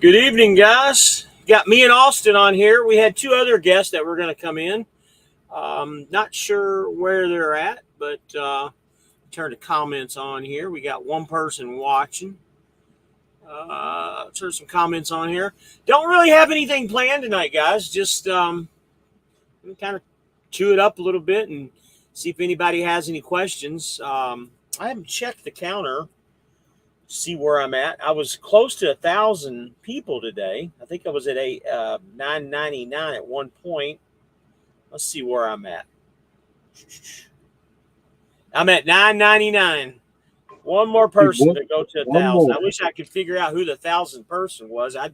Good evening, guys. Got me and Austin on here. We had two other guests that were going to come in. Not sure where they're at, but turn the comments on here. We got one person watching. Turn some comments on here. Don't really have anything planned tonight, guys. Just kind of chew it up a little bit and see if anybody has any questions. I haven't checked the counter. See where I'm at. I was close to 1,000 people today. I think I was at 999 at one point. Let's see where I'm at. I'm at 999. One more person to go to 1,000. I wish I could figure out who the 1,000th person was. I'd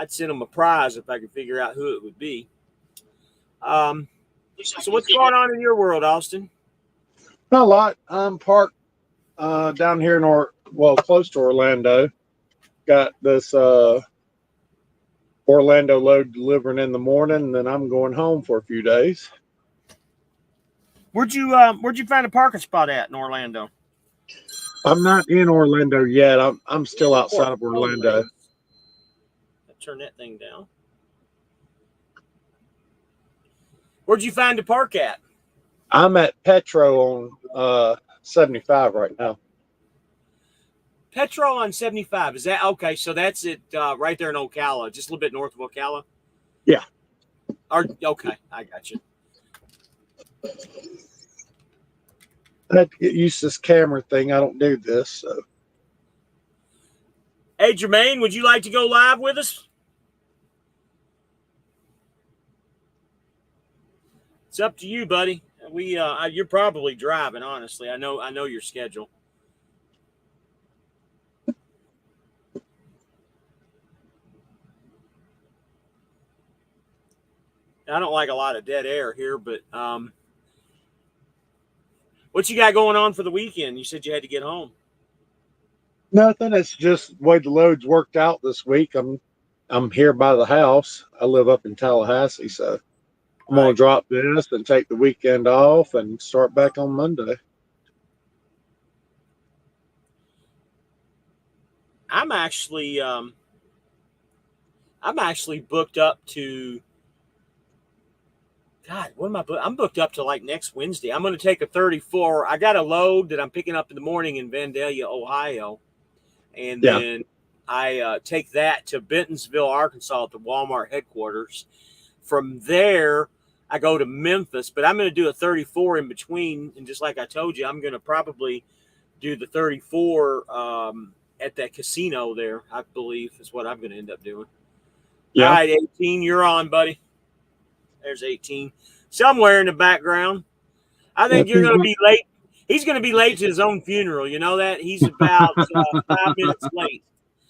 send them a prize if I could figure out who it would be. So what's going on in your world, Austin? Not a lot. I'm parked down here close to Orlando. Got this Orlando load delivering in the morning, and then I'm going home for a few days. Where'd you find a parking spot at in Orlando? I'm not in Orlando yet. I'm still outside of Orlando. Turn that thing down. Where'd you find the park at? I'm at Petro on 75 right now. Petro on 75. Is that okay? So that's it right there in Ocala, just a little bit north of Ocala? Yeah. Okay, I got you. I had to get used to this camera thing. I don't do this. So. Hey, Jermaine, would you like to go live with us? It's up to you, buddy. You're probably driving, honestly. I know your schedule. I don't like a lot of dead air here, but what you got going on for the weekend? You said you had to get home. Nothing. It's just the way the loads worked out this week. I'm here by the house. I live up in Tallahassee, so I'm going to drop this and take the weekend off and start back on Monday. I'm actually booked up to. God, what am I booked? I'm booked up to like next Wednesday. I'm going to take a 34. I got a load that I'm picking up in the morning in Vandalia, Ohio, and then I take that to Bentonville, Arkansas, at the Walmart headquarters. From there, I go to Memphis, but I'm going to do a 34 in between. And just like I told you, I'm going to probably do the 34 at that casino there, I believe, is what I'm going to end up doing. Yeah. All right, 18, you're on, buddy. There's 18. Somewhere in the background. I think you're going to be late. He's going to be late to his own funeral. You know that? He's about 5 minutes late.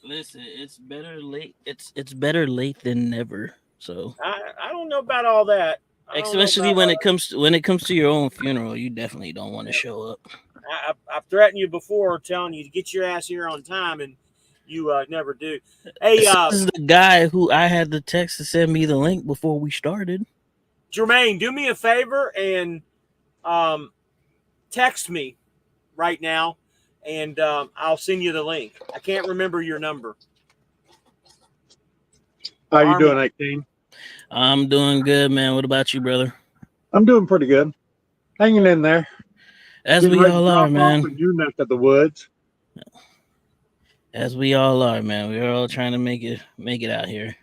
Listen, it's better late. It's better late than never. So I don't know about all that. Especially when it comes to your own funeral, you definitely don't want to show up. I've threatened you before, telling you to get your ass here on time, and you never do. Hey, this is the guy who I had the text to send me the link before we started. Jermaine, do me a favor and text me right now, and I'll send you the link. I can't remember your number. How you doing, 18? I'm doing good, man. What about you, brother? I'm doing pretty good. Hanging in there. As we all are, man. In your neck of the woods. As we all are, man. We're all trying to make it out here.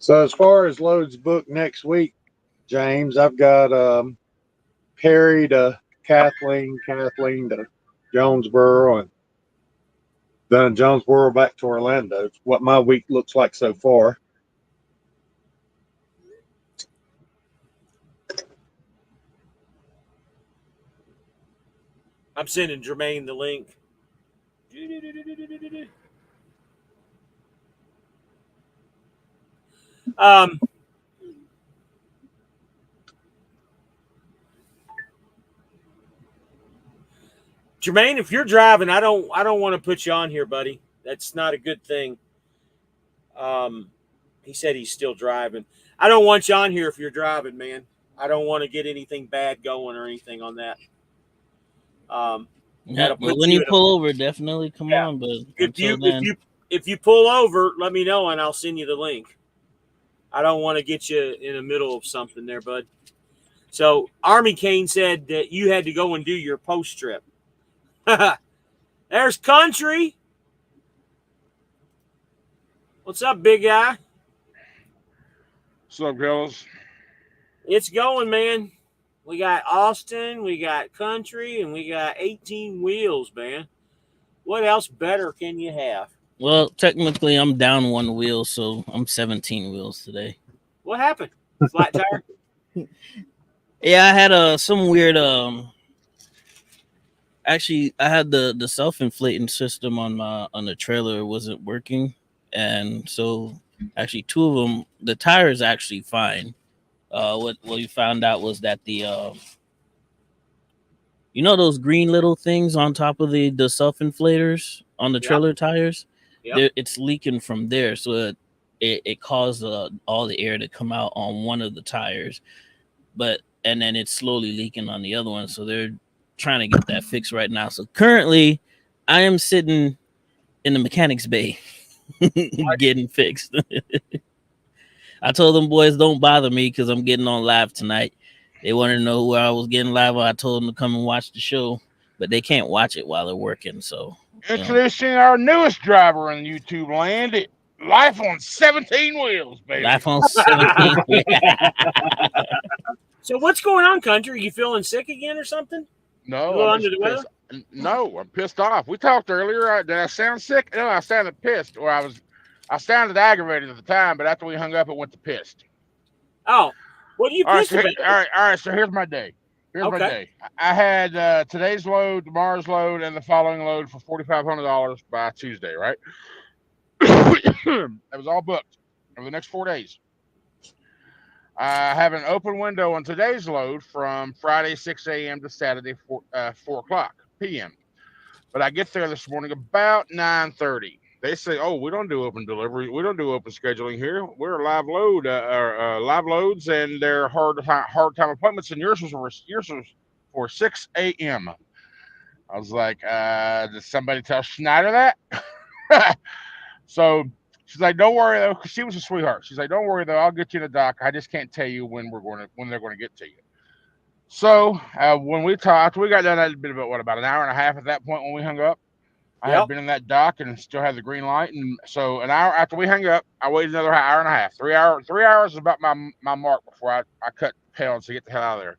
So as far as loads booked next week, James, I've got Perry to Kathleen to Jonesboro, and then Jonesboro back to Orlando. It's what my week looks like so far. I'm sending Jermaine the link. Jermaine, if you're driving, I don't want to put you on here, buddy. That's not a good thing. He said he's still driving. I don't want you on here if you're driving, man. I don't want to get anything bad going or anything on that. Yeah, That'll but put when you you in a, pull over, definitely come yeah. on. But If until you then, if you pull over, let me know and I'll send you the link. I don't want to get you in the middle of something there, bud. So Army Kane said that you had to go and do your post trip. There's Country. What's up, big guy? What's up, fellas? It's going, man. We got Austin, we got Country, and we got 18 wheels, man. What else better can you have? well, technically, I'm down one wheel, so I'm 17 wheels today. What happened? Flat tire? Yeah, I had some weird actually I had the self-inflating system on the trailer wasn't working, and so actually two of them, the tire is actually fine. What we found out was that the you know those green little things on top of the self-inflators on the Yep. trailer tires, Yep. it's leaking from there, so it caused all the air to come out on one of the tires, but and then it's slowly leaking on the other one, so they're trying to get that fixed right now. So currently I am sitting in the mechanics bay getting fixed. I told them boys don't bother me because I'm getting on live tonight. They wanted to know where I was getting live. I told them to come and watch the show, but they can't watch it while they're working. So Introducing our newest driver in YouTube land. Life on 17 wheels, baby. life on 17. So what's going on, Country? You feeling sick again or something? No, A little I'm under the just weather? pissed. No, I'm pissed off. We talked earlier. Did I sound sick? No, I sounded pissed. Or I sounded aggravated at the time, but after we hung up, it went to pissed. Oh, what are you All right, pissed so, about? all right. So here's my day. Here's my Okay. day. I had today's load, tomorrow's load, and the following load for $4,500 by Tuesday. Right? That was all booked over the next 4 days. I have an open window on today's load from Friday 6 a.m. to Saturday 4 o'clock p.m. But I get there this morning about 9:30. They say, "Oh, we don't do open delivery. We don't do open scheduling here. We're a live load, live loads, and they're hard time appointments. And yours was for 6 a.m." I was like, "Did somebody tell Schneider that?" So she's like, "Don't worry though," because she was a sweetheart. She's like, "Don't worry though, I'll get you in the dock. I just can't tell you when they're going to get to you." So when we talked, we got done. That been about an hour and a half at that point when we hung up. I had been in that dock and still had the green light, and so an hour after we hung up, I waited another hour and a half. 3 hours. 3 hours is about my mark before I cut pounds to get the hell out of there.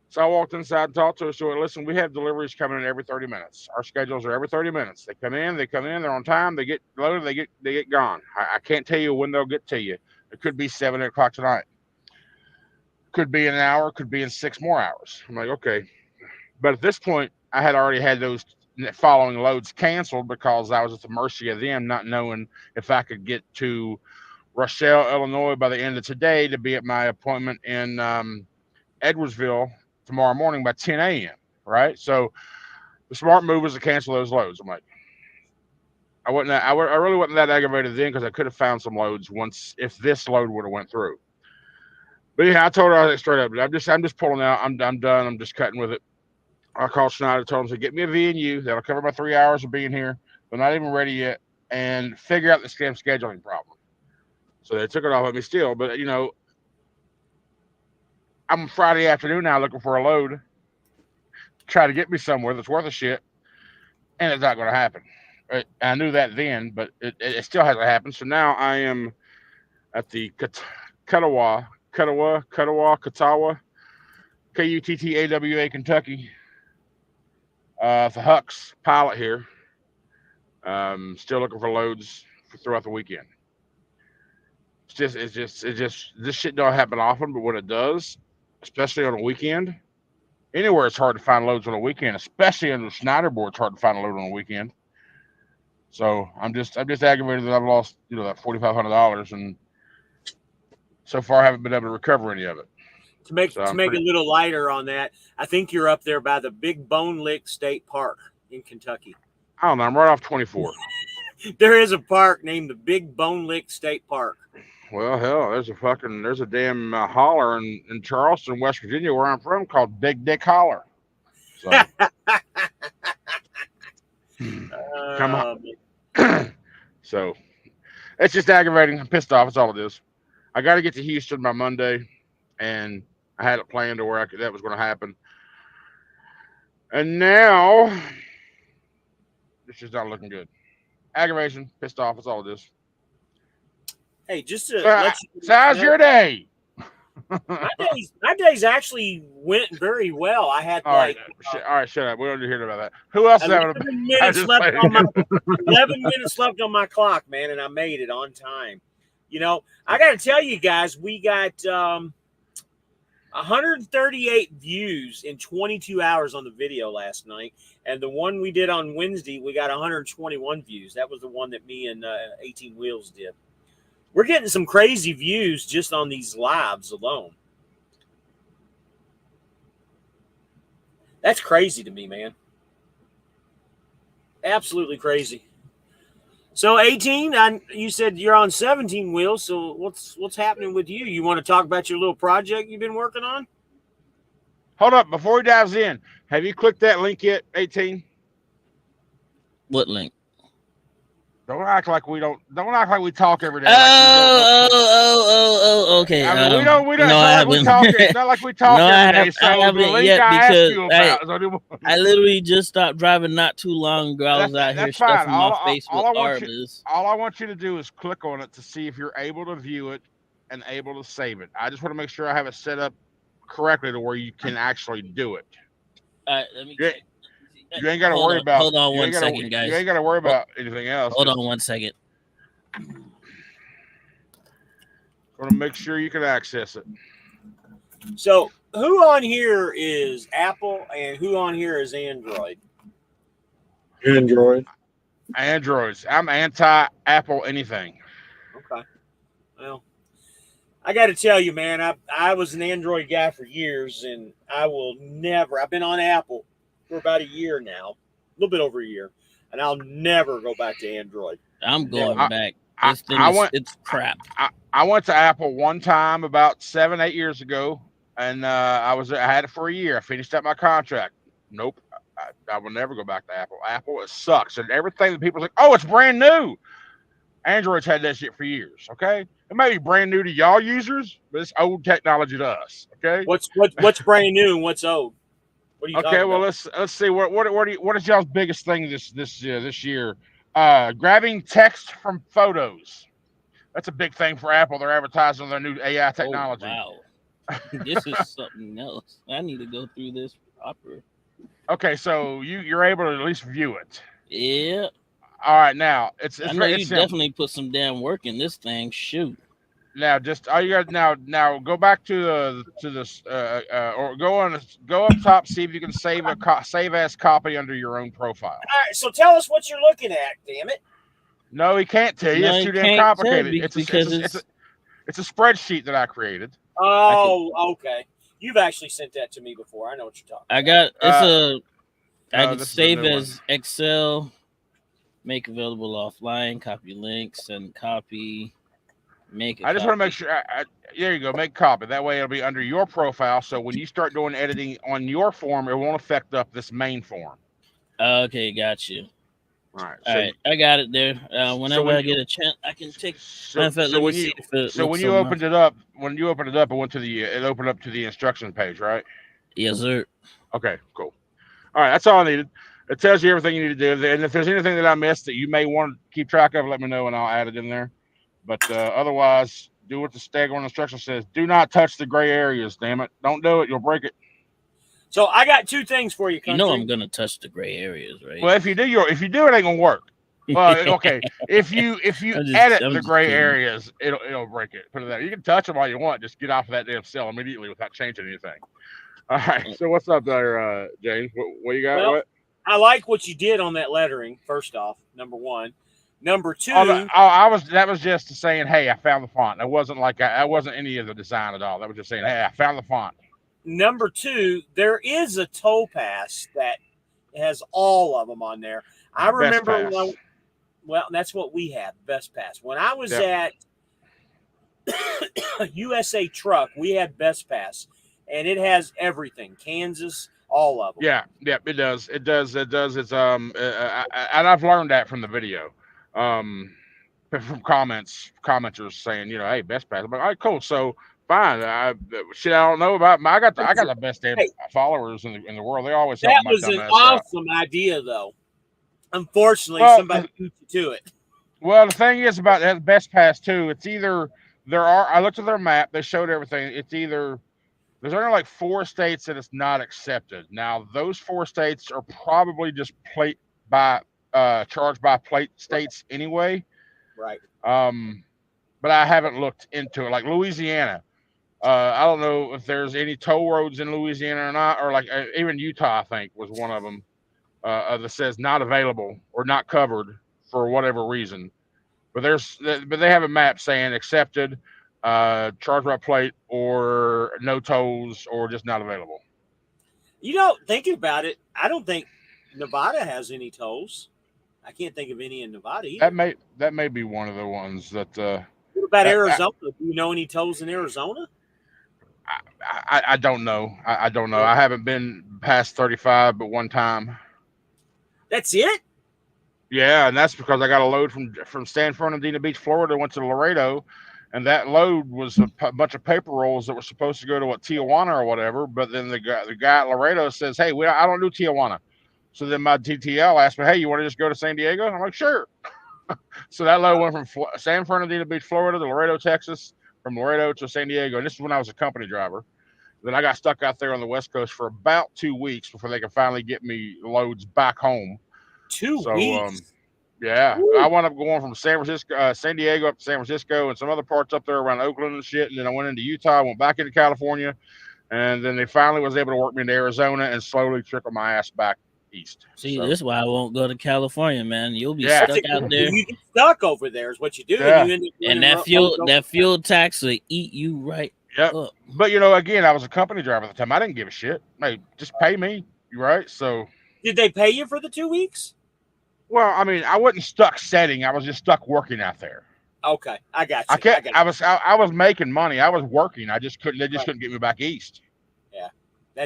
So I walked inside and talked to her. So listen, we have deliveries coming in every 30 minutes. Our schedules are every 30 minutes. They come in, they're on time, they get loaded, they get gone. I can't tell you when they'll get to you. It could be 7 o'clock tonight. Could be an hour, could be in 6 more hours. I'm like, okay. But at this point, I had already had those following loads canceled because I was at the mercy of them, not knowing if I could get to Rochelle, Illinois by the end of today to be at my appointment in Edwardsville tomorrow morning by 10 a.m. Right? So the smart move was to cancel those loads. I'm like, I really wasn't that aggravated then because I could have found some loads once if this load would have went through. But yeah, I told her straight up, I'm just pulling out. I'm done. I'm just cutting with it. I called Schneider, told him to get me a V&U. That'll cover my 3 hours of being here. They're not even ready yet, and figure out the scam scheduling problem. So they took it off of me still, but I'm Friday afternoon now looking for a load, try to get me somewhere that's worth a shit, and it's not going to happen. I knew that then, but it still hasn't happened. So now I am at the Kuttawa, Kuttawa, Kuttawa, Kentucky. The Hucks pilot here. Still looking for loads throughout the weekend. It's just this shit don't happen often, but when it does, especially on a weekend, anywhere it's hard to find loads on a weekend, especially on the Schneider board, it's hard to find a load on a weekend. So I'm just aggravated that I've lost that $4,500, and so far I haven't been able to recover any of it. To make a little lighter on that, I think you're up there by the Big Bone Lick State Park in Kentucky. I don't know. I'm right off 24. There is a park named the Big Bone Lick State Park. Well, hell, there's a damn holler in Charleston, West Virginia, where I'm from, called Big Dick Holler. So Come on. So it's just aggravating. I'm pissed off. That's all it is. I got to get to Houston by Monday, and I had it planned to where that was going to happen. And now it's just not looking good. Aggravation, pissed off. That's all it is. Hey, just to let you so how's your day? my days actually went very well. I had all right, shut up. We don't need to hear about that. Who else is having 11 minutes left on my 11 minutes left on my clock, man, and I made it on time. You know, I got to tell you guys, we got 138 views in 22 hours on the video last night, and the one we did on Wednesday, we got 121 views. That was the one that me and 18 Wheels did. We're getting some crazy views just on these lives alone. That's crazy to me, man. Absolutely crazy. So 18, you said you're on 17 Wheels. So what's happening with you? You want to talk about your little project you've been working on? Hold up, before he dives in, have you clicked that link yet, 18? What link? Don't act like we don't act like we talk every day. Okay. I mean, we don't. No, It's not like we talk. It's not like we talk every day. So I haven't the link yet I because asked you about, I literally just stopped driving not too long ago. I was out here stuffing my face with Arby's. All I want you to do is click on it to see if you're able to view it and able to save it. I just want to make sure I have it set up correctly to where you can actually do it. All right, let me check. You ain't got to worry about. Hold on one second, guys. You ain't got to worry about anything else. Hold on 1 second. Want to make sure you can access it. So, who on here is Apple and who on here is Android? Android. Androids. I'm anti-Apple anything. Okay. Well, I got to tell you, man, I was an Android guy for years, and I will never. I've been on Apple for about a year now, a little bit over a year, and I'll never go back to Android. I'm going back. It's crap. I went to Apple one time about 7-8 years ago, and I had it for a year. I finished up my contract. Nope, I will never go back to Apple. Apple, it sucks, and everything that people are like, oh, it's brand new. Android's had that shit for years. Okay, it may be brand new to y'all users, but it's old technology to us. Okay, what's brand new and what's old? Okay, well let's see what is y'all's biggest thing this year? Grabbing text from photos. That's a big thing for Apple. They're advertising their new AI technology. Oh, wow. This is something else. I need to go through this proper. Okay, so you're able to at least view it. Yeah. All right, now it's I know you definitely put some damn work in this thing. Shoot. Now, just all you got now go back to this or go up top, see if you can save save as copy under your own profile. All right, so tell us what you're looking at, damn it. No, he can't tell you. It's too damn complicated. It's a spreadsheet that I created. Oh, okay. You've actually sent that to me before. I know what you're talking about. I can save as Excel, make available offline, copy links, and copy. I just want to make sure. There you go. Make copy. That way it'll be under your profile. So when you start doing editing on your form, it won't affect up this main form. Okay, got you. All right. All right, I got it there. Whenever I get a chance, I can take. When you opened it up, it went to it opened up to the instruction page, right? Yes, sir. Okay, cool. All right, that's all I needed. It tells you everything you need to do. And if there's anything that I missed that you may want to keep track of, let me know and I'll add it in there. But otherwise, do what the Staghorn instruction says. Do not touch the gray areas, damn it. Don't do it. You'll break it. So I got two things for you, country. You know I'm gonna touch the gray areas, right? Well, if you do, it ain't gonna work. Well, okay. If you edit the gray areas, it'll break it. Put it there. You can touch them all you want. Just get off of that damn cell immediately without changing anything. All right. So what's up there, James? What you got? Well, I like what you did on that lettering. First off, number one. Number two, that was just saying, hey, I found the font. It wasn't like I wasn't any of the design at all. That was just saying, hey, I found the font. Number two, there is a tow pass that has all of them on there. I remember well, that's what we have, Best Pass. When I was at USA Truck, we had Best Pass, and it has everything. Kansas, All of them. Yeah, it does. It does. It's and I've learned that from the video, from commenters saying, hey, best pass. I'm like, all right, cool. So fine. Shit, I don't know about. I got the best damn Hey. followers in the world. They always help That my was an dumb ass out. awesome idea, though. Unfortunately, Well, somebody beat you to it. Well, the thing is about that best pass too. It's either I looked at their map. They showed everything. It's either there's only like 4 states that it's not accepted. Now those 4 states are probably just charged by plate states anyway. Right. But I haven't looked into it. Like Louisiana, I don't know if there's any toll roads in Louisiana or not, or like even Utah, I think was one of them that says not available or not covered for whatever reason. But they have a map saying accepted, charge by plate, or no tolls, or just not available. Thinking about it, I don't think Nevada has any tolls. I can't think of any in Nevada either. That may be one of the ones that. What about Arizona? Do you know any tolls in Arizona? I don't know. I don't know. I haven't been past 35, but one time. That's it? Yeah, and that's because I got a load from San Fernandino Beach, Florida, went to Laredo, and that load was a bunch of paper rolls that were supposed to go to Tijuana or whatever. But then the guy at Laredo says, "Hey, I don't do Tijuana." So then my TTL asked me, "Hey, you want to just go to San Diego?" I'm like, "Sure." So that load went from San Fernandino Beach, Florida, to Laredo, Texas, from Laredo to San Diego, and this is when I was a company driver. Then I got stuck out there on the West Coast for about 2 weeks before they could finally get me loads back home. 2 weeks. Yeah, Woo. I wound up going from San Diego up to San Francisco and some other parts up there around Oakland and shit. And then I went into Utah, went back into California, and then they finally was able to work me into Arizona and slowly trickle my ass back east. See, this is why I won't go to California, man. You'll be Yeah. stuck out there. You get stuck over there is what you do. Yeah. And that fuel tax will eat you right Yep. up. But you know, again, I was a company driver at the time. I didn't give a shit. Hey, just pay me, right? So did they pay you for the 2 weeks? Well, I mean, I wasn't stuck setting. I was just stuck working out there. Okay, I got you. I was making money. I was working. I just couldn't. They just couldn't get me back east. Yeah,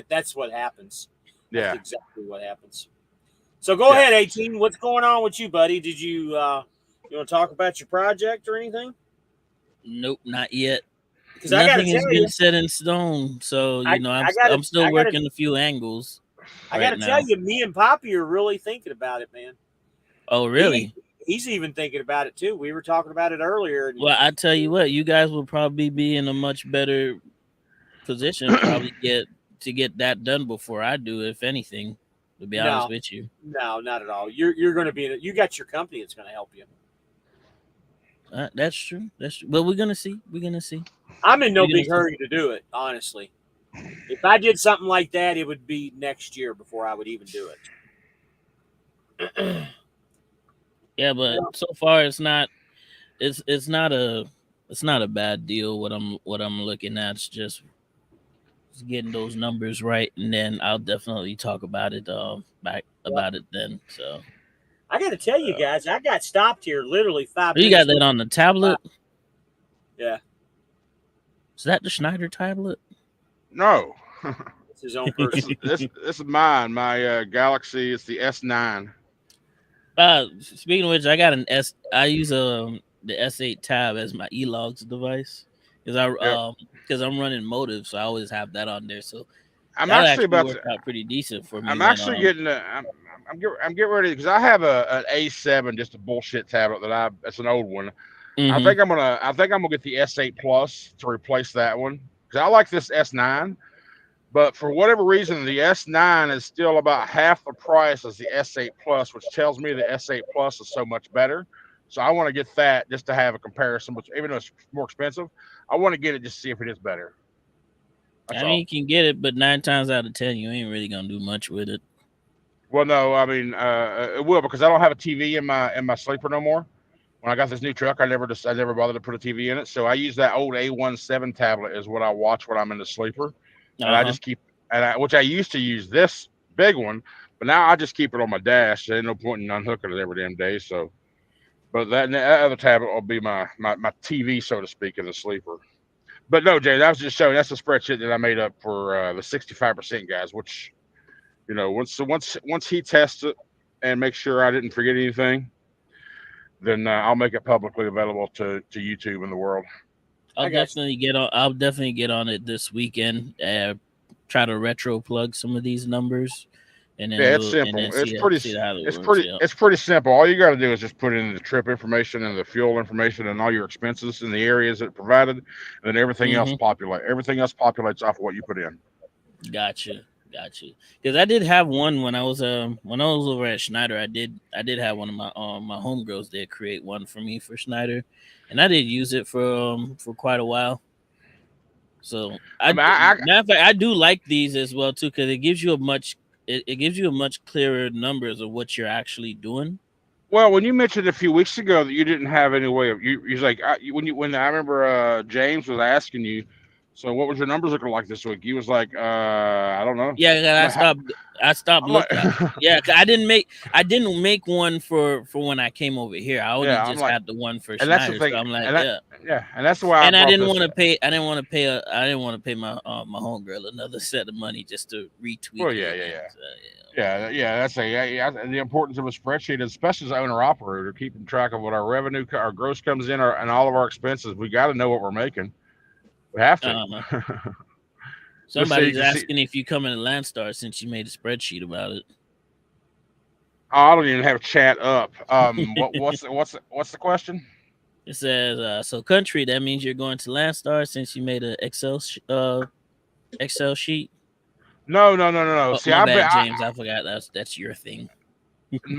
that's what happens. Yeah, that's exactly what happens. So go ahead, 18. What's going on with you, buddy? Did you you want to talk about your project or anything? Nope, not yet. Because nothing has been set in stone. So I'm still working a few angles. I got to tell you, me and Poppy are really thinking about it, man. Oh, really? He's even thinking about it too. We were talking about it earlier. Well, I tell you what, you guys will probably be in a much better position probably to get that done before I do, if anything. To be honest with you. No, not at all. You're going to be you got your company that's going to help you. That's true. That's true. But we're gonna see. I'm in no big hurry to do it, honestly. If I did something like that, it would be next year before I would even do it. Yeah, but so far it's not not a bad deal. What I'm looking at is just getting those numbers right, and then I'll definitely talk about it about it then. So I got to tell you guys, I got stopped here literally 5 minutes. You got that on the tablet? Yeah. Is that the Schneider tablet? No. It's his own person. This is mine. My Galaxy. It's the S9. Speaking of which, I got an S. I use the S8 Tab as my e-logs device because I'm running Motive, so I always have that on there. So I'm actually about to work out pretty decent for me. I'm actually getting I'm getting ready because I have an A7, just a bullshit tablet it's an old one. Mm-hmm. I think I'm gonna get the S8 Plus to replace that one because I like this S9. But for whatever reason, the S9 is still about half the price as the S8 Plus, which tells me the S8 Plus is so much better. So I want to get that just to have a comparison. Which, even though it's more expensive, I want to get it just to see if it is better. That's all. You can get it, but 9 times out of 10, you ain't really gonna do much with it. Well, no, I mean it will because I don't have a TV in my sleeper no more. When I got this new truck, I never bothered to put a TV in it. So I use that old A17 tablet is what I watch when I'm in the sleeper. And I just keep, which I used to use this big one, but now I just keep it on my dash. There's no point in unhooking it every damn day. So, but that other tablet will be my TV, so to speak, in the sleeper. But no, Jay, that was just showing. That's a spreadsheet that I made up for the 65% guys, which You know, once he tests it and makes sure I didn't forget anything, then I'll make it publicly available to YouTube and the world. I'll definitely get on it this weekend. Try to retro plug some of these numbers, and then it's simple. It's pretty simple. All you got to do is just put in the trip information and the fuel information and all your expenses in the areas that provided, and then everything else populates. Everything else populates off of what you put in. Gotcha. Because I did have one when I was over at Schneider. I did have one of my homegirls did create one for me for Schneider, and I did use it for quite a while. So I do like these as well too, because it gives you a much clearer numbers of what you're actually doing. Well, when you mentioned a few weeks ago that you didn't have any way of you're like when I remember James was asking you, so what was your numbers looking like this week? He was like, I don't know. Yeah, I stopped looking. Yeah, I didn't make one for when I came over here. I only had the one for Schneider. That's the thing. So I'm like, and that's why. And I didn't want to pay. I didn't want to pay my homegirl another set of money just to retweet. Well, That's the importance of a spreadsheet, especially as owner operator, keeping track of what our revenue, our gross comes in, and all of our expenses. We got to know what we're making. We have to. Somebody's asking if you come into Landstar since you made a spreadsheet about it. I don't even have chat up. What's the question? It says, so country, that means you're going to Landstar since you made an Excel sheet. No. Oh, See, my bad, James. I forgot that's your thing.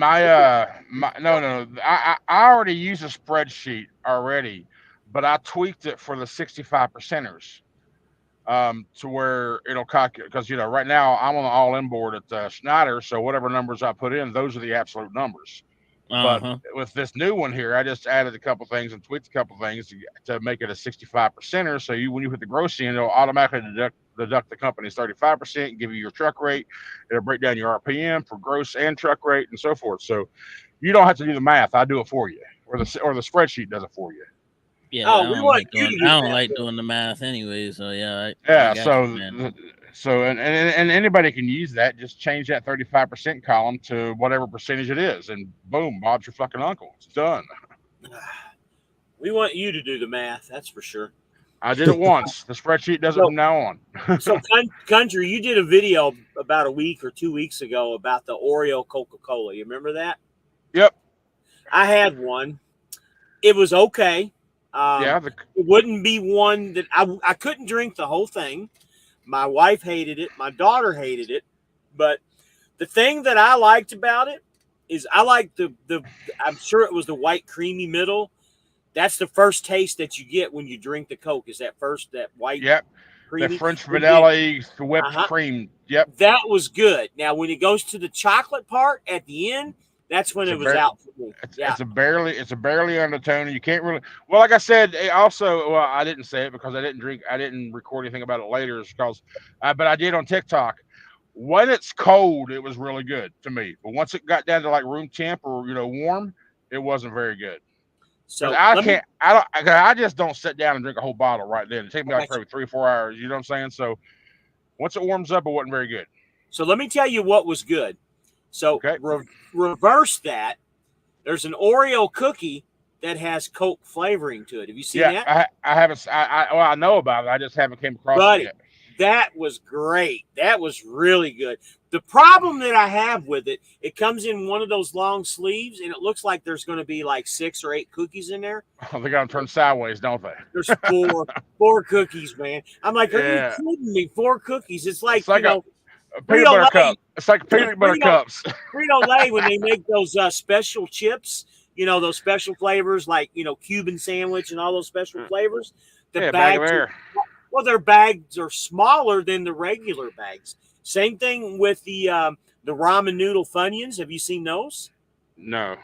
I already use a spreadsheet already, but I tweaked it for the 65 percenters. To where it'll calculate, because right now I'm on the all-in board at Schneider, so whatever numbers I put in, those are the absolute numbers. But with this new one here, I just added a couple things and tweaked a couple things to make it a 65 percenter. So when you hit the gross in, it'll automatically deduct the company's 35%, give you your truck rate. It'll break down your RPM for gross and truck rate and so forth. So you don't have to do the math. I do it for you, or the spreadsheet does it for you. Yeah, I don't like doing the math anyway. So So anybody can use that. Just change that 35% column to whatever percentage it is, and boom, Bob's your fucking uncle. It's done. We want you to do the math, that's for sure. I did it once. The spreadsheet does it from now on. So, Country, you did a video about a week or 2 weeks ago about the Oreo Coca-Cola. You remember that? Yep. I had one. It was okay. It wouldn't be one that I couldn't drink the whole thing. My wife hated it. My daughter hated it. But the thing that I liked about it is I liked the I'm sure it was the white creamy middle. That's the first taste that you get when you drink the Coke, is that white. Yep. Creamy. The French vanilla, the whipped cream. Yep. That was good. Now, when it goes to the chocolate part at the end, that's when it was out for me. It's a barely undertone. You can't really. Well, like I said, also, I didn't say it because I didn't record anything about it later. But I did on TikTok. When it's cold, it was really good to me. But once it got down to like room temp or warm, it wasn't very good. So I just don't sit down and drink a whole bottle right then. It takes me like probably 3 or 4 hours. You know what I'm saying? So once it warms up, it wasn't very good. So let me tell you what was good. So reverse that. There's an Oreo cookie that has Coke flavoring to it. Have you seen that? Yeah, I haven't. I know about it. I just haven't came across it yet. That was great. That was really good. The problem that I have with it, it comes in one of those long sleeves, and it looks like there's going to be like 6 or 8 cookies in there. Oh, they got them turned sideways, don't they? There's 4 cookies, man. I'm like, are you kidding me? 4 cookies. It's like a peanut butter cup. It's like peanut butter cups. Frito-Lay, when they make those special chips, those special flavors like, Cuban sandwich and all those special flavors. The bag of air. Their bags are smaller than the regular bags. Same thing with the ramen noodle Funyuns. Have you seen those? No.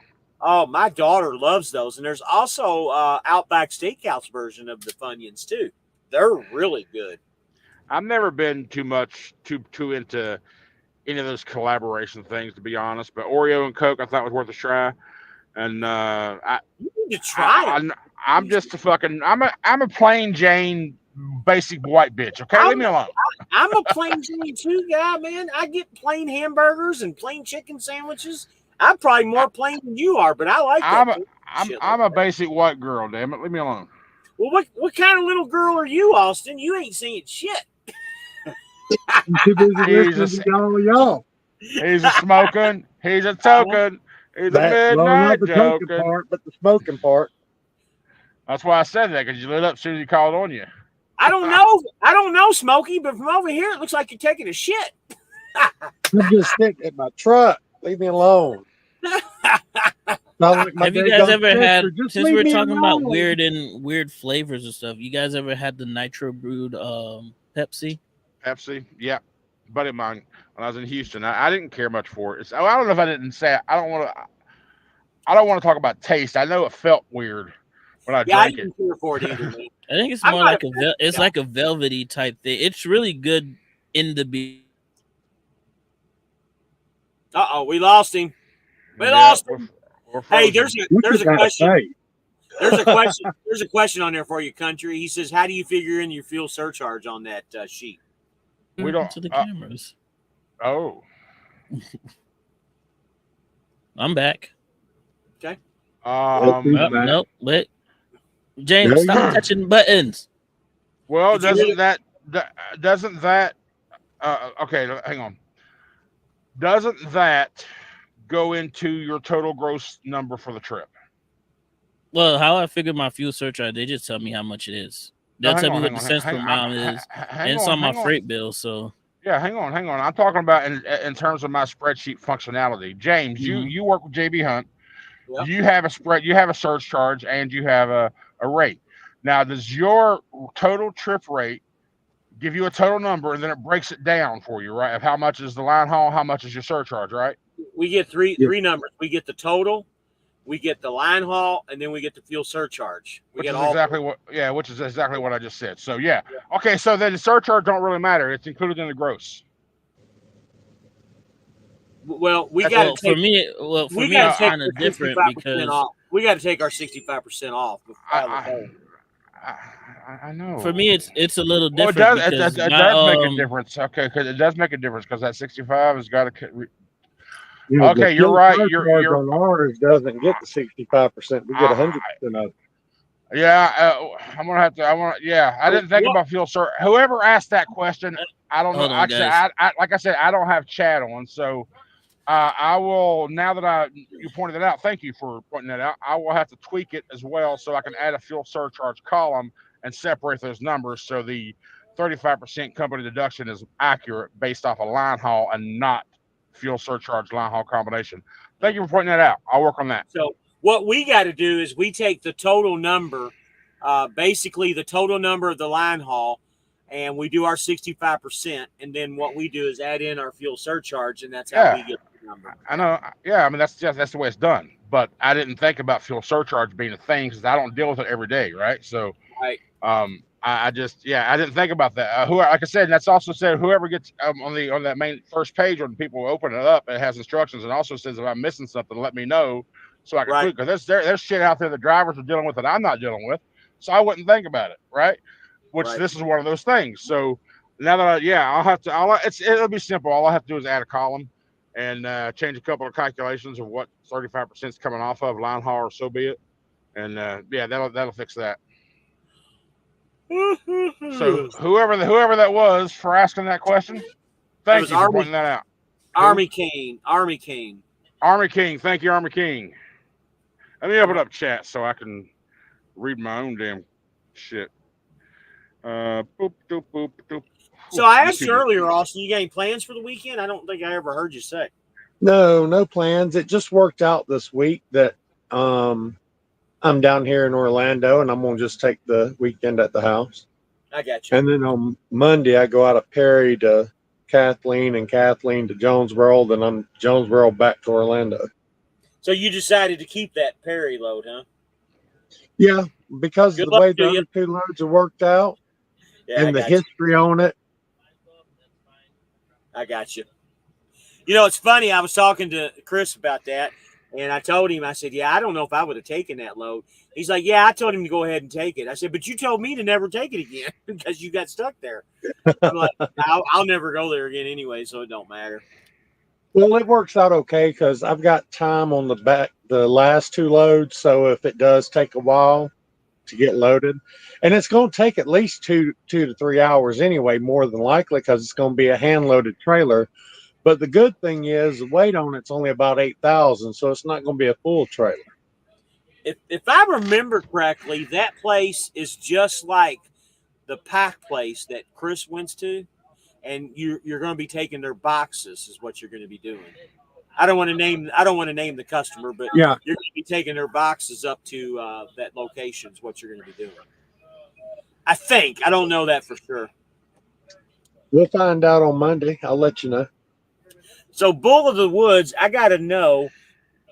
Oh, my daughter loves those. And there's also Outback Steakhouse version of the Funyuns too. They're really good. I've never been too into any of those collaboration things, to be honest. But Oreo and Coke, I thought was worth a try. And you need to try it. I'm just a plain Jane basic white bitch. Okay, leave me alone. I'm a plain Jimmy 2 guy, man. I get plain hamburgers and plain chicken sandwiches. I'm probably more plain than you are, but I like that. I'm a basic white girl, damn it. Leave me alone. Well, what kind of little girl are you, Austin? You ain't saying shit. I'm too busy listening to y'all. He's a smoking. He's a token. He's a midnight not the token joking. part, but the smoking part. That's why I said that, because you lit up as soon as he called on you. I don't know, Smokey, but from over here it looks like you're taking a shit. I'm just sitting in my truck. Leave me alone. Have you guys ever had, since we're talking about weird flavors and stuff, you guys ever had the nitro brewed Pepsi? Pepsi, yeah. Buddy of mine, when I was in Houston, I didn't care much for it. I don't know if I didn't say it. I don't want to talk about taste. I know it felt weird when I drank I didn't care for it either, man. I think it's more like it's like a velvety type thing. It's really good in the beer. We lost him. We lost him. Hey, there's a question. There's a question on there for you, country. He says, "How do you figure in your fuel surcharge on that sheet?" We don't to the cameras. Oh, I'm back. Okay. Nope. Wait, James, stop touching buttons. Well, doesn't that okay? Hang on. Doesn't that go into your total gross number for the trip? Well, how I figure my fuel surcharge, they just tell me how much it is. They'll tell me what the cents per mile is, and it's on my freight bill. So yeah, hang on. I'm talking about in terms of my spreadsheet functionality. James, you work with JB Hunt. Yep. You have a surcharge, and you have a rate. Now, does your total trip rate give you a total number, and then it breaks it down for you, right? Of how much is the line haul, how much is your surcharge, right? We get three numbers. We get the total, we get the line haul, and then we get the fuel surcharge. Which is exactly what I just said. So yeah. Okay, so then the surcharge don't really matter. It's included in the gross. Well, we got for me it's kind of different because we got to take our 65% off. I know. For me, it's a little different. Well, it does make a difference. Okay, because it does make a difference because that 65 has got to. Okay, you're right. You're on ours doesn't get the 65%. We get 100% of it. Yeah, I'm gonna have to. Yeah, I didn't think about fuel surcharge. Whoever asked that question, I don't know. Like I said, I don't have chat on, so I will. Now that you pointed it out, thank you for pointing that out. I will have to tweak it as well so I can add a fuel surcharge column and separate those numbers so the 35% company deduction is accurate based off a line haul and not fuel surcharge line haul combination. Thank you for pointing that out. I'll work on that. So what we got to do is we take the total number, basically the total number of the line haul, and we do our 65%. And then what we do is add in our fuel surcharge, and that's how we get the number. I know. Yeah, I mean, that's the way it's done. But I didn't think about fuel surcharge being a thing because I don't deal with it every day, right? So, I didn't think about that. Like I said, and that's also said whoever gets on that main first page when people open it up, it has instructions and also says if I'm missing something, let me know so I can tweak. Because there's shit out there the drivers are dealing with that I'm not dealing with, so I wouldn't think about it, right? This is one of those things. So now that it'll be simple. All I have to do is add a column and change a couple of calculations of what 35% is coming off of line haul, or so be it. And that'll fix that. So whoever that was for asking that question, thank you for pointing that out. Army King. Thank you, Army King. Let me open up chat so I can read my own damn shit. Boop, doop, boop, doop. So I asked you earlier, Austin, you got any plans for the weekend? I don't think I ever heard you say. No plans. It just worked out this week that I'm down here in Orlando, and I'm going to just take the weekend at the house. I got you. And then on Monday, I go out of Perry to Kathleen and Kathleen to Jonesboro, then I'm Jonesboro back to Orlando. So you decided to keep that Perry load, huh? Yeah, because of the way the other two loads are worked out and the history on it. I got you. You know, it's funny. I was talking to Chris about that, And I told him, I said, yeah, I don't know if I would have taken that load. He's like, yeah, I told him to go ahead and take it. I said, but you told me to never take it again because you got stuck there. I'm like, I'll never go there again anyway, so it don't matter. Well, it works out okay because I've got time on the last 2 loads. So if it does take a while to get loaded, and it's going to take at least 2 to 3 hours anyway, more than likely, because it's going to be a hand loaded trailer. But the good thing is the weight on it's only about 8,000, so it's not going to be a full trailer. If I remember correctly, that place is just like the pack place that Chris went to, and you're going to be taking their boxes is what you're going to be doing. I don't want to name the customer, but Yeah, you're going to be taking their boxes up to that location is what you're going to be doing. I think. I don't know that for sure. we'll find out on Monday. I'll let you know. So, Bull of the Woods, I got to know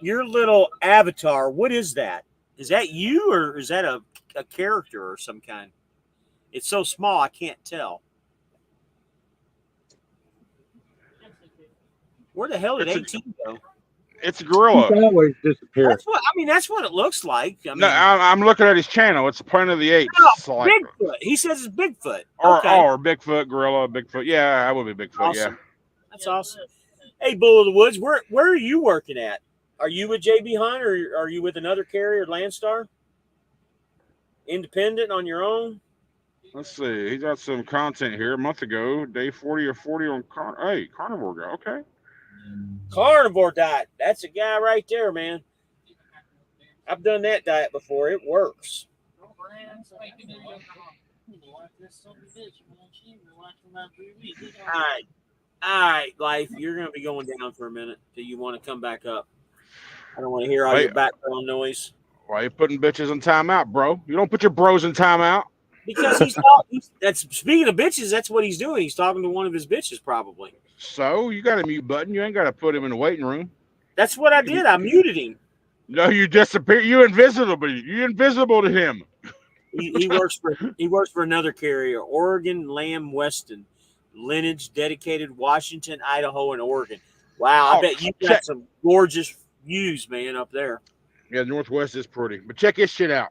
your little avatar. What is that? Is that you or is that a character or some kind? It's so small, I can't tell. Where the hell did 18 go? It's a gorilla. He always disappears. That's what it looks like. I mean, No, I'm looking at his channel. It's Planet of the Apes. no, It's like, Bigfoot. He says it's Bigfoot. or Bigfoot, gorilla, Bigfoot. Yeah, I would be Bigfoot. Awesome. Yeah. That's awesome. Hey, Bull of the Woods, where are you working at? Are you with JB Hunt or are you with another carrier, Landstar? Independent on your own? Let's see. He got some content here a month ago. Day 40 or 40 on carnivore guy. Okay. Carnivore diet. That's a guy right there, man. I've done that diet before. It works. All right, Life. You're going to be going down for a minute. Do you want to come back up? I don't want to hear all your background noise. Why are you putting bitches in timeout, bro? You don't put your bros in timeout. Because that's speaking of bitches, that's what he's doing. He's talking to one of his bitches, probably. So you got a mute button. You ain't got to put him in the waiting room. That's what I did. I muted him. No, you disappear. You invisible. You invisible to him. He works for another carrier, Oregon Lamb Weston, lineage dedicated Washington, Idaho, and Oregon. Wow, I bet you got some gorgeous views, man, up there. Yeah, Northwest is pretty. But check this shit out.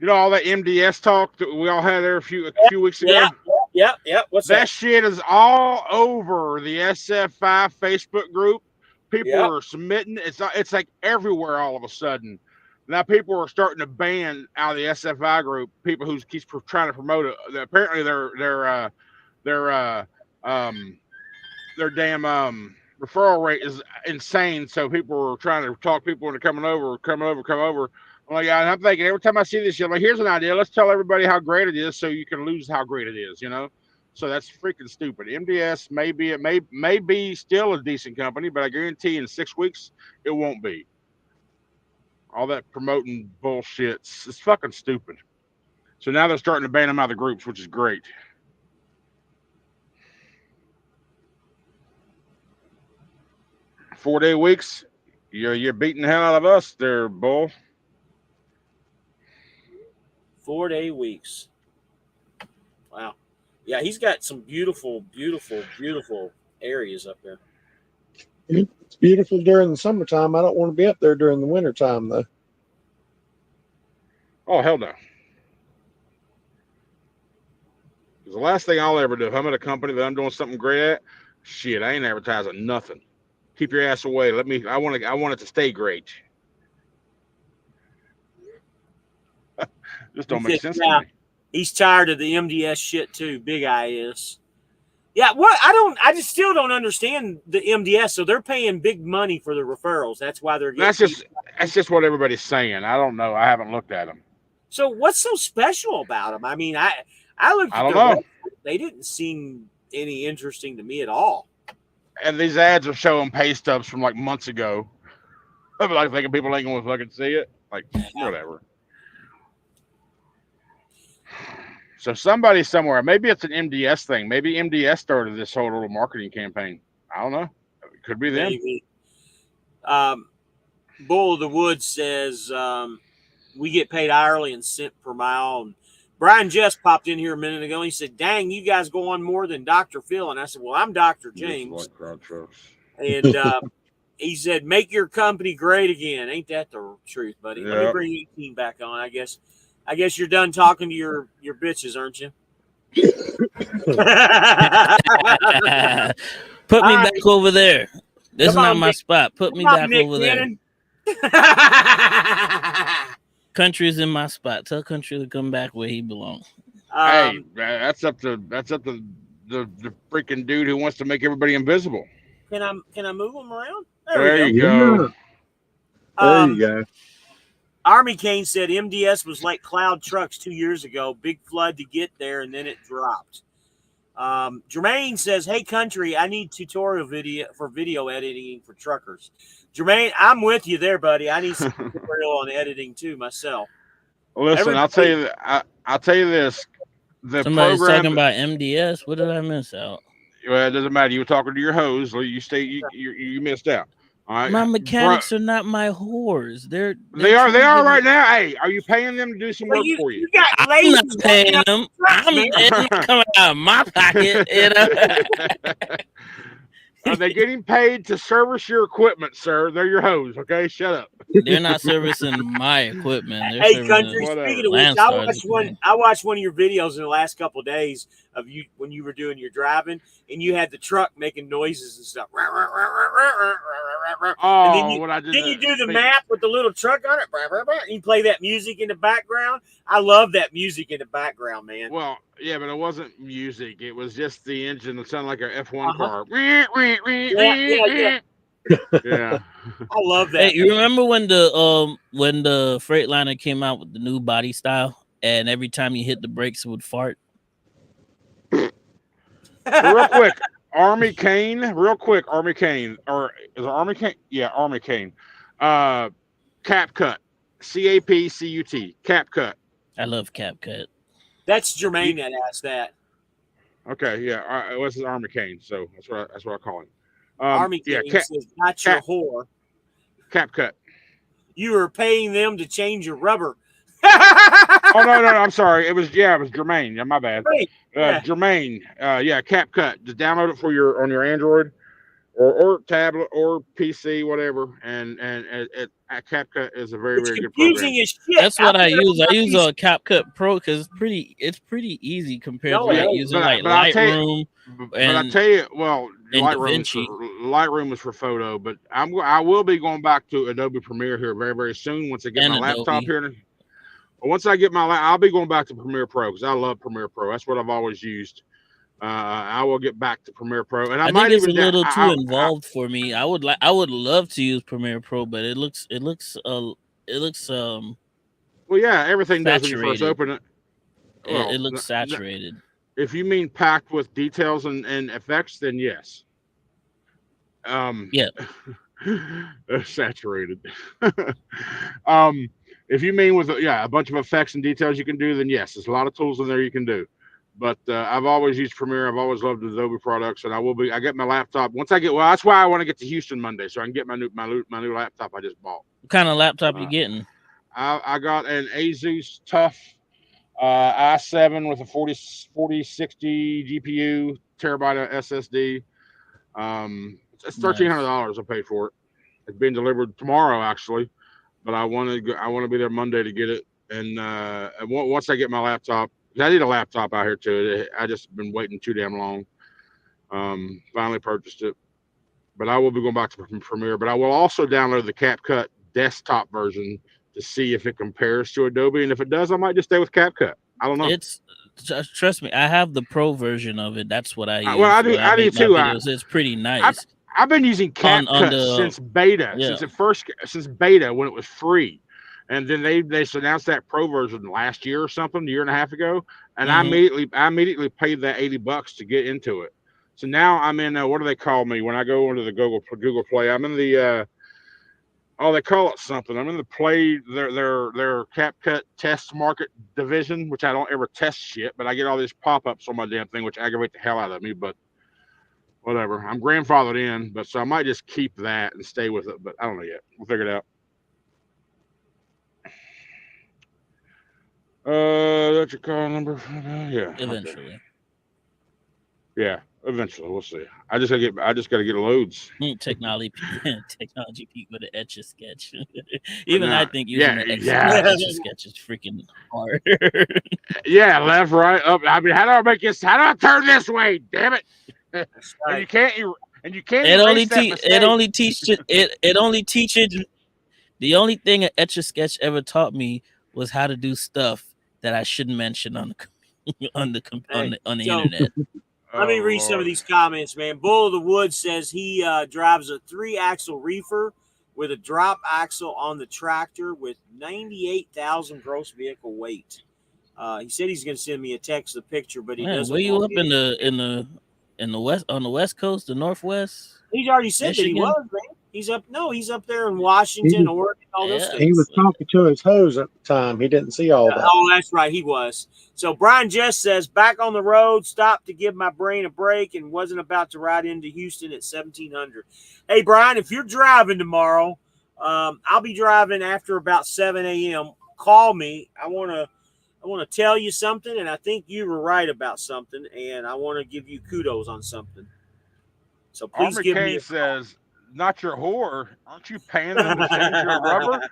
You know all that MDS talk that we all had there a few weeks ago? Yeah. What's that? That shit is all over the SF5 Facebook group. People are submitting. It's like everywhere all of a sudden. Now people are starting to ban out of the SFI group people who keep trying to promote it. Apparently their damn referral rate is insane. So people are trying to talk people into coming over. I'm like, I'm thinking every time I see this shit, I'm like, here's an idea. Let's tell everybody how great it is so you can lose how great it is, you know? So that's freaking stupid. MDS may be still a decent company, but I guarantee in 6 weeks it won't be. All that promoting bullshit, it's fucking stupid. So now they're starting to ban them out of the groups, which is great. Four-day weeks, you're beating the hell out of us there, Bull. 4-day weeks. Wow. Yeah, he's got some beautiful, beautiful, beautiful areas up there. It's beautiful during the summertime. I don't want to be up there during the wintertime, though. Oh, hell no. Because the last thing I'll ever do, if I'm at a company that I'm doing something great at, shit, I ain't advertising nothing. Keep your ass away. I want it to stay great. Just don't make sense to me. He's tired of the MDS shit too. Big Eye is. Yeah, what I just still don't understand the MDS. So they're paying big money for the referrals. That's why they're getting. That's just what everybody's saying. I don't know. I haven't looked at them. So what's so special about them? I mean, I looked. I don't know. They didn't seem any interesting to me at all. And these ads are showing pay stubs from like months ago. I'm like thinking people ain't gonna fucking see it. Like whatever. So somebody somewhere, maybe it's an MDS thing. Maybe MDS started this whole little marketing campaign. I don't know. It could be them. Maybe. Bull of the Woods says we get paid hourly and cent per mile. And Brian Jess popped in here a minute ago. And he said, "Dang, you guys go on more than Dr. Phil." And I said, "Well, I'm Dr. James." And he said, "Make your company great again." Ain't that the truth, buddy? Let me Yep. bring 18 back on. I guess you're done talking to your bitches, aren't you? Put me All back over there. This is Come not on, my Nick. spot. Put me Come on, back Nick over there. Cannon. Country is in my spot. Tell Country to come back where he belongs. Hey, that's up to the freaking dude who wants to make everybody invisible. Can I move them around? There we you go. go. There you go. Army Kane said MDS was like cloud trucks 2 years ago. Big flood to get there, and then it dropped. Jermaine says, "Hey, Country, I need tutorial video editing for truckers." Jermaine, I'm with you there, buddy. I need some tutorial on editing too myself. Listen, I'll tell you this. The Somebody's program, talking about MDS. What did I miss out? well, it doesn't matter. You were talking to your hose. You missed out. All right. My mechanics are not my whores. They are right now. Hey, are you paying them to do some work for you? You got I'm not paying them. It's not coming out of my pocket. You know? Are they getting paid to service your equipment, sir? They're your hose. Okay, shut up. They're not servicing my equipment. They're Hey, Country. Whatever. Speaking of which, I watched one of your videos in the last couple of days of you when you were doing your driving, and you had the truck making noises and stuff. Oh, and then you do the map with the little truck on it. And you play that music in the background. I love that music in the background, man. Well, yeah, but it wasn't music. It was just the engine. It sounded like an F1 car. Yeah. Yeah. I love that. Hey, you remember when the Freightliner came out with the new body style, and every time you hit the brakes, it would fart? Real quick, Army Kane. Or is it Army Kane? Yeah, Army Kane. Cap cut. CAPCUT. Cap cut. I love Cap Cut. That's Jermaine that asked that. Okay, yeah. This is Army Kane, so that's what I call him. Army Kane says, "Not your whore." Cap cut. You are paying them to change your rubber. Oh no, I'm sorry. It was Jermaine. Yeah, my bad. Jermaine. Cap cut. Just download it for on your Android or tablet or PC, whatever. And CapCut is a very good program. As shit. That's what I use. I use a CapCut Pro because it's pretty easy compared to using Lightroom. But I tell you, well, Lightroom is for photo, but I will be going back to Adobe Premiere here very, very soon once I get my laptop here. Once I get I'll be going back to Premiere Pro because I love Premiere Pro. That's what I've always used. I will get back to Premiere Pro, and I might think it's even a little too involved for me. I would love to use Premiere Pro, but it looks well, yeah, everything does when you first open it. Well, it looks saturated. If you mean packed with details and effects, then yes. Yeah. Saturated. If you mean with a bunch of effects and details you can do, then yes, there's a lot of tools in there you can do. But I've always used Premiere. I've always loved Adobe products, and I get my laptop once I get. Well, that's why I want to get to Houston Monday, so I can get my new laptop I just bought. What kind of laptop you getting? I got an Asus TUF i7 with a 4060 GPU, terabyte of SSD. It's $1,300 I paid for it. It's being delivered tomorrow, actually, but I want to be there Monday to get it. And once I get my laptop, I need a laptop out here too. I just been waiting too damn long. Finally purchased it, but I will be going back to Premiere. But I will also download the CapCut desktop version to see if it compares to Adobe, and if it does, I might just stay with CapCut. I don't know. Trust me, I have the Pro version of it. That's what I use. Well, I do too. It's pretty nice. I've been using CapCut since beta, since beta when it was free, and then they announced that Pro version last year or something, a year and a half ago, and I immediately paid that $80 to get into it. So now I'm in what do they call me when I go into the Google Play? I'm in the they call it something. I'm in the Play their CapCut test market division, which I don't ever test shit, but I get all these pop-ups on my damn thing, which aggravate the hell out of me. But whatever. I'm grandfathered in, but so I might just keep that and stay with it. But I don't know yet. We'll figure it out. That's your call number. Yeah. Eventually. Okay. Yeah. Eventually, we'll see. I just gotta get loads. Technology peak with an etch a sketch. But Even I nah, think using the yeah, etch a sketch is freaking hard. yeah. Left, right, up. I mean, how do I make this? How do I turn this way? Damn it! And right. you can't. You can't It only erase that mistake. it only teaches the only thing an etch a sketch ever taught me was how to do stuff that I shouldn't mention on the Hey, on the so internet. let me Oh read some of Lord. these comments, man. Bull of the Woods says he drives a 3-axle reefer with a drop axle on the tractor with 98,000 gross vehicle weight. He said he's going to send me a text, a picture, but he Man, doesn't were you want up me. in the west on the west coast, the northwest, He's already said that he Michigan? was, man. He's up. No, he's up there in He Washington, was, Oregon, all those Yeah. he states. was talking to his hose at the time. He didn't see all that. Oh, that's right. He was. So Brian Jess says, back on the road, stopped to give my brain a break and wasn't about to ride into Houston at 1700. Hey, Brian, if you're driving tomorrow, I'll be driving after about 7 a.m. Call me. I want to tell you something, and I think you were right about something, and I want to give you kudos on something. So please Army give me Kane a says, "Not your whore. Aren't you paying them to change your rubber?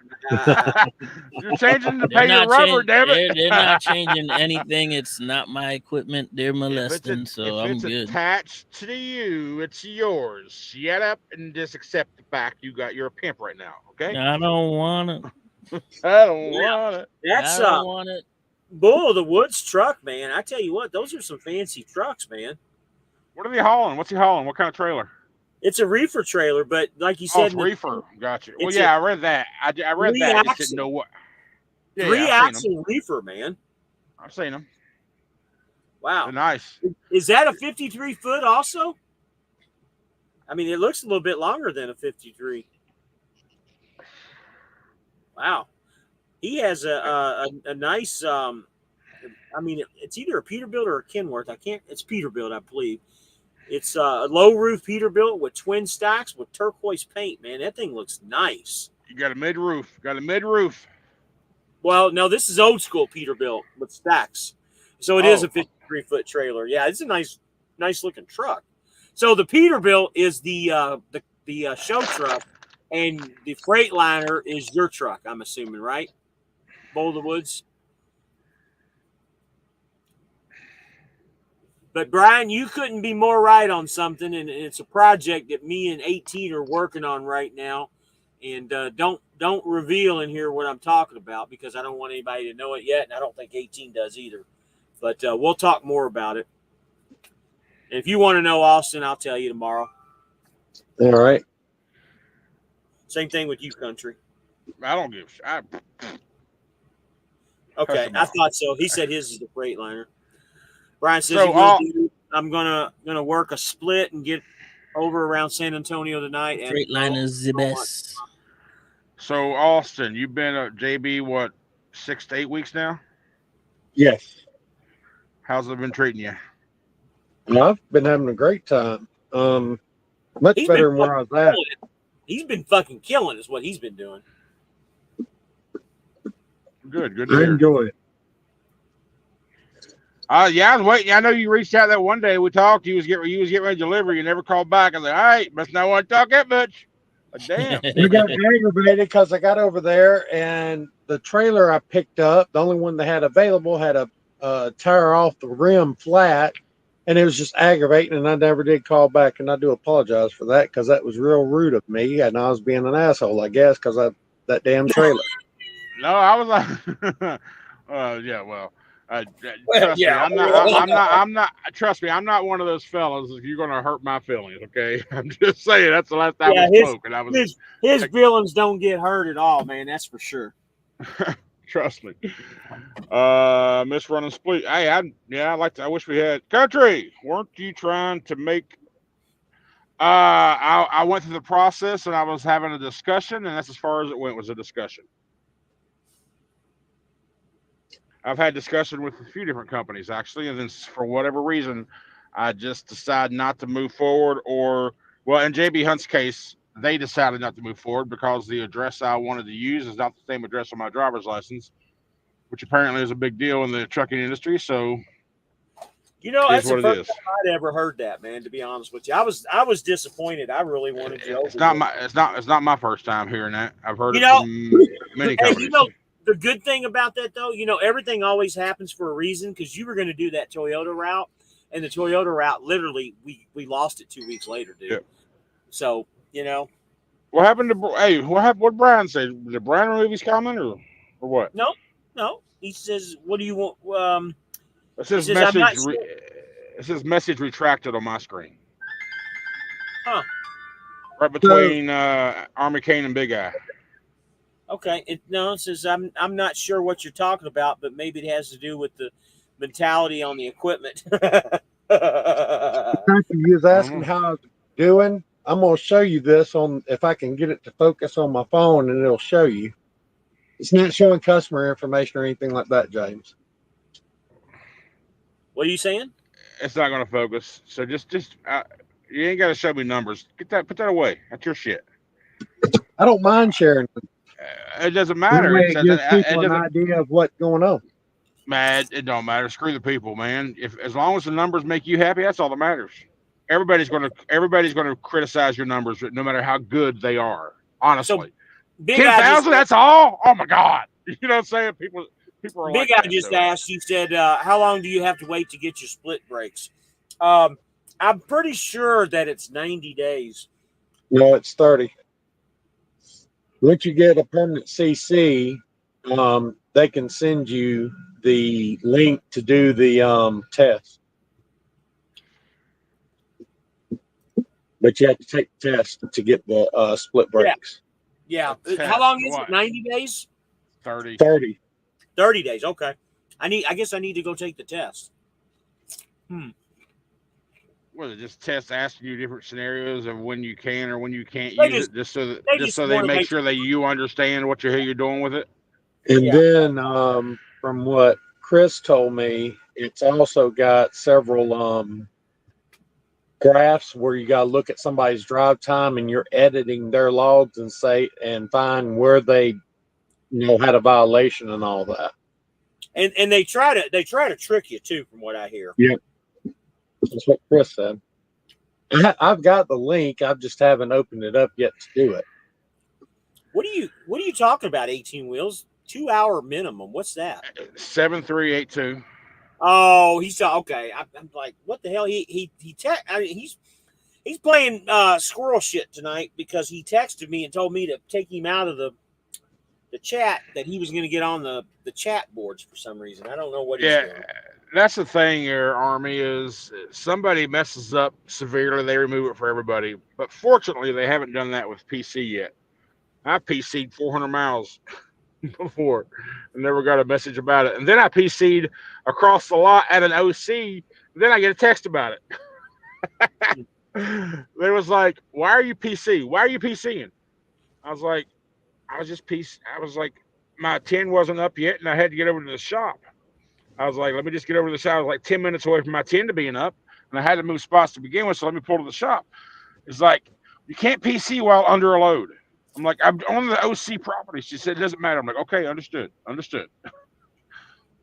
You're changing to They're pay your not rubber, changing. damn it." They're not changing anything. It's not my equipment. They're molesting, so If I'm it's good. attached to you, it's yours. Shut up and just accept the fact you're a pimp right now. Okay? I don't want it. I don't yeah, want it. that's I don't want it. Bull of the Woods truck, man. I tell you what, those are some fancy trucks, man. What are they hauling? What's he hauling? What kind of trailer? It's a reefer trailer, but like you Oh, said, it's reefer. Gotcha. Well, it's a yeah, I read that. I read that. I just didn't know what. Yeah, three I've seen them. axle reefer, man. I've seen them. Wow. They're nice. Is that a 53 foot also? I mean, it looks a little bit longer than a 53. Wow. He has a nice, I mean, it's either a Peterbilt or a Kenworth. It's Peterbilt, I believe. It's a low roof Peterbilt with twin stacks with turquoise paint, man. That thing looks nice. You got a mid roof. Well, no, this is old school Peterbilt with stacks. So it is a 53-foot trailer. Yeah, it's a nice looking truck. So the Peterbilt is the show truck, and the Freightliner is your truck, I'm assuming, right? Boulder Woods. But Brian, you couldn't be more right on something, and it's a project that me and 18 are working on right now. And don't reveal in here what I'm talking about because I don't want anybody to know it yet, and I don't think 18 does either. But we'll talk more about it. And if you want to know, Austin, I'll tell you tomorrow. All right. Same thing with you, Country. I don't give a shit. Okay, I thought so. He said his is the Freightliner. Brian says So, he will do. I'm gonna work a split and get over around San Antonio tonight. And Freightliner's the best. So, Austin, you've been at JB, what, 6 to 8 weeks now? Yes. How's it been treating you? I've been having a great time. Much He's better been than where I was at. He's been fucking killing is what he's been doing. Good to I hear. enjoy it. Yeah, I was waiting. I know you reached out that one day we talked. You was getting ready to deliver. You never called back. I was like, all right, must not want to talk that much. Like, damn. I got aggravated because I got over there and the trailer I picked up, the only one they had available, had a tire off the rim flat, and it was just aggravating. And I never did call back, and I do apologize for that because that was real rude of me, and I was being an asshole, I guess, because of that damn trailer. No, I was like, yeah, well. Trust yeah. me, I'm not. Trust me, I'm not one of those fellas. If you're gonna hurt my feelings, okay? I'm just saying that's the last time we spoke, and I was his feelings don't get hurt at all, man. That's for sure. Trust me. Miss Running Split. Hey, I wish we had Country. Weren't you trying to make? I went through the process and I was having a discussion, and that's as far as it went. Was a discussion. I've had discussion with a few different companies actually, and then for whatever reason, I just decided not to move forward. Well, in JB Hunt's case, they decided not to move forward because the address I wanted to use is not the same address on my driver's license, which apparently is a big deal in the trucking industry. So You know, Here's that's the what it first is. time I'd ever heard that, man. To be honest with you, I was disappointed. I really wanted you It's over not here. my it's not my first time hearing that. I've heard You it know, from many hey, you companies. know the good thing about that though, you know, everything always happens for a reason because you were going to do that Toyota route, and the Toyota route literally we lost it 2 weeks later, dude. Yep. So you know, What happened to hey? What happened? What Brian said? Did Brian remove his comment or what? no, no. He says, "What do you want?" It He says says, "I'm not sure." it says message retracted on my screen. Huh? Right between Army Kane and Big Eye. Okay. It says, I'm not sure what you're talking about, but maybe it has to do with the mentality on the equipment." You was asking how I was doing. I'm gonna show you this on if I can get it to focus on my phone, and it'll show you. It's not showing customer information or anything like that, James. What are you saying? It's not going to focus. So just you ain't got to show me numbers. Put that away. That's your shit. I don't mind sharing. It doesn't That matter. way It it gives it people an doesn't. idea of what's going on. Man, it don't matter. Screw the people, man. If as long as the numbers make you happy, that's all that matters. Everybody's gonna criticize your numbers, no matter how good they are. Honestly, Big Eye 10,000. That's all. Oh my god. You know what I'm saying? People are Big like Eye that. just So. asked. He said, "How long do you have to wait to get your split brakes?" I'm pretty sure that it's 90 days. No, it's 30. Once you get a permanent CC, they can send you the link to do the test. But you have to take the test to get the split brakes. Yeah. Test, How long is what? it? 90 days? 30. 30. 30 days. Okay. I guess I need to go take the test. What, just test asking you different scenarios of when you can or when you can't They use just- it, just so just they wanna make make sure that you understand what you're doing with it. And Yeah. then from what Chris told me, it's also got several graphs where you got to look at somebody's drive time and you're editing their logs and find where they had a violation and all that. And they try to trick you too, from what I hear. Yep. That's what Chris said. I've got the link. I just haven't opened it up yet to do it. What are you talking about? 18 wheels, 2 hour minimum. What's that? 7382. Oh, he's okay. I'm like, what the hell? He's playing squirrel shit tonight because he texted me and told me to take him out of the chat, that he was going to get on the chat boards for some reason. I don't know what he's doing. That's the thing here, Army, is somebody messes up severely, they remove it for everybody. But fortunately, they haven't done that with PC yet. I PC'd 400 miles before and never got a message about it. And then I PC'd across the lot at an OC. And then I get a text about it. They was like, "Why are you PC? Why are you PCing?" I was like, I was like, my 10 wasn't up yet, and I had to get over to the shop. I was like, let me just get over to the shop. I was like 10 minutes away from my 10 to being up, and I had to move spots to begin with, so let me pull to the shop. It's like, you can't PC while under a load. I'm like, I'm on the OC property. She said, it doesn't matter. I'm like, okay, understood.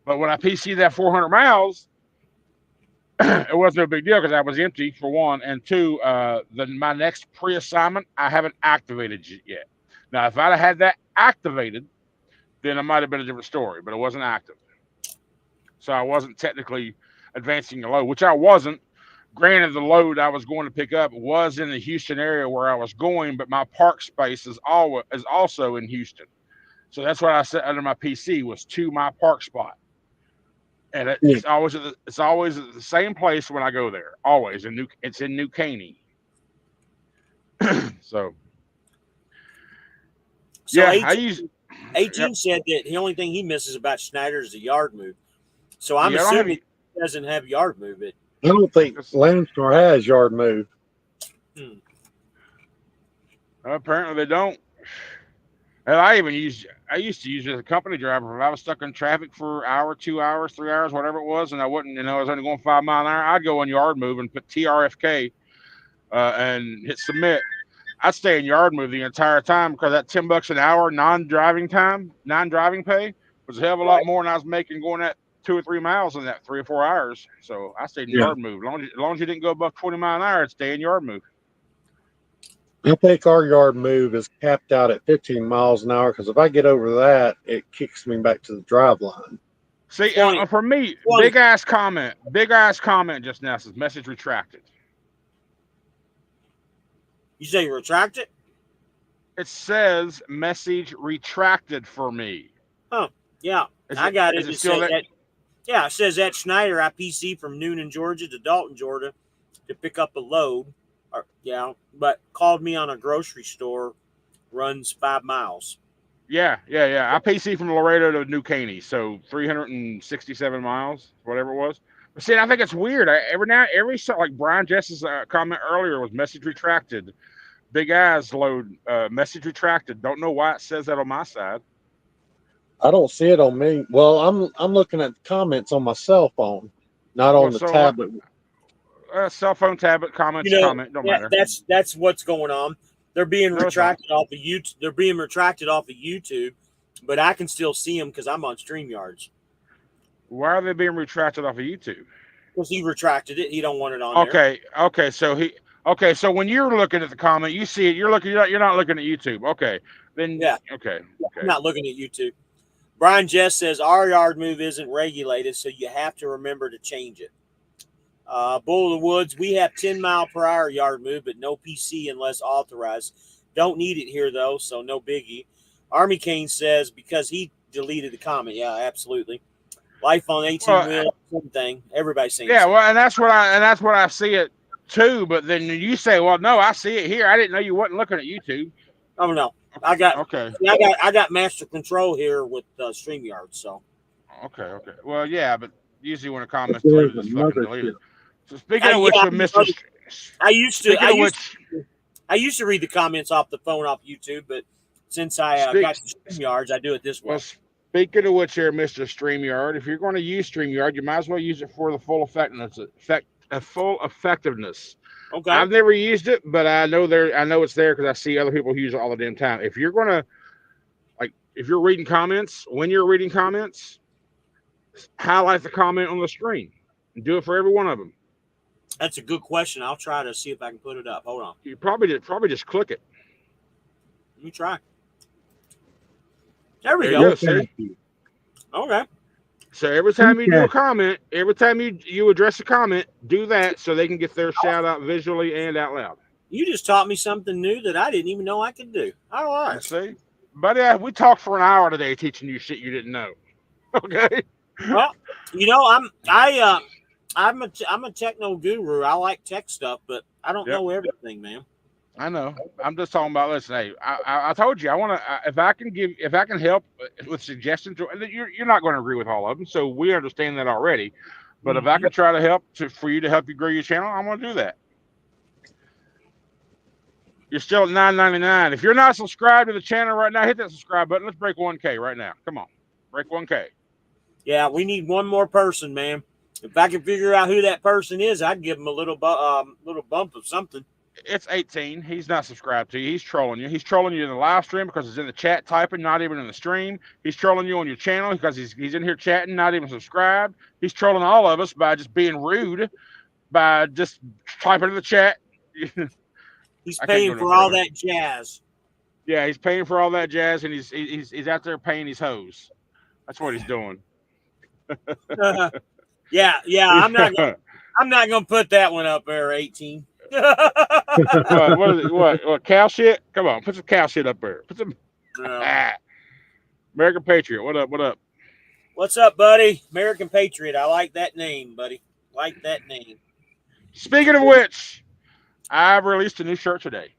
But when I PC'd that 400 miles, it wasn't a big deal because I was empty, for one. And two, my next pre-assignment, I haven't activated it yet. Now, if I'd have had that activated, then it might have been a different story, but it wasn't active. So I wasn't technically advancing the load, which I wasn't. Granted, the load I was going to pick up was in the Houston area where I was going, but my park space is also in Houston. So that's what I set under my PC was to my park spot. And it's always at the same place when I go there. Always it's in New Caney. So yeah, 18 said that the only thing he misses about Schneider is the yard move. So I'm assuming he doesn't have yard move. I don't think Landstar has yard move. Apparently they don't. And I used to use it as a company driver. If I was stuck in traffic for an hour, 2 hours, 3 hours, whatever it was, and I wouldn't, I was only going 5 miles an hour, I'd go on yard move and put TRFK and hit submit. I'd stay in yard move the entire time because that $10 an hour non-driving pay was a hell of a lot more than I was making going that 2 or 3 miles in that 3 or 4 hours. So I stayed in Yeah. yard move. As long as you didn't go above 20 mile an hour, I'd stay in yard move. I think our yard move is capped out at 15 miles an hour because if I get over that, it kicks me back to the drive line. See, 20. for me, 20. big ass comment just now says message retracted. You say you retract it? It says message retracted for me. Oh, yeah. Is I got it. Is it It still said there? yeah, it says that Schneider IPC from Noonan, Georgia to Dalton, Georgia to pick up a load. But called me on a grocery store, runs 5 miles. Yeah. IPC from Laredo to New Caney, so 367 miles, whatever it was. But see, I think it's weird. Like Brian Jess's comment earlier was message retracted. Big Eyes load message retracted. Don't know why it says that on my side. I don't see it on me. Well, I'm looking at the comments on my cell phone, not on the tablet. Cell phone, tablet, comments, comment, don't matter. That's what's going on. They're being No, it's retracted off of YouTube. They're being retracted off of YouTube, but I can still see them because I'm on StreamYards. Why are they being retracted off of YouTube? Because he retracted it. He don't want it on there. Okay. So when you're looking at the comment, you see it. You're not looking at YouTube. Okay. Then Yeah. Okay. I'm not looking at YouTube. Brian Jess says our yard move isn't regulated, so you have to remember to change it. Bull of the Woods, we have 10 mile per hour yard move, but no PC unless authorized. Don't need it here, though, so no biggie. Army Kane says because he deleted the comment. Yeah, absolutely. Life on 18 wheel, same thing. Everybody's saying and that's what I see it too. But then you say, well, no, I see it here. I didn't know you wasn't looking at YouTube. Oh no, I got okay. I got master control here with StreamYard. So okay. Well, yeah, but usually when a comment's deleted, it's fucking deleted. So speaking of which, Mr. I used to read the comments off the phone off YouTube, but since I got StreamYards, I do it this way. Well, speaking of which, here, Mr. StreamYard, if you're going to use StreamYard, you might as well use it for the full effectiveness. Okay. I've never used it, but I know it's there because I see other people use it all the damn time. If you're gonna if you're reading comments, when you're reading comments, highlight the comment on the screen and do it for every one of them. That's a good question. I'll try to see if I can put it up. Hold on. You probably just click it. Let me try. There we go. See? Okay. So every time you do a comment, every time you address a comment, do that so they can get their shout out visually and out loud. You just taught me something new that I didn't even know I could do. All right. See? Buddy, we talked for an hour today teaching you shit you didn't know. Okay. Well, I'm a techno guru. I like tech stuff, but I don't know everything, man. I know. I'm just talking about. Listen, hey, I told you I want to. If I can help with suggestions, you're not going to agree with all of them, so we understand that already. But if I can try to help for you to help you grow your channel, I'm going to do that. You're still at $9.99. If you're not subscribed to the channel right now, hit that subscribe button. Let's break 1K right now. Come on, break 1K. Yeah, we need one more person, man. If I can figure out who that person is, I'd give him a little bump of something. It's 18. He's not subscribed to you. He's trolling you. He's trolling you in the live stream because he's in the chat typing, not even in the stream. He's trolling you on your channel because he's in here chatting, not even subscribed. He's trolling all of us by just being rude, by just typing in the chat. He's paying for all that jazz. Yeah, he's paying for all that jazz, and he's out there paying his hoes. That's what he's doing. Yeah. I'm not gonna put that one up there. 18. What is it? What cow shit? Come on, put some cow shit up there. Put some American Patriot. What up? What's up, buddy? American Patriot. I like that name, buddy. Like that name. Speaking of which, I've released a new shirt today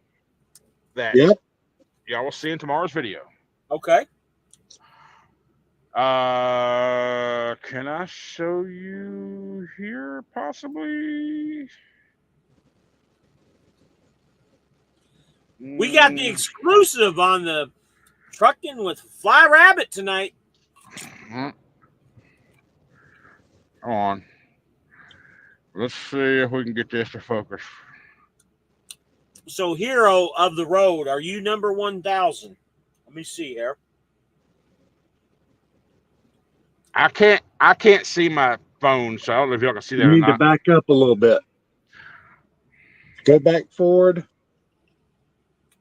that y'all will see in tomorrow's video. Okay. Can I show you here possibly? We got the exclusive on the Trucking with Fly Rabbit tonight. Come on. Let's see if we can get this to focus. So, hero of the road, are you number 1,000? Let me see here. I can't see my phone, so I don't know if y'all can see that You or need to not. back up a little bit. Go back forward.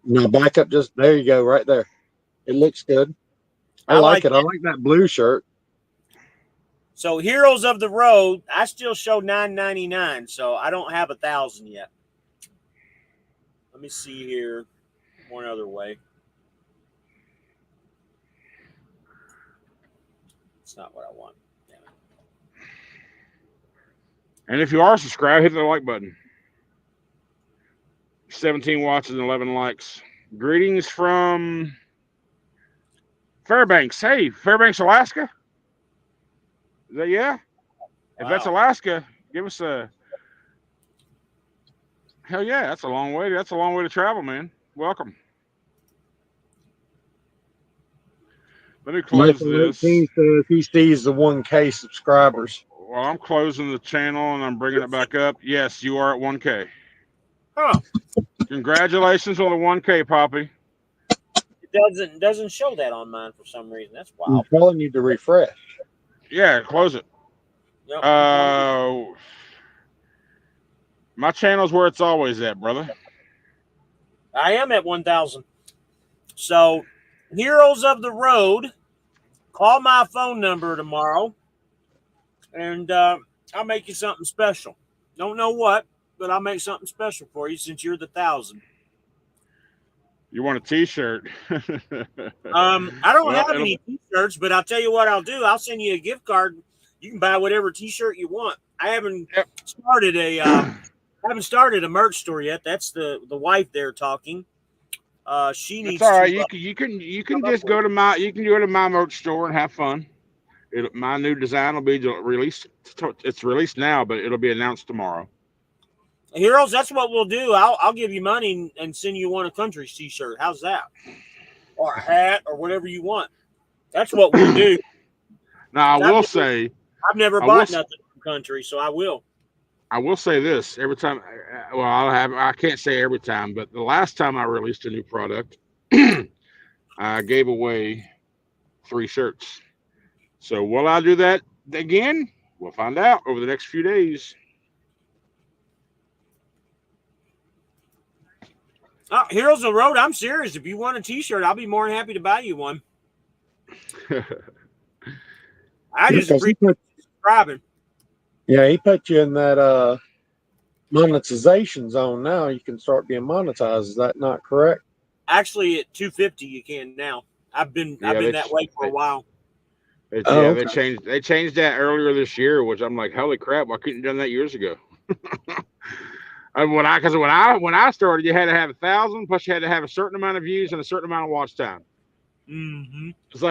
No, back up just there you go, right there. It looks good. I like it. I like that blue shirt. So Heroes of the Road, I still show $9.99, so I don't have 1,000 yet. Let me see here one other way. It's not what I want. Damn it. And if you are subscribed, hit the like button. 17 watches and 11 likes. Greetings from Fairbanks. Hey, Fairbanks, Alaska. Is that yeah? If that's Wow. Alaska, give us a hell yeah. That's a long way. That's a long way to travel, man. Welcome. Let me close Michael this. 18 says he sees the 1K subscribers. Well, I'm closing the channel and I'm bringing it back up. Yes, you are at 1K. Huh. Congratulations on the 1K, Poppy. It doesn't show that on mine for some reason. That's I'm wild. telling you to refresh. Yeah, close it. Yep. My channel's where it's always at, brother. I am at 1,000. So, Heroes of the Road, call my phone number tomorrow, and I'll make you something special. Don't know what, but I'll make something special for you since you're the 1,000. You want a T-shirt? I don't have any T-shirts, but I'll tell you what I'll do. I'll send you a gift card. You can buy whatever T-shirt you want. I haven't started a merch store yet. That's the wife there talking. She needs. It's all right. You can just go to my merch store and have fun. My new design will be released. It's released now, but it'll be announced tomorrow. Heroes, that's what we'll do. I'll give you money and send you one a country's T-shirt. How's that? Or a hat or whatever you want. That's what we'll do. Now I will say I've never bought nothing from country, so I will. I will say this every time. Well, I can't say every time, but the last time I released a new product, I gave away 3 shirts. So will I do that again? We'll find out over the next few days. Heroes of the Road, I'm serious. If you want a T-shirt, I'll be more than happy to buy you one. I just appreciate subscribing. Yeah, he put you in that monetization zone now. You can start being monetized. Is that not correct? Actually, at 250 you can now. I've been that way for a while. They changed that earlier this year, which I'm like, holy crap! Why couldn't you have done that years ago? When I started, you had to have 1,000, plus you had to have a certain amount of views and a certain amount of watch time. Mm-hmm. It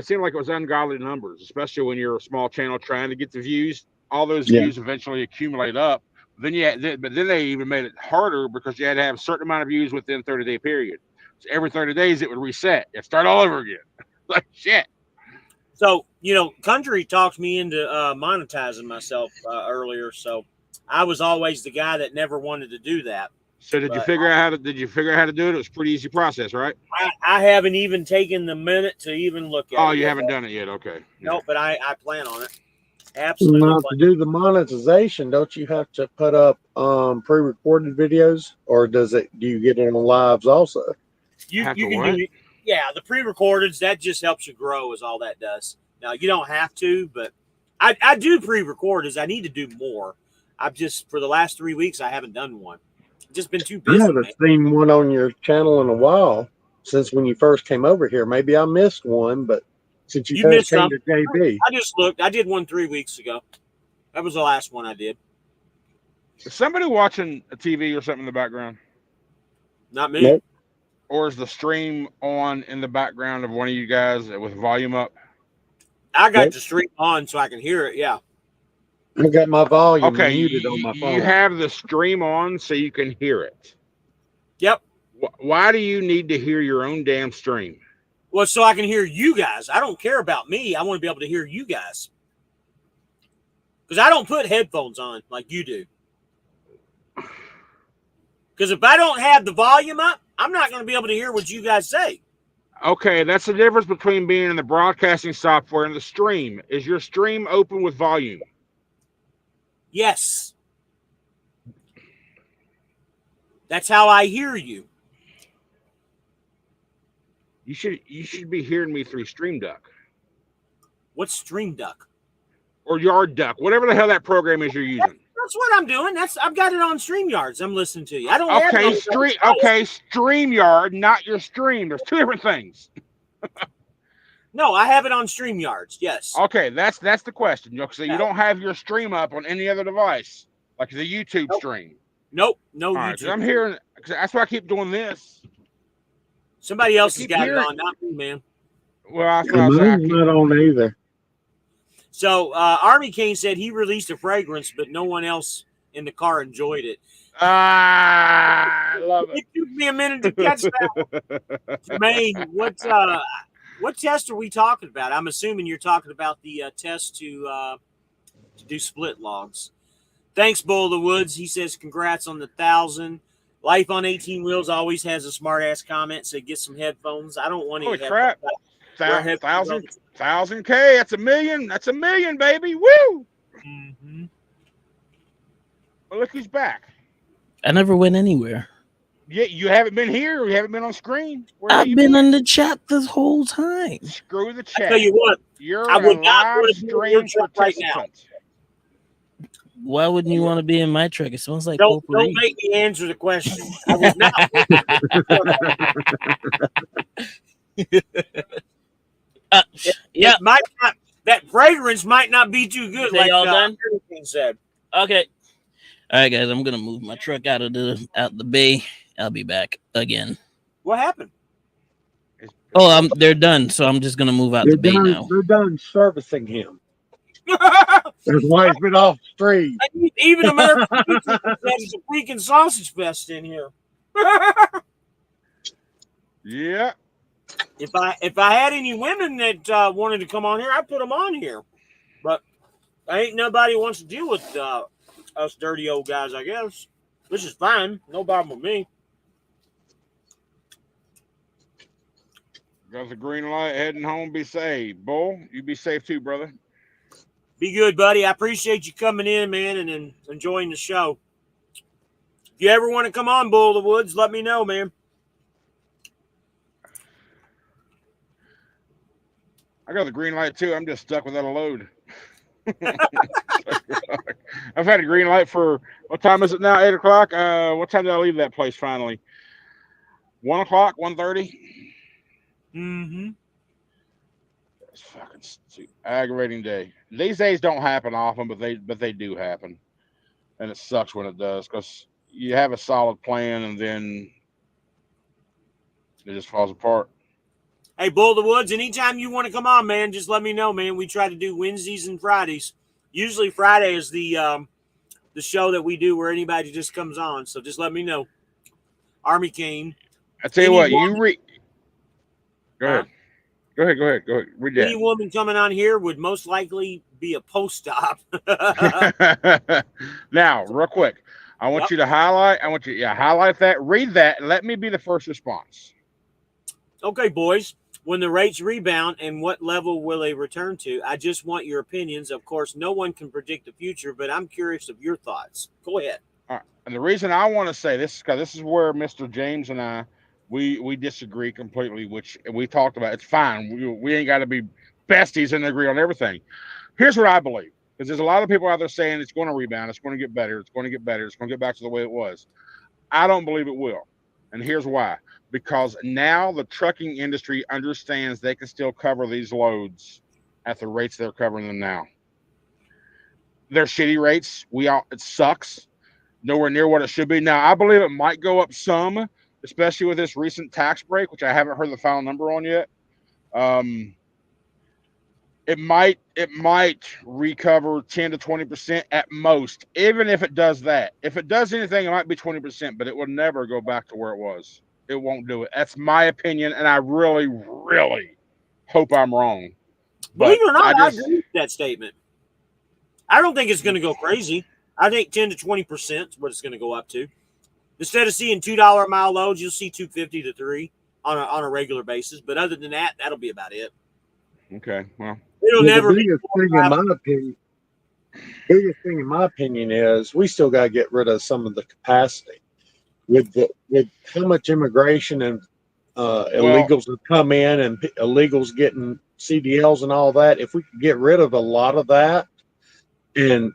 seemed like it was ungodly numbers, especially when you're a small channel trying to get the views. All those views eventually accumulate up. Then they even made it harder because you had to have a certain amount of views within 30-day period. So every 30 days it would reset. It'd start all over again. Like shit. So country talked me into monetizing myself earlier. So I was always the guy that never wanted to do that. So did you figure out how to do it? It was a pretty easy process, right? I haven't even taken the minute to even look at it. Oh, you haven't done it yet. Okay. No, but I plan on it. Absolutely. Now, to do the monetization, don't you have to put up pre-recorded videos, or do you get it on lives also? You can do, the pre-recordeds. That just helps you grow, is all that does. Now you don't have to, but I do pre-recordeds. I need to do more. I've just for the last 3 weeks I haven't done one. Just been too busy. I haven't seen one on your channel in a while since when you first came over here. Maybe I missed one, but since you first came to JB, I just looked. I did one 3 weeks ago. That was the last one I did. Is somebody watching a TV or something in the background? Not me. Nope. Or is the stream on in the background of one of you guys with volume up? I got the stream on so I can hear it. Yeah. I got my volume muted on my phone. You have the stream on so you can hear it. Yep. Why do you need to hear your own damn stream? Well, so I can hear you guys. I don't care about me. I want to be able to hear you guys. Because I don't put headphones on like you do. Because if I don't have the volume up, I'm not going to be able to hear what you guys say. Okay, that's the difference between being in the broadcasting software and the stream. Is your stream open with volume? Yes. That's how I hear you. You should be hearing me through Stream Duck What's Stream Duck? or Yard Duck, whatever the hell that program is you're using. That's what I'm doing. I've got it on StreamYards. I'm listening to you. I don't have Okay, no- StreamYard, not your stream. There's two different things. No, I have it on StreamYards. Yes. Okay, that's the question. So Yeah. you don't have your stream up on any other device, like the YouTube Nope. stream. Nope. No All right, 'cause YouTube. I'm hearing. 'Cause that's why I keep doing this. Somebody else has keep got hearing- it on, not me, man. Well, that's what I was saying. I Mine's not on either. So Army King said he released a fragrance, but no one else in the car enjoyed it. I love It took me a minute to catch that. Jermaine, what test are we talking about? I'm assuming you're talking about the test to do split logs. Thanks, Bull of the Woods. He says congrats on the 1,000. Life on 18 Wheels always has a smart ass comment. So get some headphones. I don't want any Holy crap! headphones. 1,000K. That's $1 million. That's $1 million, baby. Woo! Mm-hmm. Well, look who's back. I never went anywhere. Yeah, you haven't been here. You haven't been on screen. Where have I've you been in the chat this whole time. Screw the I chat. tell you what, You're I a would not live want to be in your stream truck right now. participant. Why wouldn't you want to be in my truck? It smells like don't potpourri. make me answer the question. I was not. Yeah. It might not. That fragrance might not be too good. They Like all done? Everything said. Okay. All right, guys. I'm gonna move my truck out the bay. I'll be back again. What happened? Oh, they're done. So I'm just gonna move out the bay now. They're done servicing him. That's why he's been off the street. Even American Pizza says it's a freaking sausage fest in here. Yeah. If I had any women that wanted to come on here, I'd put them on here. But ain't nobody wants to deal with us dirty old guys, I guess. Which is fine. No problem with me. Got the green light heading home. Be safe. Bull, you be safe too, brother. Be good, buddy. I appreciate you coming in, man, and enjoying the show. If you ever want to come on, Bull of the Woods, let me know, man. I got the green light too. I'm just stuck without a load. I've had a green light for, what time is it now? 8 o'clock. What time did I leave that place finally? 1 o'clock, 1:30. Mm-hmm. It's fucking aggravating day. These days don't happen often, but they do happen, and it sucks when it does because you have a solid plan and then it just falls apart. Hey, Bull of the Woods, anytime you want to come on, man, just let me know, man. We try to do Wednesdays and Fridays. Usually Friday is the show that we do where anybody just comes on. So just let me know. Army King. I tell you what, Any Go ahead. Go ahead. Read Any that. woman coming on here would most likely be a post-op. Now, real quick, I want you to highlight. Highlight that. Read that. And let me be the first response. Okay, boys. When the rates rebound and what level will they return to? I just want your opinions. Of course, no one can predict the future, but I'm curious of your thoughts. Go ahead. All right. And the reason I want to say this is because this is where Mr. James and I we disagree completely, which we talked about. It's fine. We ain't got to be besties and agree on everything. Here's what I believe, because there's a lot of people out there saying it's going to rebound, it's going to get better, it's going to get better, it's going to get back to the way it was. I don't believe it will, and here's why. Because now the trucking industry understands they can still cover these loads at the rates they're covering them now. They're shitty rates. It sucks. Nowhere near what it should be. Now, I believe it might go up some, especially with this recent tax break, which I haven't heard the final number on yet. It might recover 10 to 20% at most, even if it does that. If it does anything, it might be 20%, but it will never go back to where it was. It won't do it. That's my opinion, and I really, really hope I'm wrong. Believe it or not, I agree with that statement. I don't think it's going to go crazy. I think 10 to 20% is what it's going to go up to. Instead of seeing $2 a mile loads, you'll see $2.50 to $3. on a regular basis. But other than that, that'll be about it. Okay, well, It'll Yeah, never be. biggest thing in my opinion is we still got to get rid of some of the capacity with how much immigration and illegals have come in and illegals getting CDLs and all that. If we could get rid of a lot of that and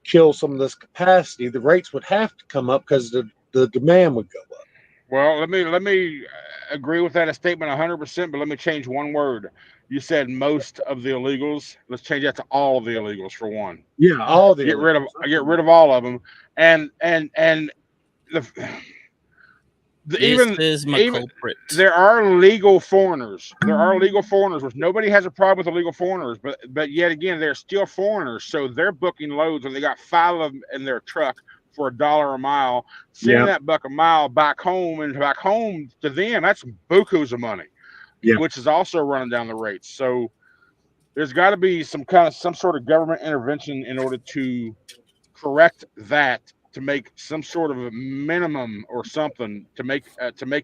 kill some of this capacity, the rates would have to come up because the demand would go up. Well, let me agree with that statement 100%, but let me change one word. You said most of the illegals. Let's change that to all of the illegals for one. Yeah, all the get rid of all of them, and even there are legal foreigners. There are legal foreigners, which nobody has a problem with illegal foreigners, but yet again, they're still foreigners. So they're booking loads, and they got 5 of them in their truck for $1 a mile. Sending that buck a mile back home to them, that's bukus of money, which is also running down the rates. So there's got to be some sort of government intervention in order to correct that, to make some sort of a minimum or something, to make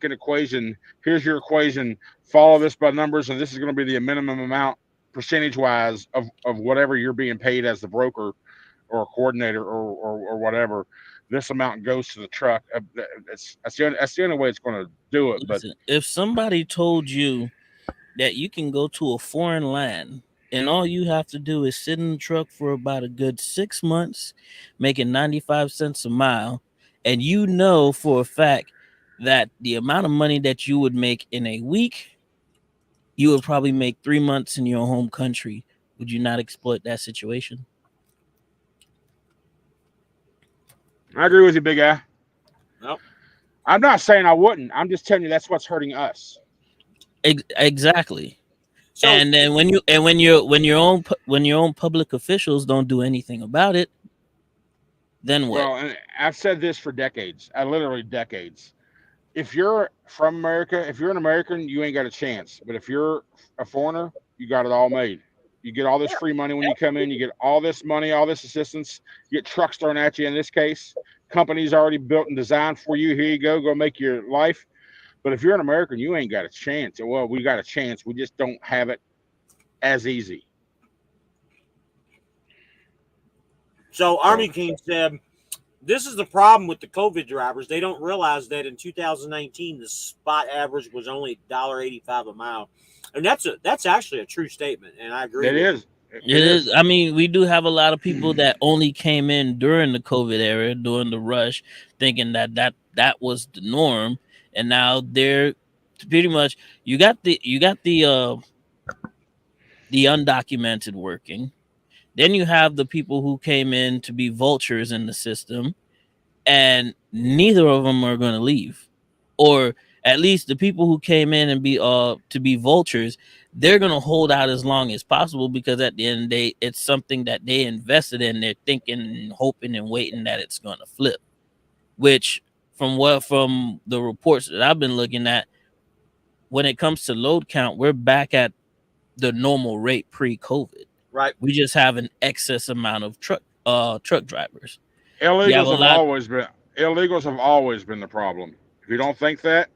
an equation. Here's your equation. Follow this by numbers, and this is going to be the minimum amount percentage wise of whatever you're being paid as the broker or coordinator or whatever. This amount goes to the truck. That's the only way it's going to do it. Listen, but if somebody told you that you can go to a foreign land and all you have to do is sit in the truck for about a good 6 months, making 95 cents a mile, and you know for a fact that the amount of money that you would make in a week, you would probably make 3 months in your home country, would you not exploit that situation? I agree with you, big guy. Nope. I'm not saying I wouldn't. I'm just telling you that's what's hurting us. Exactly. So, and then when your own public officials don't do anything about it, then what? Well, and I've said this for decades. Literally decades. If you're from America, if you're an American, you ain't got a chance. But if you're a foreigner, you got it all made. You get all this free money when you come in. You get all this money, all this assistance. You get trucks thrown at you. In this case, companies already built and designed for you. Here you go. Go make your life. But if you're an American, you ain't got a chance. Well, we got a chance. We just don't have it as easy. So Army King said, this is the problem with the COVID drivers. They don't realize that in 2019, the spot average was only $1.85 a mile. And that's actually a true statement. And I agree. It is. It is. I mean, we do have a lot of people that only came in during the COVID era, during the rush, thinking that was the norm. And now they're pretty much, you got the undocumented working. Then you have the people who came in to be vultures in the system, and neither of them are going to leave. Or at least the people who came in and to be vultures, they're going to hold out as long as possible, because at the end of the day, it's something that they invested in. They're thinking and hoping and waiting that it's going to flip, which from the reports that I've been looking at, when it comes to load count, we're back at the normal rate pre-COVID. Right. We just have an excess amount of truck drivers. Illegals have always been the problem. If you don't think that,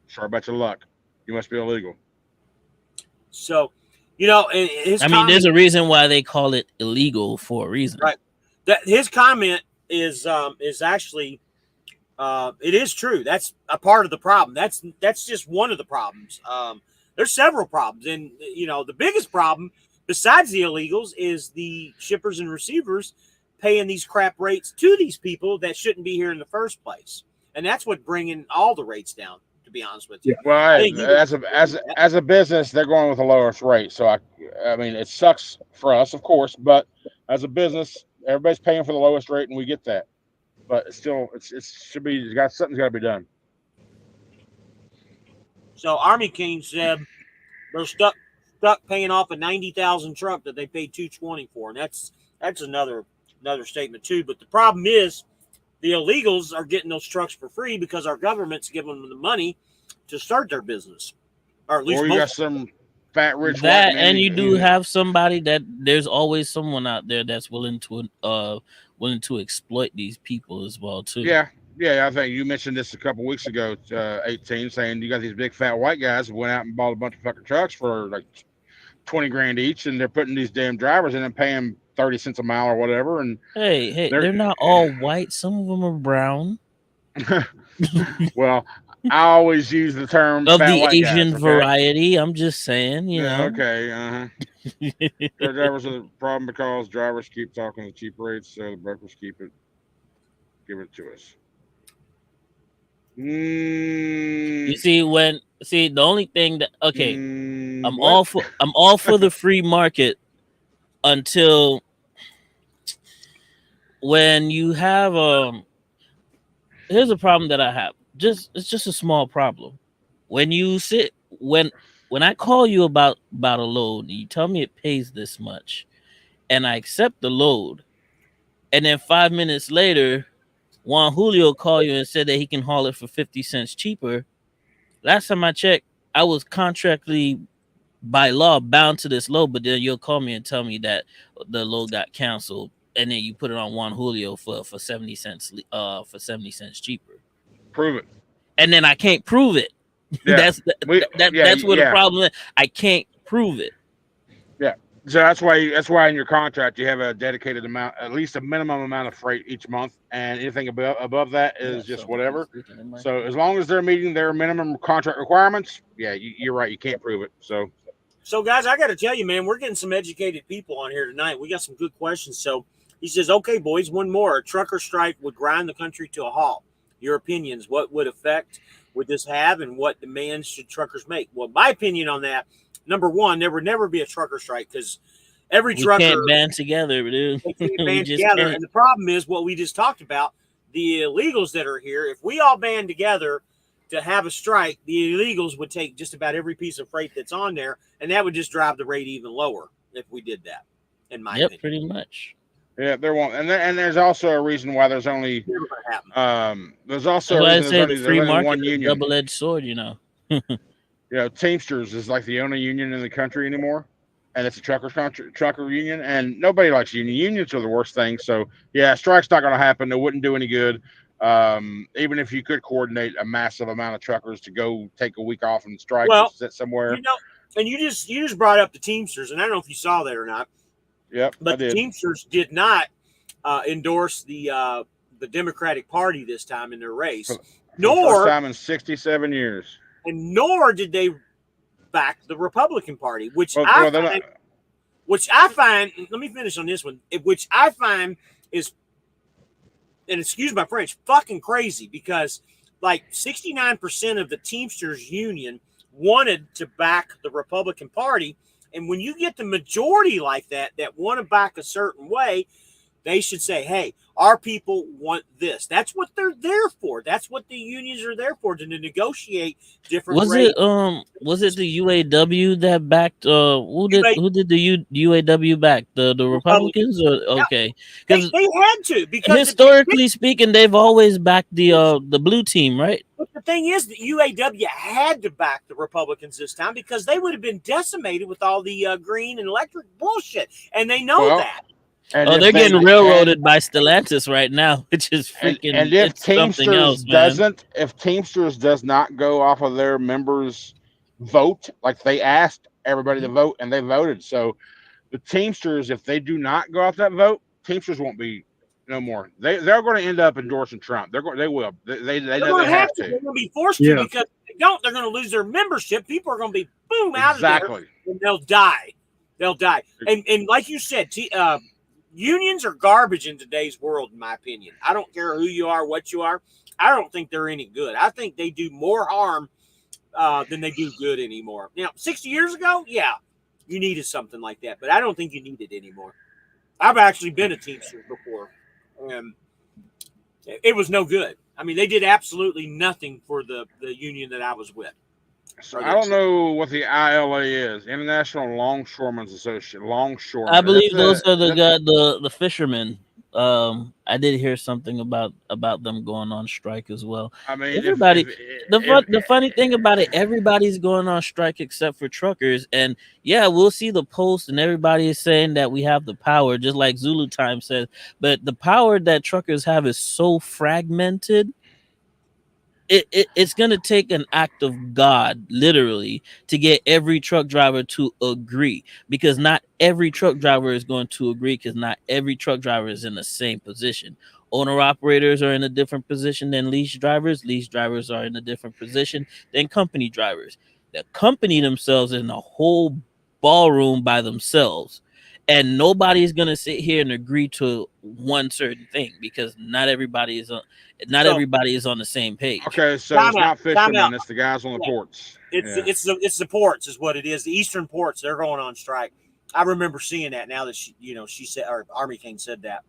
sorry about your luck. You must be illegal. So, there's a reason why they call it illegal for a reason. Right. That his comment is actually it is true. That's a part of the problem. That's just one of the problems. There's several problems, and the biggest problem besides the illegals is the shippers and receivers paying these crap rates to these people that shouldn't be here in the first place, and that's what bringing all the rates down. To be honest with you, well, as a business, they're going with the lowest rate. So I mean, it sucks for us, of course, but as a business, everybody's paying for the lowest rate, and we get that. But it should be something's got to be done. So Army King said they're stuck paying off a 90,000 truck that they paid $220 for, and that's another statement too. But the problem is the illegals are getting those trucks for free because our government's giving them the money to start their business, or at least you got some fat rich that, and you do have somebody that there's always someone out there that's willing to exploit these people as well too. Yeah, Yeah, I think you mentioned this a couple weeks ago, 18, saying you got these big fat white guys who went out and bought a bunch of fucking trucks for like 20 grand each, and they're putting these damn drivers in and paying 30 cents a mile or whatever. And Hey, they're they're not all white. Some of them are brown. well, I always use the term Of fat the white Asian guys. Okay? variety. I'm just saying, you Yeah. know. Okay. Truck drivers are the problem because drivers keep talking the cheap rates, so the brokers give it to us. You see, the only thing that I'm What? all for the free market until when you have here's a problem that I have. It's just a small problem. When I call you about a load, you tell me it pays this much, and I accept the load, and then 5 minutes later, Juan Julio called you and said that he can haul it for 50 cents cheaper. Last time I checked, I was contractually by law bound to this load, but then you'll call me and tell me that the load got canceled, and then you put it on Juan Julio for 70 cents cheaper. Prove it. And then I can't prove it. Yeah. That's where the problem is. I can't prove it. Yeah. So that's why in your contract you have a dedicated amount, at least a minimum amount of freight each month, and anything above that is just whatever. So as long as they're meeting their minimum contract requirements, yeah, you're right. You can't prove it. So guys, I got to tell you, man, we're getting some educated people on here tonight. We got some good questions. So he says, okay, boys, one more. A trucker strike would grind the country to a halt. Your opinions, what effect would this have, and what demands should truckers make? Well, my opinion on that, number one, there would never be a trucker strike because every trucker can't band together, dude. They can't band together. And the problem is what we just talked about, the illegals that are here. If we all band together to have a strike, the illegals would take just about every piece of freight that's on there, and that would just drive the rate even lower if we did that, in my opinion. Pretty much. Yeah, there won't, and there's also a reason why there's only there's also a reason there's free only market one union. Double-edged sword, you know. Teamsters is like the only union in the country anymore, and it's a trucker union, and nobody likes unions are the worst thing. So yeah, strike's not going to happen. It wouldn't do any good. Even if you could coordinate a massive amount of truckers to go take a week off and strike and sit somewhere. And you just brought up the Teamsters, and I don't know if you saw that or not. Yep, but the Teamsters did not endorse the Democratic Party this time in their race. First time in 67 years. And nor did they back the Republican Party, which I find, let me finish on this one, which I find is, and excuse my French, fucking crazy, because like 69% of the Teamsters union wanted to back the Republican Party. And when you get the majority like that want to back a certain way, they should say, hey, our people want this. That's what they're there for. That's what the unions are there for, to negotiate different rates. Was it the UAW that backed who did the UAW back? The Republicans? Okay. Because they had to, because historically speaking, they've always backed the blue team, right? But the thing is that UAW had to back the Republicans this time because they would have been decimated with all the green and electric bullshit. And they know that. They're getting railroaded by Stellantis right now, which is freaking. And if Teamsters if Teamsters does not go off of their members' vote, like they asked everybody to vote and they voted, so the Teamsters, if they do not go off that vote, Teamsters won't be no more. They're going to end up endorsing Trump. They will. They have to. They're going to be forced to, because if they don't, they're going to lose their membership. People are going to be out of there, and they'll die. And like you said, unions are garbage in today's world, in my opinion. I don't care who you are, what you are. I don't think they're any good. I think they do more harm than they do good anymore. 60 years ago, yeah, you needed something like that, but I don't think you need it anymore. I've actually been a Teamster before, and it was no good. I mean, they did absolutely nothing for the union that I was with. So I don't know what the ILA is, International Longshoremen's Association. Longshoremen. I believe those are the fishermen. I did hear something about them going on strike as well. I mean, everybody. The funny thing about it, everybody's going on strike except for truckers. And yeah, we'll see the post, and everybody is saying that we have the power, just like Zulu Time says. But the power that truckers have is so fragmented it's gonna take an act of God, literally, to get every truck driver to agree. Because not every truck driver is going to agree. Because not every truck driver is in the same position. Owner operators are in a different position than lease drivers. Lease drivers are in a different position than company drivers. The company themselves is in a whole ballroom by themselves. And nobody's gonna sit here and agree to one certain thing because not everybody is on the same page. Okay, so Time it's out, not time fishermen, out. it's the guys on the Yeah. ports. It's the ports is what it is. The eastern ports, they're going on strike. I remember seeing that now that she said, or Army King said that.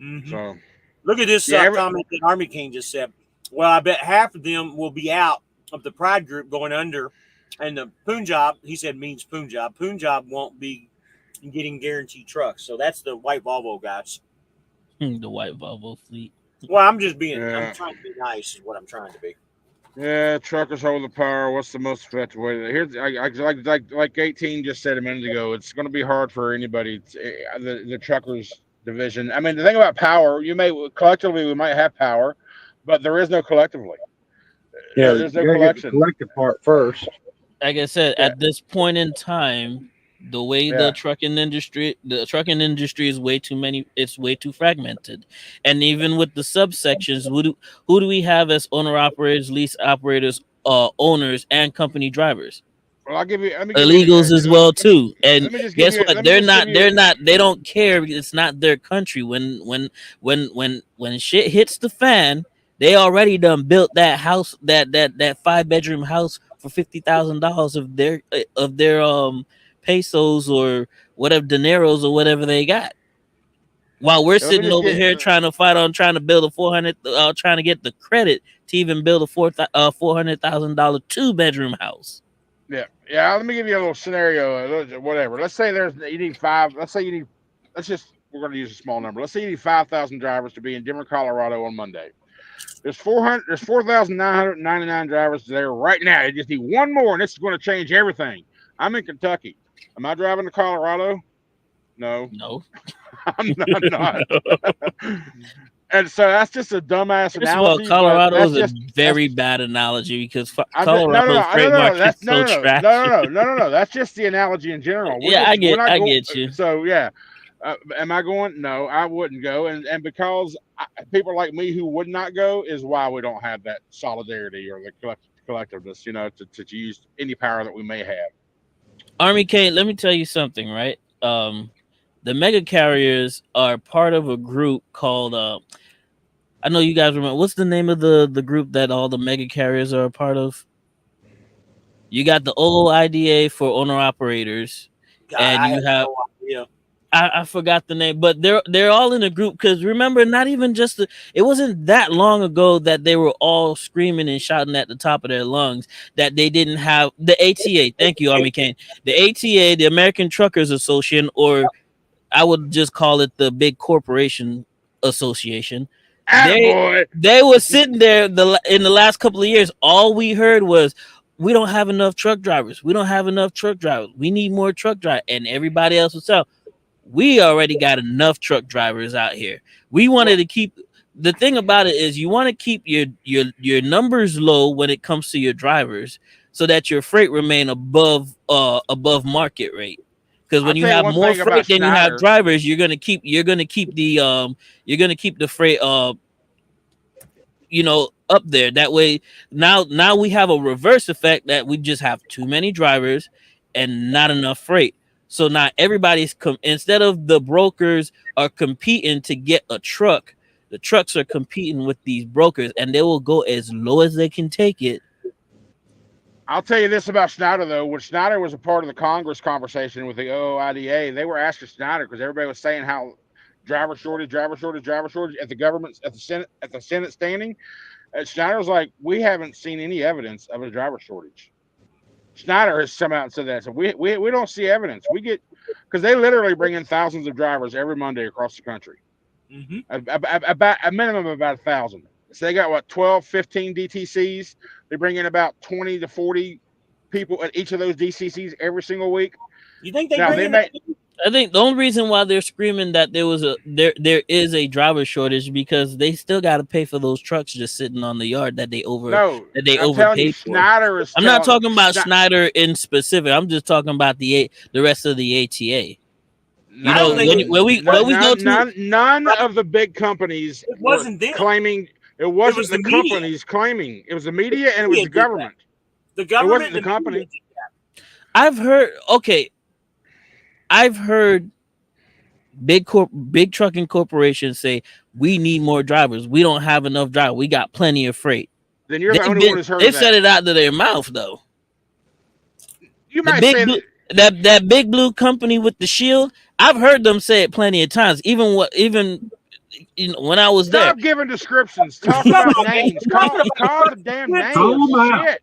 Mm-hmm. So Look at this Yeah, comment that Army King just said. Well, I bet half of them will be out of the Pride group going under, and the Punjab, he said, means Punjab. Punjab won't be getting guaranteed trucks. So that's the white Volvo guys. The white Volvo fleet. Well, I'm just being, Yeah. I'm trying to be nice is what I'm trying to be. yeah, truckers hold the power. What's the most effective way? Here's like 18 just said a minute ago. It's going to be hard for anybody. The truckers division. I mean, the thing about power, collectively we might have power, but there is no collectively. Yeah, There's no you gotta get the collection. collective part first. Like I said, Yeah. at this point in time, the way Yeah. the trucking industry is way too many. It's way too fragmented, and even with the subsections, who do we have as owner operators, lease operators, owners, and company drivers? Well, let me give you an Illegals example. as well too. And Let me just give guess you- what? let me They're just not. give you- They're not. They don't care. It's not their country. When shit hits the fan, they already done built that house, that 5-bedroom house for $50,000 of their pesos or whatever dineros or whatever they got. While we're Let me sitting just over get- here trying to build a 400, trying to get the credit to even build a $400,000 2-bedroom house. Yeah. Let me give you a little scenario. Whatever. Let's say you need 5. Let's say we're going to use a small number. Let's say you need 5,000 drivers to be in Denver, Colorado on Monday. There's 4,999 drivers there right now. You just need one more, and this is going to change everything. I'm in Kentucky. Am I driving to Colorado? No, No. I'm not. And so that's just a dumbass First of all, analogy. Colorado but is that's a just- very bad analogy because I'm Colorado's freight market is so trash. No. That's just the analogy in general. I get you. So yeah, am I going? No, I wouldn't go. And because people like me who would not go is why we don't have that solidarity or the collectiveness. To use any power that we may have. Army Kane, let me tell you something, right? The mega carriers are part of a group called I know you guys remember. What's the name of the group that all the mega carriers are a part of? You got the OOIDA for owner operators, and you have no idea. I forgot the name, but they're all in a group because remember, not even just it wasn't that long ago that they were all screaming and shouting at the top of their lungs that they didn't have the ATA. Thank you, Army Kane. The ATA, the American Truckers Association, or I would just call it the Big Corporation Association. They were sitting there in the last couple of years. All we heard was, we don't have enough truck drivers. We don't have enough truck drivers. We need more truck drivers. And everybody else was saying, we already got enough truck drivers out here. We wanted to keep. The thing about it is, you want to keep your numbers low when it comes to your drivers, so that your freight remain above market rate. Because when you have more freight than you have drivers, you're gonna keep the freight up there. That way, now we have a reverse effect that we just have too many drivers and not enough freight. So now everybody's instead of the brokers are competing to get a truck, the trucks are competing with these brokers, and they will go as low as they can take it. I'll tell you this about Schneider, though. When Schneider was a part of the Congress conversation with the OOIDA, they were asking Schneider because everybody was saying how driver shortage at the government, at the Senate standing. Schneider was like, we haven't seen any evidence of a driver shortage. Schneider has come out and said that. So we don't see evidence. Because they literally bring in thousands of drivers every Monday across the country. Mm-hmm. About a minimum of about 1,000. So they got 12, 15 DTCs. They bring in about 20 to 40 people at each of those DCCs every single week. You think they Now, bring in I think the only reason why they're screaming that there is a driver shortage because they still got to pay for those trucks just sitting on the yard that they No, I'm telling you, overpaid for. Snyder is. I'm not telling- talking about Sny- Snyder in specific. I'm just talking about the rest of the ATA. You I know, don't think when we go to none of the big companies It wasn't were them. claiming. It wasn't was the the media. companies claiming. It was the media and it was media the did that. government. The government, wasn't the and company. media did I've heard big trucking corporations say we need more drivers. We don't have enough drivers. We got plenty of freight. Then you're the only one who's heard They've that. said it out of their mouth though. You The might big say blue, that big blue company with the shield. I've heard them say it plenty of times. Even when I was there. Stop giving descriptions. Talk about names. Call the damn names. Shit.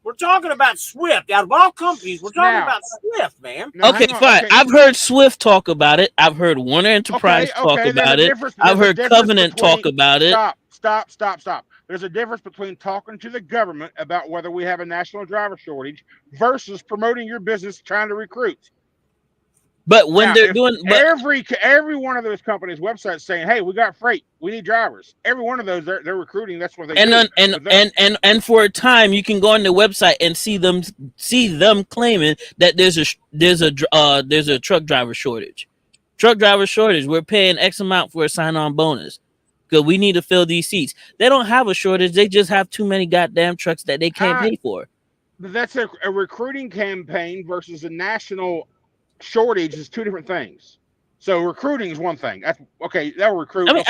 We're talking about Swift. Out of all companies, we're talking Now. about Swift, man. Now, Okay, hang on, fine. okay. I've heard Swift talk about it. I've heard Warner Enterprise talk there's a about it. difference- I've there's a heard difference Covenant between- talk about it. Stop. There's a difference between talking to the government about whether we have a national driver shortage versus promoting your business trying to recruit. But when Now, they're if doing, every one of those companies' websites saying, "Hey, we got freight, we need drivers." Every one of those, they're recruiting. That's what they do. and for a time, you can go on their website and see them claiming that there's a truck driver shortage. Truck driver shortage. We're paying X amount for a sign-on bonus because we need to fill these seats. They don't have a shortage. They just have too many goddamn trucks that they can't pay for. That's a recruiting campaign versus a national shortage is two different things. So recruiting is one thing. That's okay. They'll recruit. I mean,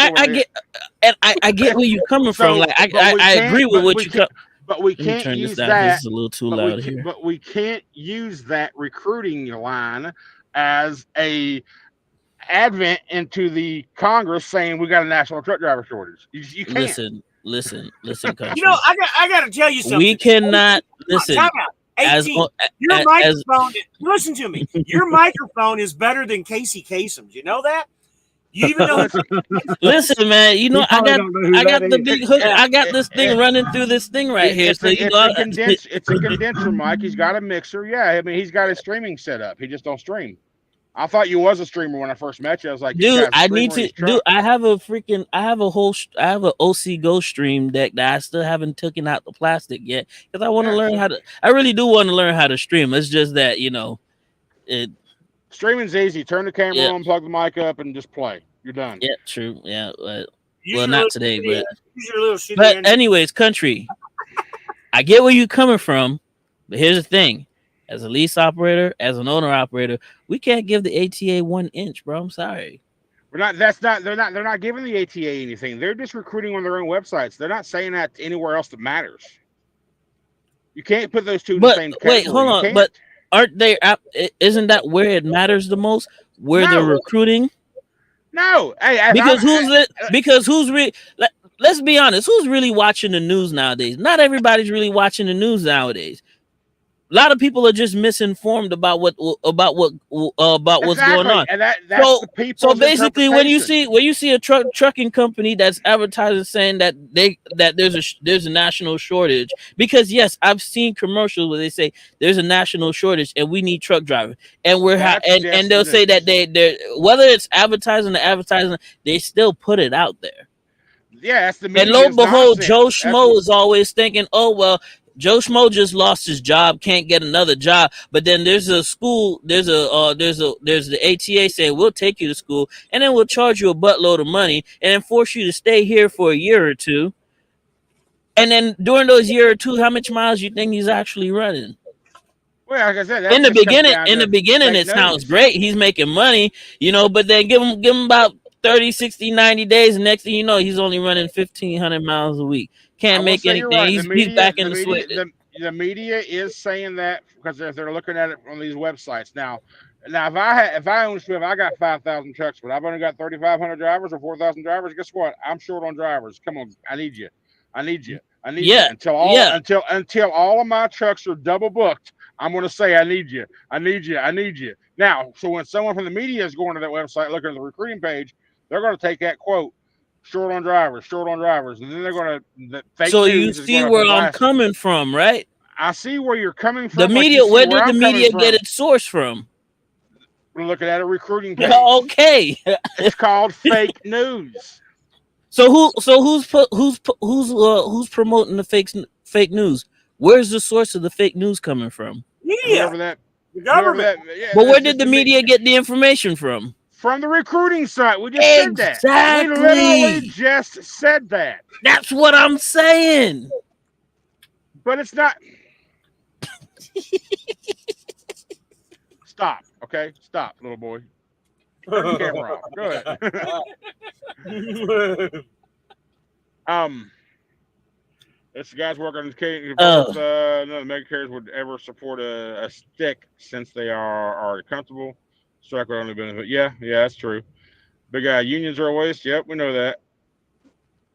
I get where you're coming from. Like I agree with what you come. But we Let me can't turn use this down. that. This is a little too loud here. But we can't use that recruiting line as a advent into the Congress saying we got a national truck driver shortage. You can't. Listen, country. You know, I got to tell you something. We cannot listen. Time out. 18. Your microphone. Listen to me. Your microphone is better than Casey Kasem's. You know that? You even know. Listen, man. You know You I probably got don't know who I got that the is. big hook. I got this thing running through this thing right here. It's So a condenser mic. He's got a mixer. Yeah, I mean he's got his streaming set up. He just don't stream. I thought you was a streamer when I first met you. I was like, dude, I need to do. I have a OC Go stream deck that I still haven't taken out the plastic yet because I want to learn how to. I really do want to learn how to stream. It's just that streaming's easy. Turn the camera on, plug the mic up, and just play. You're done. Yeah, true. Yeah, well, not today, but anyways, country. I get where you're coming from, but here's the thing. As a lease operator, as an owner operator, we can't give the ATA 1 inch, bro. I'm sorry. They're not giving the ATA anything. They're just recruiting on their own websites. They're not saying that anywhere else that matters. You can't put those two in the same category. Wait, hold on. But aren't they? Isn't that where it matters the most? Where they're recruiting? No. Hey, let's be honest. Who's really watching the news nowadays? Not everybody's really watching the news nowadays. A lot of people are just misinformed about what's going on. And that's so basically, when you see a trucking company that's advertising saying that there's a national shortage, because yes, I've seen commercials where they say there's a national shortage and we need truck drivers, and and they'll say that they whether it's advertising or advertising, they still put it out there. Yeah, that's the and lo and behold, Joe Schmo is always thinking, oh well. Joe Schmo just lost his job, can't get another job. But then there's a school, there's the ATA saying we'll take you to school, and then we'll charge you a buttload of money, and then force you to stay here for a year or two. And then during those year or two, how much miles you think he's actually running? Well, like I said, in the beginning, it sounds great. He's making money, but then give him about 30, 60, 90 days, and next thing you know, he's only running 1,500 miles a week. Can't make anything. Right. He's back in the swing. The media is saying that because they're looking at it on these websites now. If I own Swift, I got 5,000 trucks, but I've only got 3,500 drivers or 4,000 drivers. Guess what? I'm short on drivers. Come on, I need you. You until all of my trucks are double booked. I'm going to say I need you. Now, so when someone from the media is going to that website looking at the recruiting page, they're going to take that quote. Short on drivers, and then they're going to. So you see where I'm coming from, right? I see where you're coming from. The media, where did the media get its source from? We're looking at a recruiting page. Okay. It's called fake news. So who's promoting the fake news? Where's the source of the fake news coming from? Yeah, The government. But where did the media get the information from? From the recruiting site. We just said that. We literally just said that. That's what I'm saying. But it's not. Stop. Okay? Stop, little boy. Turn the camera off. Go ahead. This guy's working on the case. None of the mega carriers would ever support a stick since they are already comfortable. Strike would only benefit. Yeah, that's true. Big guy, unions are a waste. Yep, we know that.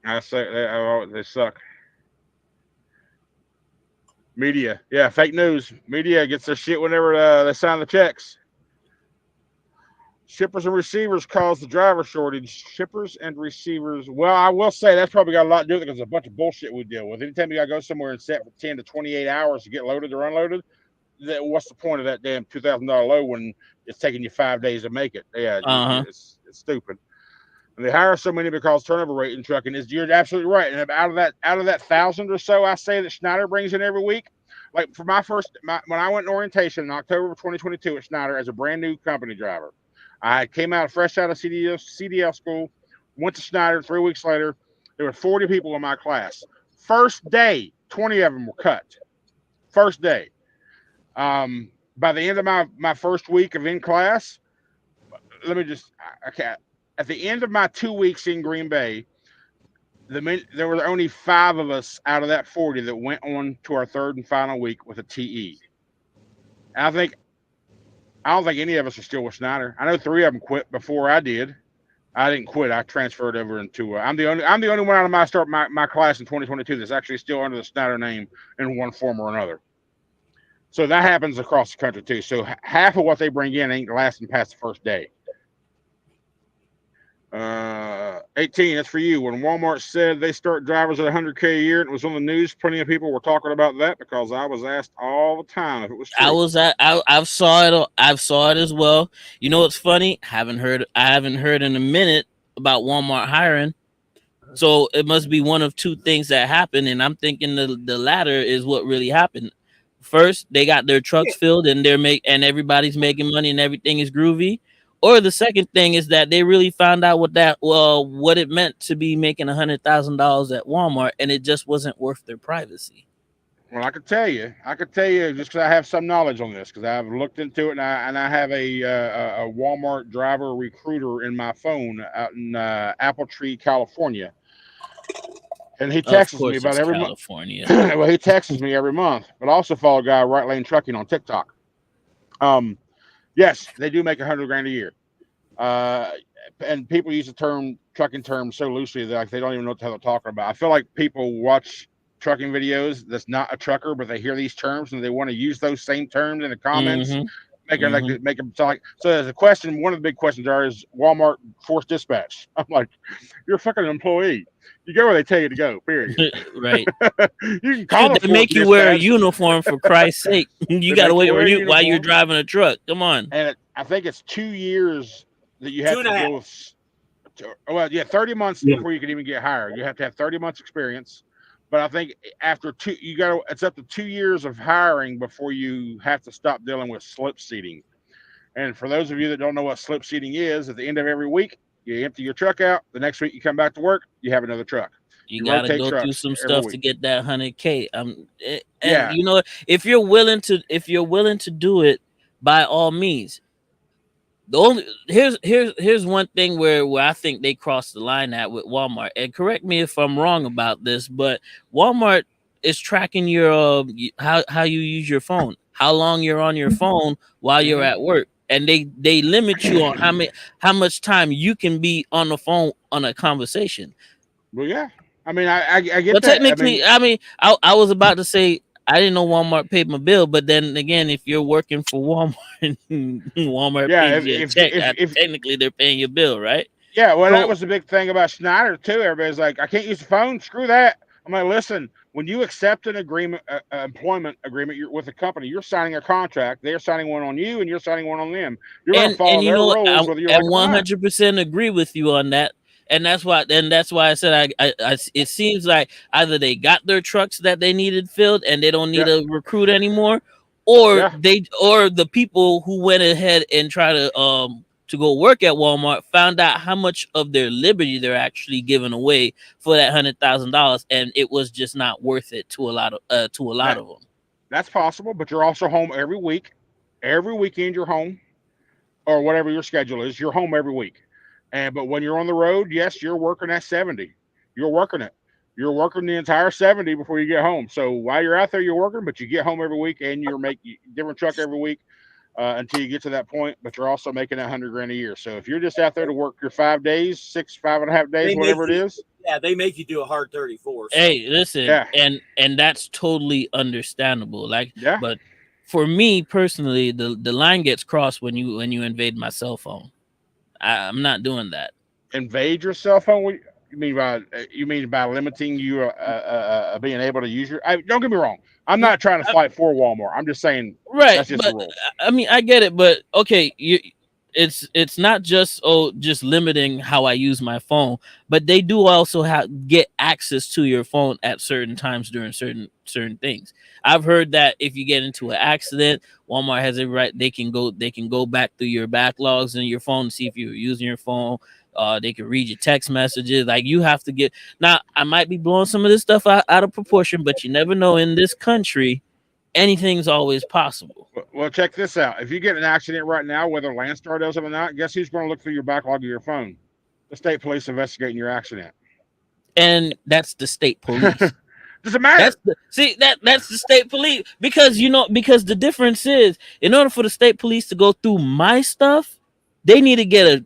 I say they suck. Media, yeah, fake news. Media gets their shit whenever they sign the checks. Shippers and receivers cause the driver shortage. Shippers and receivers. Well, I will say that's probably got a lot to do with it because there's a bunch of bullshit we deal with. Anytime you got to go somewhere and sit for 10 to 28 hours to get loaded or unloaded, what's the point of that damn $2,000 load when it's taking you 5 days to make it? Yeah, it's stupid. And they hire so many because turnover rate in trucking is. You're absolutely right. And out of that 1,000 or so, I say that Schneider brings in every week. Like for when I went in orientation in October of 2022 at Schneider as a brand new company driver. I came out fresh out of CDL school, went to Schneider 3 weeks later. There were 40 people in my class. First day, 20 of them were cut. First day. By the end of my first week of in class, at the end of my 2 weeks in Green Bay, there were only 5 of us out of that 40 that went on to our third and final week with a TE. And I don't think any of us are still with Schneider. I know 3 of them quit before I did. I didn't quit. I transferred over into. I'm the only one out of my class in 2022 that's actually still under the Schneider name in one form or another. So that happens across the country too. So half of what they bring in ain't lasting past the first day. 18, that's for you. When Walmart said they start drivers at $100K a year, and it was on the news, plenty of people were talking about that because I was asked all the time if it was true. I saw it as well. You know what's funny? I haven't heard in a minute about Walmart hiring. So it must be one of two things that happened, and I'm thinking the latter is what really happened. First, they got their trucks filled and and everybody's making money and everything is groovy. Or the second thing is that they really found out what it meant to be making $100,000 at Walmart, and it just wasn't worth their privacy. Well, I could tell you just because I have some knowledge on this, because I've looked into it, and I have a Walmart driver recruiter in my phone out in Apple Tree, California, and he texts me about every month. Well, he texts me every month, but I also follow a guy Right Lane Trucking on TikTok. Yes, they do make $100,000 a year. And people use the trucking term so loosely that they don't even know what the hell they're talking about. I feel like people watch trucking videos that's not a trucker, but they hear these terms and they want to use those same terms in the comments, make them sound like. So there's a question. One of the big questions is Walmart forced dispatch. I'm like, you're a fucking employee. You go where they tell you to go. Period. Right. You can call they make you wear a uniform for Christ's sake. You got to while you're driving a truck. Come on. And I think it's 2 years that you have to go. 30 months before you can even get hired. You have to have 30 months experience. But I think after it's up to 2 years of hiring before you have to stop dealing with slip seating. And for those of you that don't know what slip seating is, at the end of every week, you empty your truck out. The next week you come back to work, you have another truck. You got to go through some stuff to get that $100K. You know, if you're willing to do it, by all means. Here's one thing where I think they crossed the line at with Walmart. And correct me if I'm wrong about this, but Walmart is tracking your how you use your phone, how long you're on your phone while you're at work. And they limit you on how much time you can be on the phone on a conversation. Well, yeah. I mean, I get but that. Technically, I was about to say I didn't know Walmart paid my bill, but then again, if you're working for Walmart, Walmart pays you a check. Technically, they're paying your bill, right? Yeah. Well, that was the big thing about Schneider too. Everybody's like, I can't use the phone. Screw that. I'm like, listen, when you accept an agreement, employment agreement with a company, you're signing a contract. They're signing one on you, and you're signing one on them. You're going to follow And you their know, rules, whether you I like them or not. 100% agree with you on that. And that's why I said it seems like either they got their trucks that they needed filled and they don't need to recruit anymore, or the people who went ahead and try to go work at Walmart found out how much of their liberty they're actually giving away for that $100,000, and it was just not worth it to a lot of them. That's possible, but you're also home every week. Every weekend you're home, or whatever your schedule is. You're home every week. But when you're on the road, yes, you're working that 70. You're working it. You're working the entire 70 before you get home. So while you're out there, you're working, but you get home every week and you're making different truck every week until you get to that point. But you're also making $100,000 a year. So if you're just out there to work your 5 days, 5.5 days, whatever it is. Yeah, they make you do a hard 34. So. Hey, listen, and that's totally understandable. But for me personally, the line gets crossed when you invade my cell phone. I'm not doing that. Invade your cell phone? You mean by limiting you being able to use your? Don't get me wrong. I'm not trying to fight for Walmart. I'm just saying, right? That's just the rule. I mean, I get it, but okay, it's not just limiting how I use my phone, but they do also get access to your phone at certain times during certain things. I've heard that if you get into an accident, Walmart has it right. They can go back through your backlogs in your phone to see if you were using your phone. They can read your text messages. Like, you have to get. Now, I might be blowing some of this stuff out of proportion, but you never know. In this country, anything's always possible. Well, check this out. If you get in an accident right now, whether Landstar does it or not, guess who's going to look through your backlog of your phone? The state police investigating your accident. And that's the state police. Doesn't matter. That's the state police, because the difference is, in order for the state police to go through my stuff, they need to get a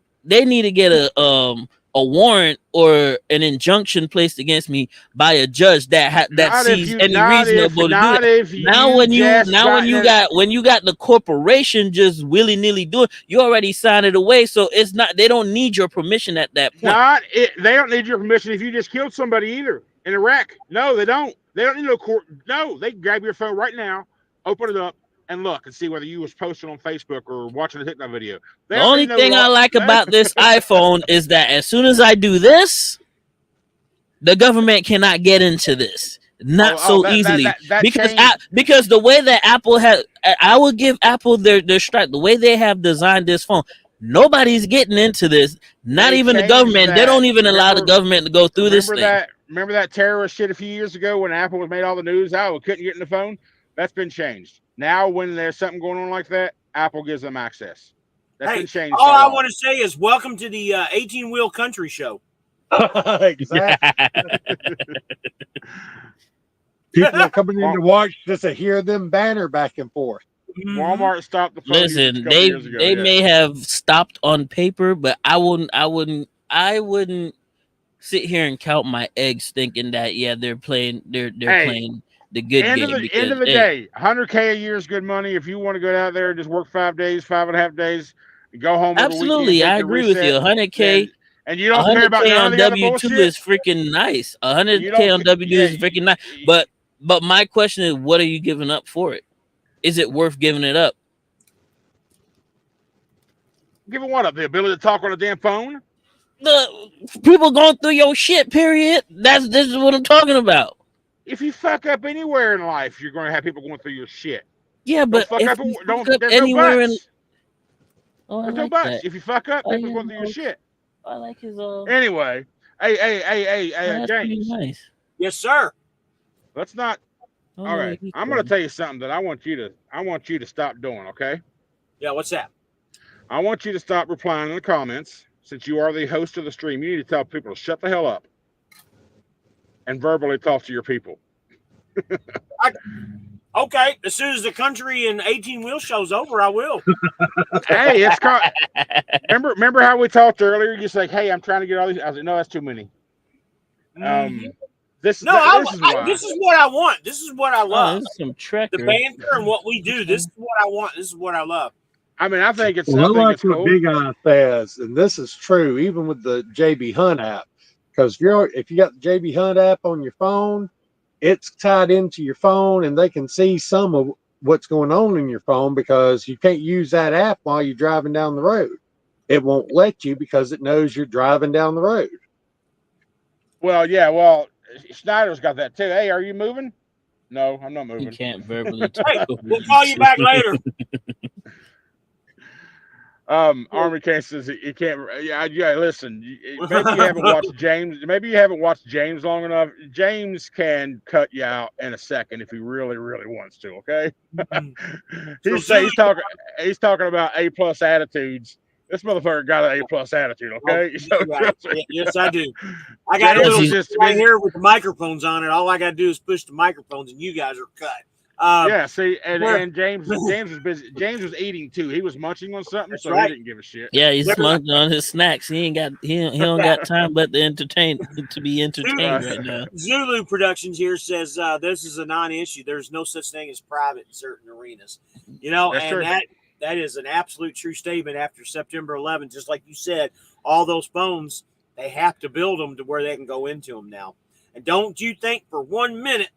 warrant or an injunction placed against me by a judge that sees any reasonable to do that. When you got the corporation just willy-nilly doing, you already signed it away, so it's not. They don't need your permission at that point. They don't need your permission if you just killed somebody either in Iraq. No, they don't. They don't need no court. No, they can grab your phone right now, open it up, and look and see whether you was posting on Facebook or watching a TikTok video. The only thing I like about this iPhone is that as soon as I do this, the government cannot get into this. Not so easily. Because the way that Apple has, I will give Apple their strike. The way they have designed this phone, nobody's getting into this. Not even the government. They don't even allow the government to go through this thing. Remember that terrorist shit a few years ago when Apple was made all the news out? We couldn't get in the phone. That's been changed. Now, when there's something going on like that, Apple gives them access. That's been changed. All I want to say is welcome to the 18-Wheel Country Show. Exactly. People are coming in to watch just to hear them banter back and forth. Walmart stopped the phone. Listen, they may have stopped on paper, but I wouldn't sit here and count my eggs thinking that they're playing playing the good end game. End of the day, $100K a year is good money. If you want to go out there and just work 5 days, 5.5 days, and go home. Absolutely, I agree with you. $100K. And you don't care about on W2 is freaking nice. $100K on W2 is freaking nice. But my question is, what are you giving up for it? Is it worth giving it up? Giving what up? The ability to talk on a damn phone? The people going through your shit, period. This is what I'm talking about. If you fuck up anywhere in life, you're going to have people going through your shit. Yeah, but there's no buts. If you fuck up, people going through your shit. I like his Anyway, hey, James. Nice. Yes, sir. Let's not. All right, I'm going to tell you something that I want you to stop doing. Okay? Yeah. What's that? I want you to stop replying in the comments. Since you are the host of the stream, you need to tell people to shut the hell up and verbally talk to your people. Okay, as soon as the country and 18-Wheel show's over, I will. Hey, it's called. Remember how we talked earlier? You're like, hey, I'm trying to get all these. I was like, no, that's too many. This is what I want. This is what I love. This is some Trekker. The banter and what we do. This is what I want. This is what I love. I mean, I think it's. Well, I like what Big Eye says, and this is true, even with the JB Hunt app. Because if you got the JB Hunt app on your phone, it's tied into your phone, and they can see some of what's going on in your phone because you can't use that app while you're driving down the road. It won't let you because it knows you're driving down the road. Well, yeah. Well, Snyder's got that too. Hey, are you moving? No, I'm not You moving. can't verbally. Hey, we'll call you back later. Army Kane says you can't. Yeah. Listen, maybe you haven't watched James. Maybe you haven't watched James long enough. James can cut you out in a second if he really, really wants to. Okay. He's talking about A+ attitudes. This motherfucker got an A+ attitude. Okay. Yes, I do. I got a James little is just right here with the microphones on it. All I got to do is push the microphones, and you guys are cut. Yeah, see, and James was busy. James was eating too. He was munching on something, so right. he didn't give a shit. Yeah, he's munching on his snacks. He don't got time but to be entertained right now. Zulu Productions here says this is a non-issue. There's no such thing as private in certain arenas. That's and true. that is an absolute true statement after September 11th. Just like you said, all those phones, they have to build them to where they can go into them now. And don't you think for 1 minute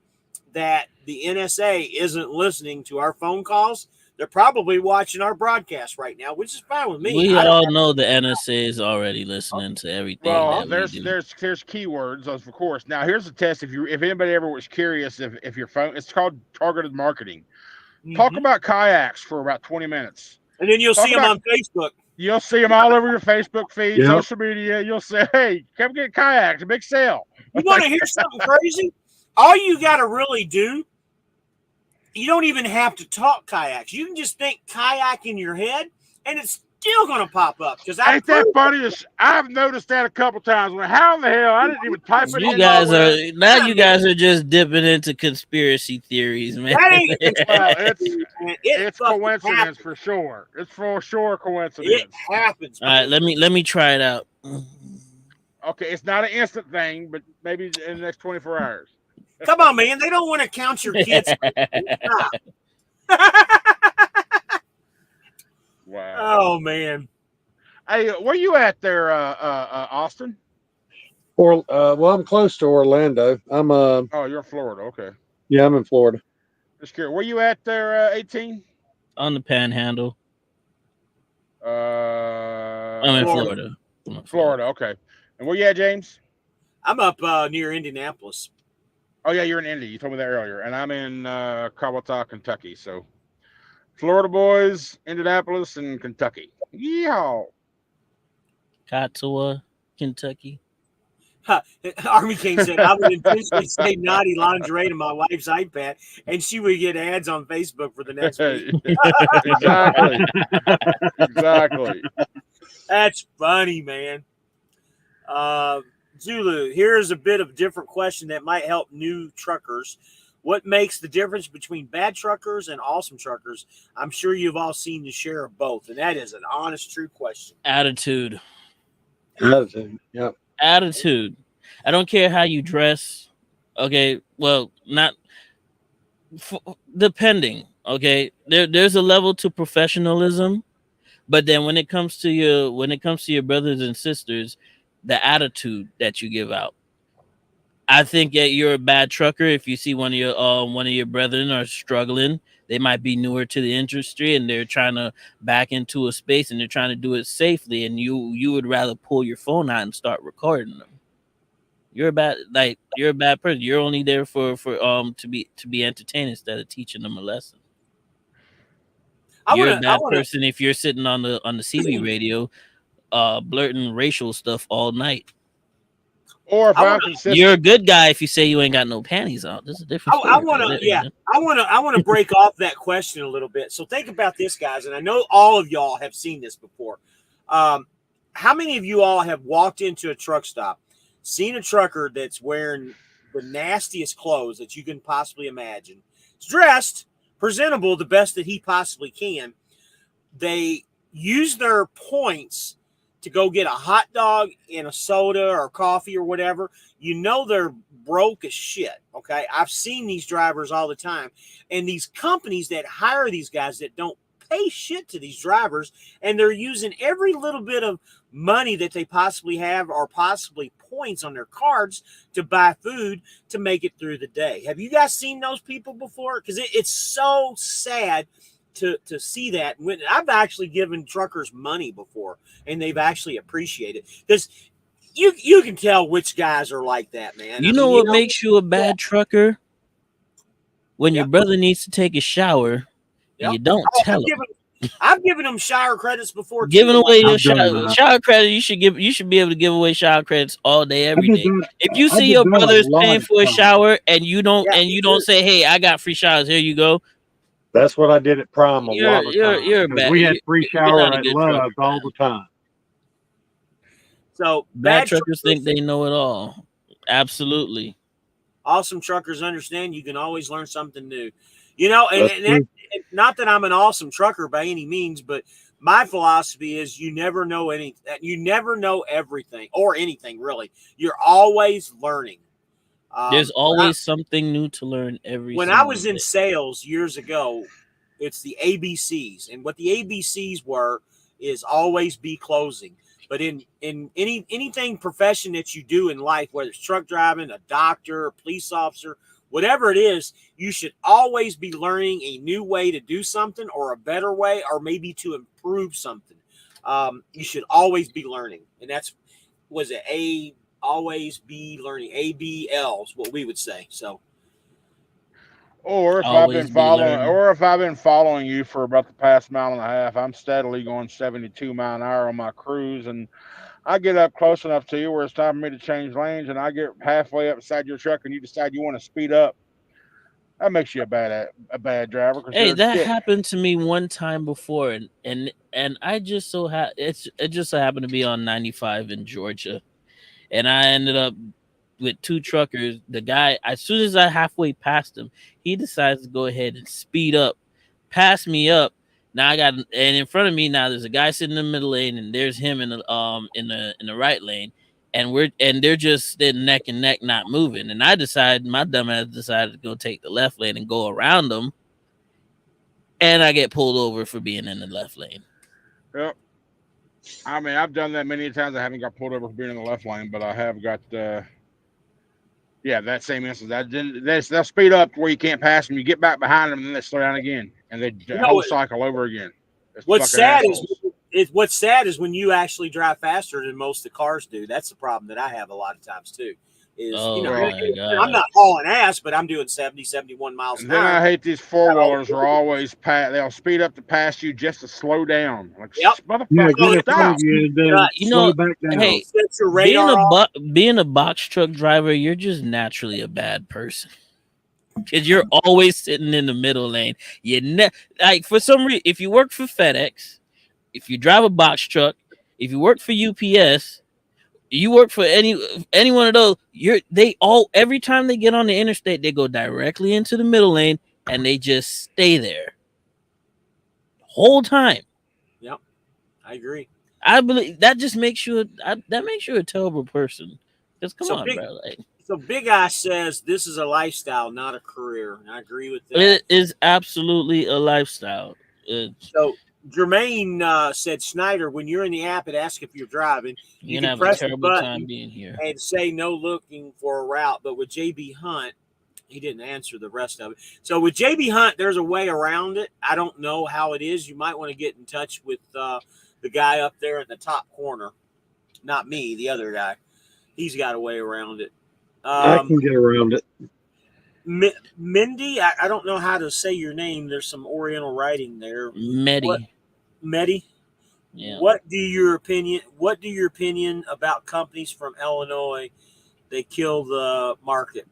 that the NSA isn't listening to our phone calls. They're probably watching our broadcast right now, which is fine with me. We all know the NSA is already listening to everything. Well, that there's we do. there's keywords, of course. Now here's a test. If anybody ever was curious, if your phone, it's called targeted marketing. Talk about kayaks for about 20 minutes, and then you'll see them on Facebook. You'll see them all over your Facebook feed, social media. You'll say, "Hey, come get kayaks, a big sale." You want to hear something crazy? All you got to really do, you don't even have to talk kayaks. You can just think kayak in your head, and it's still going to pop up. Because ain't that funny? I've noticed that a couple times. How in the hell? I didn't even type it. You guys are just dipping into conspiracy theories, man. That ain't it's coincidence for sure. It's for sure coincidence. It happens. All right, let me try it out. Okay, it's not an instant thing, but maybe in the next 24 hours. Come on, man. They don't want to count your kids. Wow. Oh, man. Hey, where you at there, Austin? Well, I'm close to Orlando. I'm Oh, you're in Florida. Okay. Yeah, I'm in Florida. Just curious. Where you at there, 18? On the Panhandle. I'm in Florida. Florida. Okay. And where you at, James? I'm up near Indianapolis. Oh, yeah, you're in Indy. You told me that earlier. And I'm in Kawata, Kentucky. So, Florida boys, Indianapolis, and Kentucky. Yeehaw. Katawa, Kentucky. Army King said, I would intentionally say naughty lingerie to my wife's iPad, and she would get ads on Facebook for the next week. Exactly. That's funny, man. Zulu, here's a bit of a different question that might help new truckers. What makes the difference between bad truckers and awesome truckers? I'm sure you've all seen the share of both, and that is an honest, true question. Attitude. Yep. Attitude. I don't care how you dress. Okay, well, not depending. Okay, there's a level to professionalism, but then when it comes to your brothers and sisters, the attitude that you give out. I think that you're a bad trucker if you see one of your brethren are struggling. They might be newer to the industry and they're trying to back into a space and they're trying to do it safely, and you would rather pull your phone out and start recording them. You're a bad person. You're only there for to be entertained instead of teaching them a lesson. You're a bad person if you're sitting on the CB radio blurting racial stuff all night. Or if you're a good guy if you say you ain't got no panties on. There's a difference. I want to break off that question a little bit. So think about this, guys, and I know all of y'all have seen this before. How many of you all have walked into a truck stop, seen a trucker that's wearing the nastiest clothes that you can possibly imagine? He's dressed presentable the best that he possibly can. They use their points to go get a hot dog and a soda or coffee or whatever. You know they're broke as shit, okay? I've seen these drivers all the time. And these companies that hire these guys that don't pay shit to these drivers, and they're using every little bit of money that they possibly have or possibly points on their cards to buy food to make it through the day. Have you guys seen those people before? Because it's so sad to see that. When I've actually given truckers money before and they've actually appreciated it, because you can tell which guys are like that, man. You know what makes you a bad trucker? When your brother needs to take a shower and you don't tell him. I've given them shower credits before. Giving away your shower credit, you should be able to give away shower credits all day, every day. If you see your brother is paying for a shower and you don't say, "Hey, I got free showers, here you go." That's what I did at Prime a lot of times. You're bad. We had free shower at Love's all the time. So bad truckers think they know it all. Absolutely. Awesome truckers understand you can always learn something new. You know, and not that I'm an awesome trucker by any means, but my philosophy is you never know everything or anything really. You're always learning. There's always something new to learn When I was in sales years ago, it's the ABCs, and what the ABCs were is always be closing. But in anything profession that you do in life, whether it's truck driving, a doctor, a police officer, whatever it is, you should always be learning a new way to do something or a better way or maybe to improve something. You should always be learning. And always be learning. ABL is what we would say. So. Or if I've been following you for about the past mile and a half, I'm steadily going 72 mile an hour on my cruise, and I get up close enough to you where it's time for me to change lanes, and I get halfway up beside your truck, and you decide you want to speed up. That makes you a bad driver. Hey, that happened to me one time before, and I just it just so happened to be on 95 in Georgia, and I ended up with two truckers. The guy, as soon as I halfway passed him, he decides to go ahead and speed up, pass me up. Now and in front of me now there's a guy sitting in the middle lane, and there's him in the right lane, and they're just sitting neck and neck, not moving. And my dumbass decided to go take the left lane and go around them, and I get pulled over for being in the left lane. Yep. I mean, I've done that many times. I haven't got pulled over for being in the left lane, but I have got. That same instance. They'll speed up to where you can't pass them. You get back behind them, and then they slow down again, and they whole cycle over again. What's sad is when you actually drive faster than most of the cars do. That's the problem that I have a lot of times too. I'm not hauling ass, but I'm doing 70, 71 miles an hour. Then I hate these four-wheelers are always they'll speed up to pass you just to slow down. Like, hey, being a box truck driver, you're just naturally a bad person. Because you're always sitting in the middle lane. Like for some reason, if you work for FedEx, if you drive a box truck, if you work for UPS, you work for any one of those, every time they get on the interstate, they go directly into the middle lane and they just stay there the whole time. Yep, I agree. I believe that just makes you a terrible person. Just come on, bro. So Big Eye says this is a lifestyle, not a career. And I agree with that. It is absolutely a lifestyle. So Jermaine said, Schneider, when you're in the app, it asks if you're driving. You can press the button being here and say no looking for a route. But with JB Hunt, he didn't answer the rest of it. So with JB Hunt, there's a way around it. I don't know how it is. You might want to get in touch with the guy up there in the top corner. Not me, the other guy. He's got a way around it. I can get around it. Mindy, I don't know how to say your name. There's some Oriental writing there. Medi. Yeah. What do your opinion about companies from Illinois? They kill the market.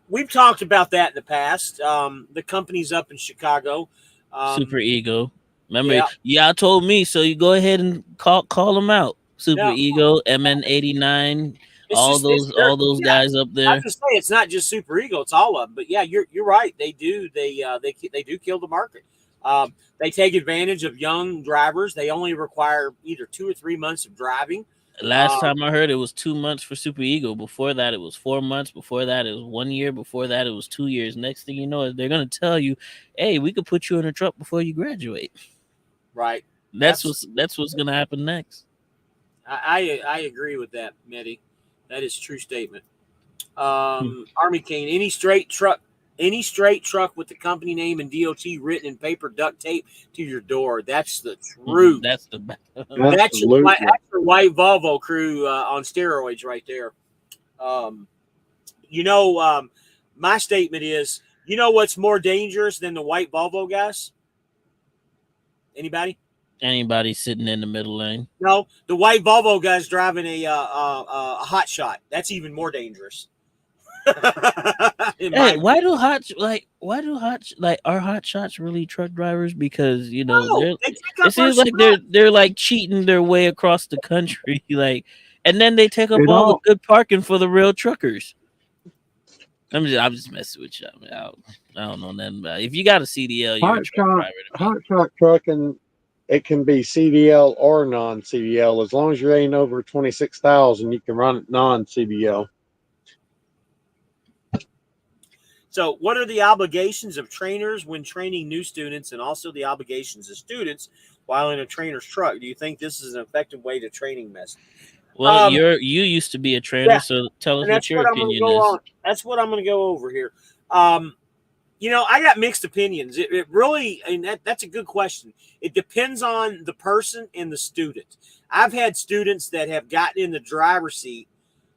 We've talked about that in the past. The companies up in Chicago. Super Ego. Remember, y'all told me, so you go ahead and call them out. Super Ego, MN89. All those guys up there. I have to say, it's not just Super Ego; it's all of them. But yeah, you're right. They do. They do kill the market. They take advantage of young drivers. They only require either 2 or 3 months of driving. Last time I heard, it was 2 months for Super Ego. Before that, it was 4 months. Before that, it was 1 year. Before that, it was 2 years. Next thing you know, they're gonna tell you, "Hey, we could put you in a truck before you graduate." Right. That's what's gonna happen next. I agree with that, Medi. That is a true statement. Army Kane, any straight truck with the company name and DOT written in paper duct tape to your door. That's the truth. That's the best. That's your Absolutely. white Volvo crew on steroids right there. My statement is, what's more dangerous than the white Volvo guys? Anybody? Anybody sitting in the middle lane. No, the white Volvo guys driving a hot shot. That's even more dangerous. Hey, why do hot are hot shots really truck drivers? Because it seems like they're like cheating their way across the country, and then they take up all the good parking for the real truckers. I'm just messing with you. I don't know nothing about it. If you got a CDL, you're a truck driver. Hot shot trucking, it can be CDL or non-CDL. As long as you ain't over 26,000, you can run it non-CDL. So, what are the obligations of trainers when training new students, and also the obligations of students while in a trainer's truck? Do you think this is an effective way to training message? Well, you used to be a trainer, so tell us what your opinion is. That's what I'm going to go over here. I got mixed opinions. It really, and that's a good question. It depends on the person and the student. I've had students that have gotten in the driver's seat.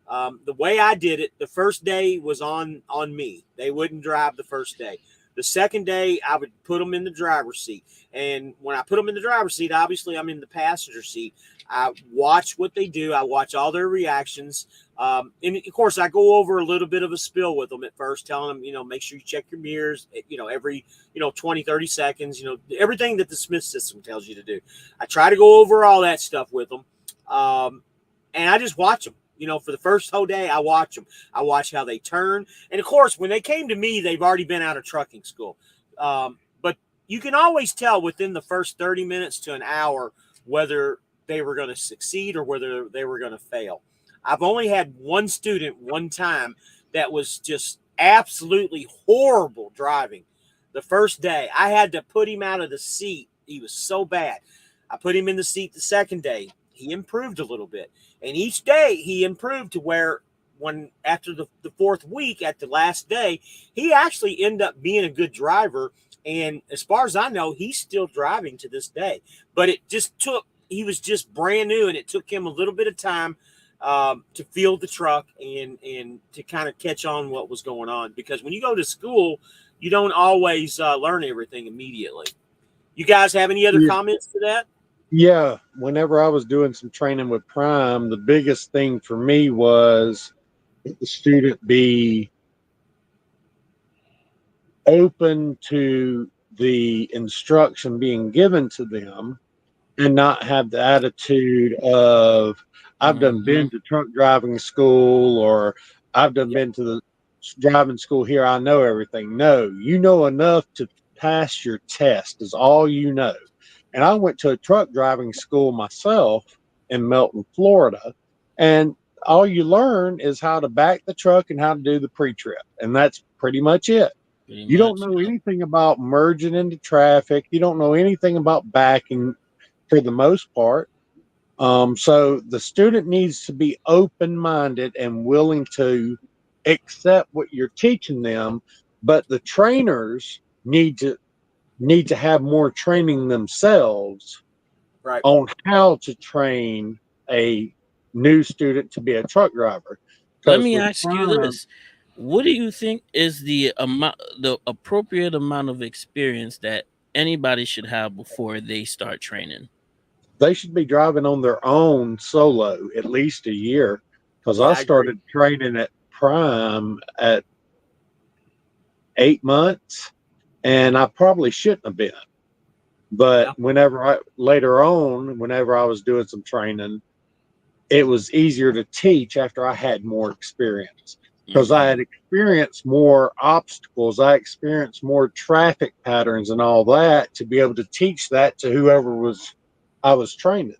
The way I did it, the first day was on me. They wouldn't drive the first day. The second day, I would put them in the driver's seat. And when I put them in the driver's seat, obviously I'm in the passenger seat. I watch what they do. I watch all their reactions. And of course, I go over a little bit of a spill with them at first, telling them, make sure you check your mirrors, every, 20, 30 seconds, everything that the Smith system tells you to do. I try to go over all that stuff with them. And I just watch them. For the first whole day, I watch them. I watch how they turn. And, of course, when they came to me, they've already been out of trucking school. But you can always tell within the first 30 minutes to an hour whether they were going to succeed or whether they were going to fail. I've only had one student one time that was just absolutely horrible driving. The first day, I had to put him out of the seat. He was so bad. I put him in the seat the second day. He improved a little bit. And each day he improved to where after the fourth week, at the last day, he actually ended up being a good driver. And as far as I know, he's still driving to this day. But he was just brand new, and it took him a little bit of time to feel the truck and to kind of catch on what was going on. Because when you go to school, you don't always learn everything immediately. You guys have any other comments to that? Yeah, whenever I was doing some training with Prime, the biggest thing for me was that the student be open to the instruction being given to them and not have the attitude of, I've done been to truck driving school, or I've done been to the driving school here, I know everything. No, you know enough to pass your test is all you know. And I went to a truck driving school myself in Melton, Florida, and all you learn is how to back the truck and how to do the pre-trip. And that's pretty much it. You don't know anything about merging into traffic. You don't know anything about backing for the most part. So the student needs to be open-minded and willing to accept what you're teaching them, but the trainers need to have more training themselves on how to train a new student to be a truck driver. Let me ask you this. What do you think is the appropriate amount of experience that anybody should have before they start training? They should be driving on their own solo at least a year, because I started training at Prime at 8 months. And I probably shouldn't have been. But whenever I was doing some training, it was easier to teach after I had more experience, because I had experienced more obstacles. I experienced more traffic patterns and all that to be able to teach that to whoever I was training.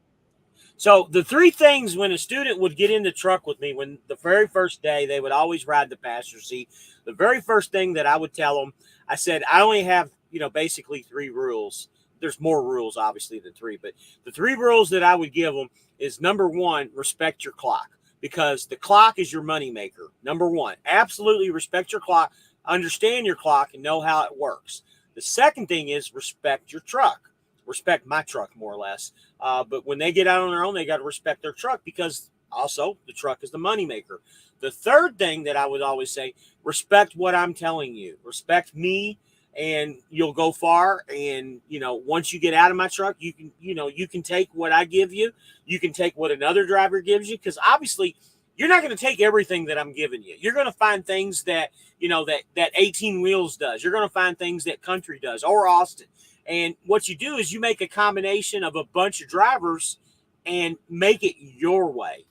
So the three things when a student would get in the truck with me, when the very first day, they would always ride the passenger seat. The very first thing that I would tell them, I said, I only have, basically three rules. there's more rules obviously than 3, but the 3 rules that I would give them is number 1, respect your clock, because the clock is your moneymaker. Number 1, absolutely respect your clock, understand your clock, and know how it works. The second thing is respect your truck. Respect my truck, more or less. But when they get out on their own, they got to respect their truck, because also the truck is the moneymaker. The third thing that I would always say, respect what I'm telling you. Respect me, and you'll go far. And, once you get out of my truck, you can take what I give you. You can take what another driver gives you, because obviously you're not going to take everything that I'm giving you. You're going to find things that, that 18 Wheels does. You're going to find things that Country does, or Austin. And what you do is you make a combination of a bunch of drivers and make it your way.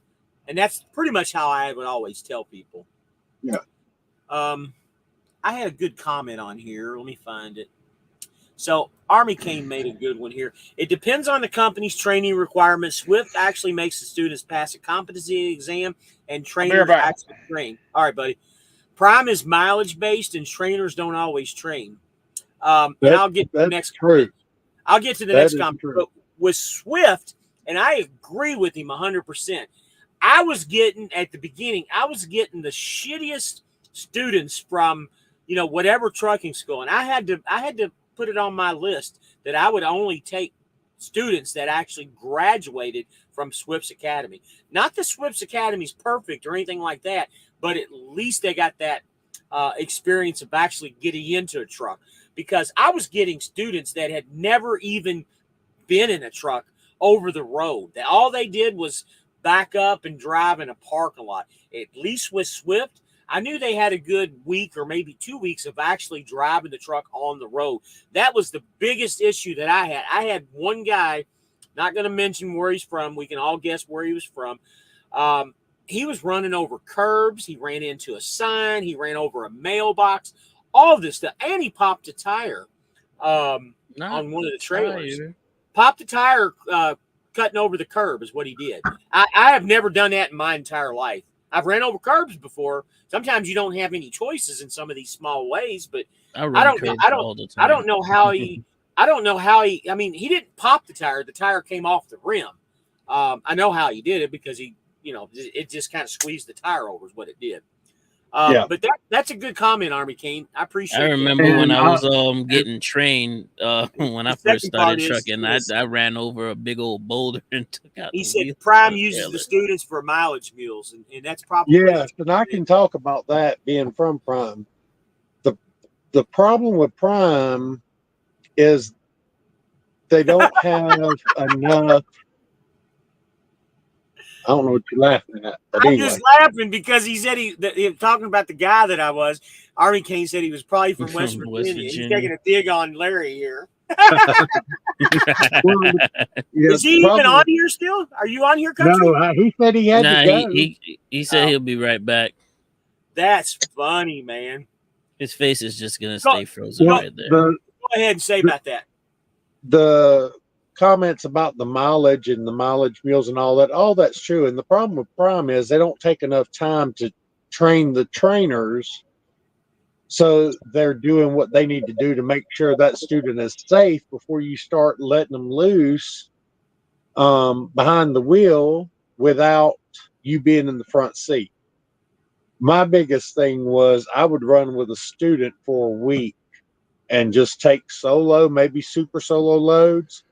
And that's pretty much how I would always tell people. Yeah. I had a good comment on here. Let me find it. So Army Kane made a good one here. It depends on the company's training requirements. Swift actually makes the students pass a competency exam, and trainers actually train. All right, buddy. Prime is mileage based, and trainers don't always train. And I'll get to the next comment. I'll get to the next comment. But with Swift, and I agree with him 100%. I was getting at the beginning, I was getting the shittiest students from, whatever trucking school. And I had to put it on my list that I would only take students that actually graduated from Swift's Academy. Not that Swift's Academy is perfect or anything like that, but at least they got that experience of actually getting into a truck. Because I was getting students that had never even been in a truck over the road. All they did was back up and drive in a parking lot. At least with Swift, I knew they had a good week or maybe 2 weeks of actually driving the truck on the road. That was the biggest issue that I had. I had one guy, not going to mention where he's from. We can all guess where he was from. He was running over curbs. He ran into a sign. He ran over a mailbox. All of this stuff. And he popped a tire on one of the trailers. Popped a tire cutting over the curb is what he did. I have never done that in my entire life. I've ran over curbs before. Sometimes you don't have any choices in some of these small ways, but I don't know how he I mean, he didn't pop the tire. The tire came off the rim. I know how he did it, because it just kind of squeezed the tire over is what it did. But that's a good comment, Army Kane. I appreciate it. I remember when I was getting trained when I first started trucking, I ran over a big old boulder and took out. He said Prime uses the students for mileage mules, and that's probably and I can talk about that being from Prime. The problem with Prime is they don't have enough. I don't know what you're laughing at. But I'm just laughing because he said he talking about the guy that I was. Army Kane said he was probably from West Virginia. He's taking a dig on Larry here. Is he even on here still? Are you on here, Country? No, he said he had to go. He said he'll be right back. That's funny, man. His face is just gonna stay frozen right there. Go ahead and say about that. The comments about the mileage and the mileage mules and all that's true. And the problem with Prime is they don't take enough time to train the trainers. So they're doing what they need to do to make sure that student is safe before you start letting them loose behind the wheel without you being in the front seat. My biggest thing was I would run with a student for a week and just take solo, maybe super solo loads,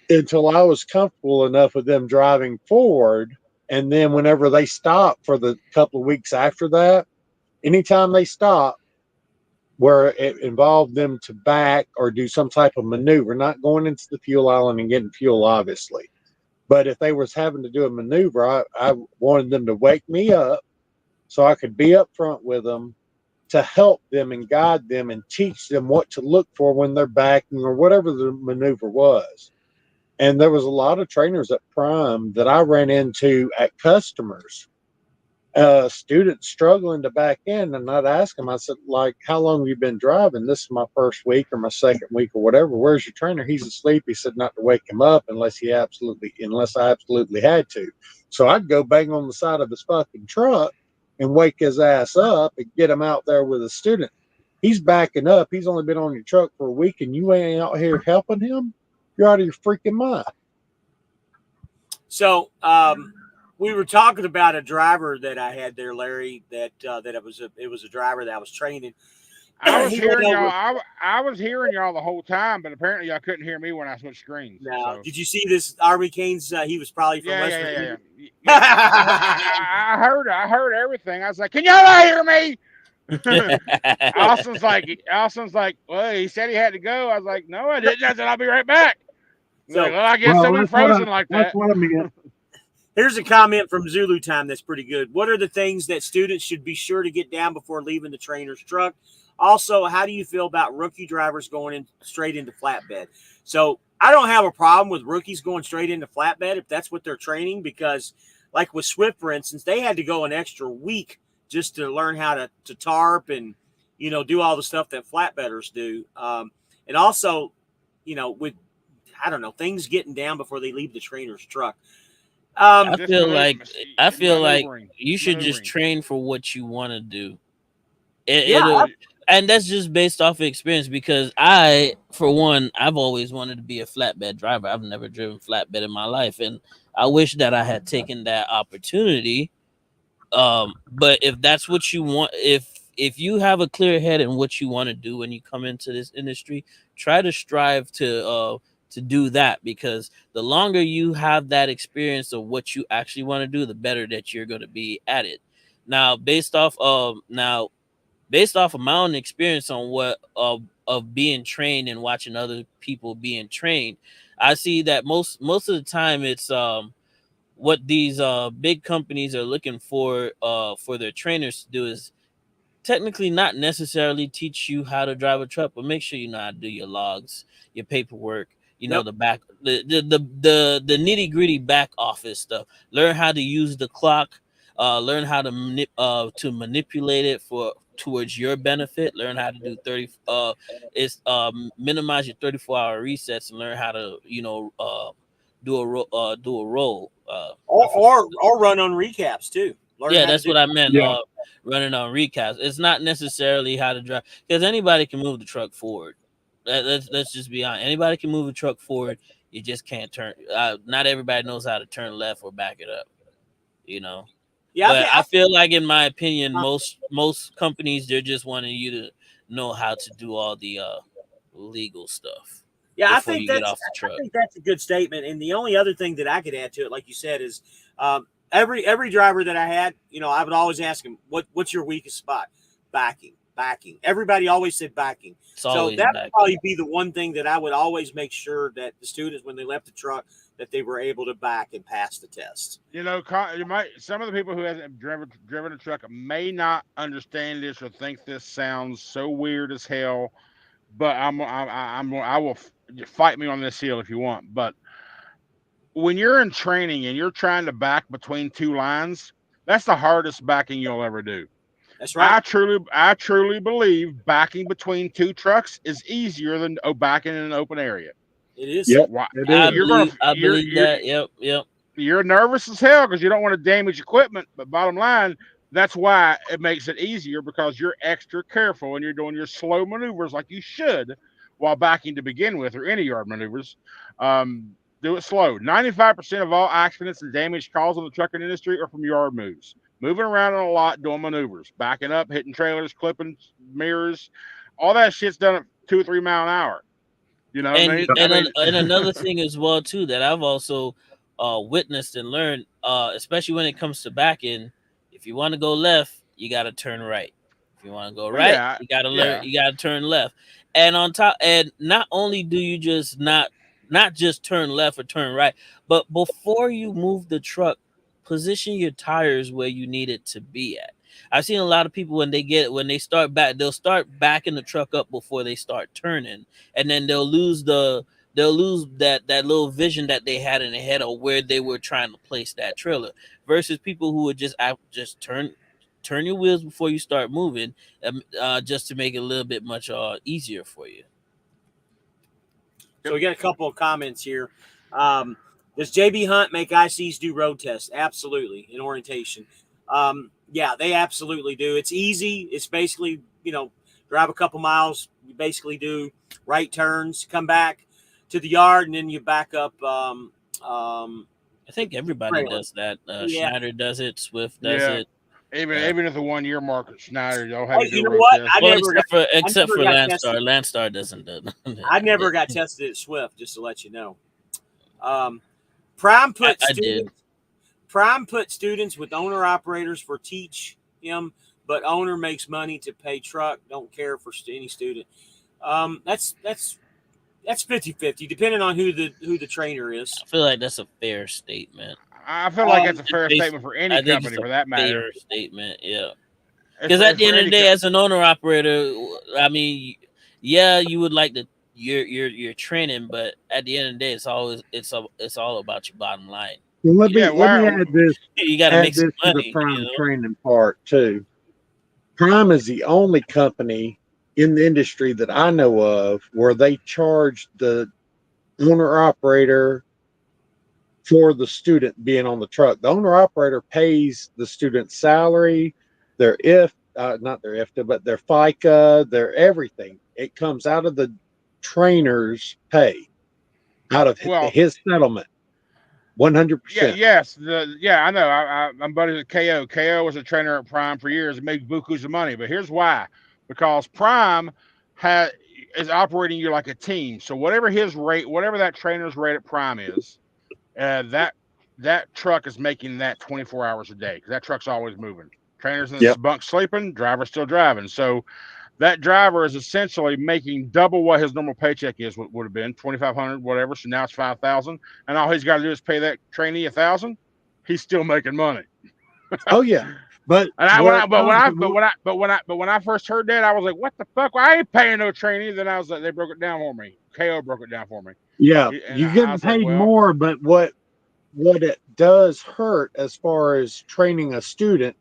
until I was comfortable enough with them driving forward. And then whenever they stop for the couple of weeks after that, anytime they stop where it involved them to back or do some type of maneuver, not going into the fuel island and getting fuel, obviously. But if they was having to do a maneuver, I wanted them to wake me up so I could be up front with them to help them and guide them and teach them what to look for when they're backing or whatever the maneuver was. And there was a lot of trainers at Prime that I ran into at customers, students struggling to back in. And I'd ask them, I said, like, how long have you been driving? This is my first week or my second week or whatever. Where's your trainer? He's asleep. He said not to wake him up unless I absolutely had to. So I'd go bang on the side of his fucking truck and wake his ass up and get him out there with a student. he's backing up. He's only been on your truck for a week, and you ain't out here helping him. You're out of your freaking mind. So we were talking about a driver that I had there, Larry. That it was a driver that I was training. I was He hearing went over- y'all. I was hearing y'all the whole time, but apparently y'all couldn't hear me when I switched screens. Now, So. did you see this Army Canes? He was probably from West Virginia. I heard everything. I was like, "Can y'all not hear me?" Austin's like, well, he said he had to go. I was like, no, I didn't. I said, I'll be right back. So, like, well, I guess they'll be frozen like that. That's what I mean. Here's a comment from Zulu Time that's pretty good. What are the things that students should be sure to get down before leaving the trainer's truck? Also, how do you feel about rookie drivers going in straight into flatbed? So I don't have a problem with rookies going straight into flatbed if that's what they're training, because like with Swift, for instance, they had to go an extra week just to learn how to tarp and, do all the stuff that flatbedders do. And also, with, I don't know, things getting down before they leave the trainer's truck. I feel like you should just train for what you want to do. And that's just based off of experience, because for one, I've always wanted to be a flatbed driver. I've never driven flatbed in my life, and I wish that I had taken that opportunity. But if that's what you want, if you have a clear head in what you want to do when you come into this industry, try to strive to do that, because the longer you have that experience of what you actually want to do, the better that you're going to be at it. Now, based off of my own experience on what of being trained and watching other people being trained, I see that most of the time it's what these big companies are looking for their trainers to do is technically not necessarily teach you how to drive a truck, but make sure you know how to do your logs, your paperwork, the back, the nitty gritty back office stuff. Learn how to use the clock, learn how to manipulate it towards your benefit. Learn how to do minimize your 34-hour resets, and learn how to do a roll. Or run on recaps too. That's what I meant. Yeah. Running on recaps. It's not necessarily how to drive, because anybody can move the truck forward. Let's just be honest. Anybody can move a truck forward. You just can't turn. Not everybody knows how to turn left or back it up. Yeah, but I feel like, in my opinion, most companies, they're just wanting you to know how to do all the legal stuff. Yeah, I think that's a good statement. And the only other thing that I could add to it, like you said, is every driver that I had, I would always ask him, what's your weakest spot? Backing. Everybody always said backing. So that would probably be the one thing that I would always make sure that the students, when they left the truck, that they were able to back and pass the test. Some of the people who haven't driven a truck may not understand this or think this sounds so weird as hell, but I will fight me on this hill if you want. But when you're in training and you're trying to back between two lines, that's the hardest backing you'll ever do. That's right. I truly believe backing between two trucks is easier than backing in an open area. It is. Yep. It is. I believe that. Yep. You're nervous as hell because you don't want to damage equipment. But bottom line, that's why it makes it easier, because you're extra careful and you're doing your slow maneuvers like you should while backing to begin with, or any yard maneuvers. Do it slow. 95% of all accidents and damage caused in the trucking industry are from yard moves. Moving around on a lot, doing maneuvers, backing up, hitting trailers, clipping mirrors. All that shit's done at 2 or 3 mile an hour. And another thing as well too that I've also witnessed and learned, especially when it comes to backing, if you want to go left, you got to turn right. If you want to go right, you got to learn. You got to turn left. And on top, and not only do you just not just turn left or turn right, but before you move the truck, position your tires where you need it to be at. I've seen a lot of people when they start back, they'll start backing the truck up before they start turning, and then they'll lose that little vision that they had in their head of where they were trying to place that trailer. Versus people who would just turn your wheels before you start moving, just to make it a little bit much easier for you. So we got a couple of comments here. Does JB Hunt make ICs do road tests? Absolutely, in orientation. Yeah, they absolutely do. It's easy. It's basically, drive a couple miles. You basically do right turns, come back to the yard, and then you back up. I think everybody trailer. does that. Yeah. Schneider does it. Swift does Yeah. it. Even at the 1 year mark at Schneider, they'll have Hey, you do you a know road what? test. Well, I except never for got Landstar. tested. Landstar doesn't do it. I never got tested at Swift, just to let you know. Prime put I did. Prime put students with owner operators for teach him, but owner makes money to pay truck. Don't care for any student. That's 50-50, depending on who the trainer is. I feel like that's a fair statement. I feel like that's a fair statement for any I think company, it's a for that matter. fair statement, yeah. It's Because at the for end of any the day, co- as an owner operator, I mean, yeah, you would like to you're training, but at the end of the day, it's all about your bottom line. Well, let me why- add this. You got to Add make some this to the money. Prime You know? training part too. Prime is the only company in the industry that I know of where they charge the owner operator for the student being on the truck. The owner operator pays the student's salary, their not their IFTA, but their FICA, their everything. It comes out of the trainer's pay, out of his settlement. 100%. I know. I'm buddies with KO. KO was a trainer at Prime for years and made bukus of money. But here's why: because Prime is operating you like a team. So whatever his rate, whatever that trainer's rate at Prime is, that truck is making that 24 hours a day because that truck's always moving. Trainers in the bunk sleeping, driver's still driving. So that driver is essentially making double what his normal paycheck would have been, $2,500, whatever. So now it's $5,000, and all he's got to do is pay that trainee $1,000. He's still making money. Oh yeah, but when I first heard that, I was like, "What the fuck? Well, I ain't paying no trainee." Then I was like, "They broke it down for me. KO broke it down for me." Yeah, And you're getting paid more, but what it does hurt as far as training a student,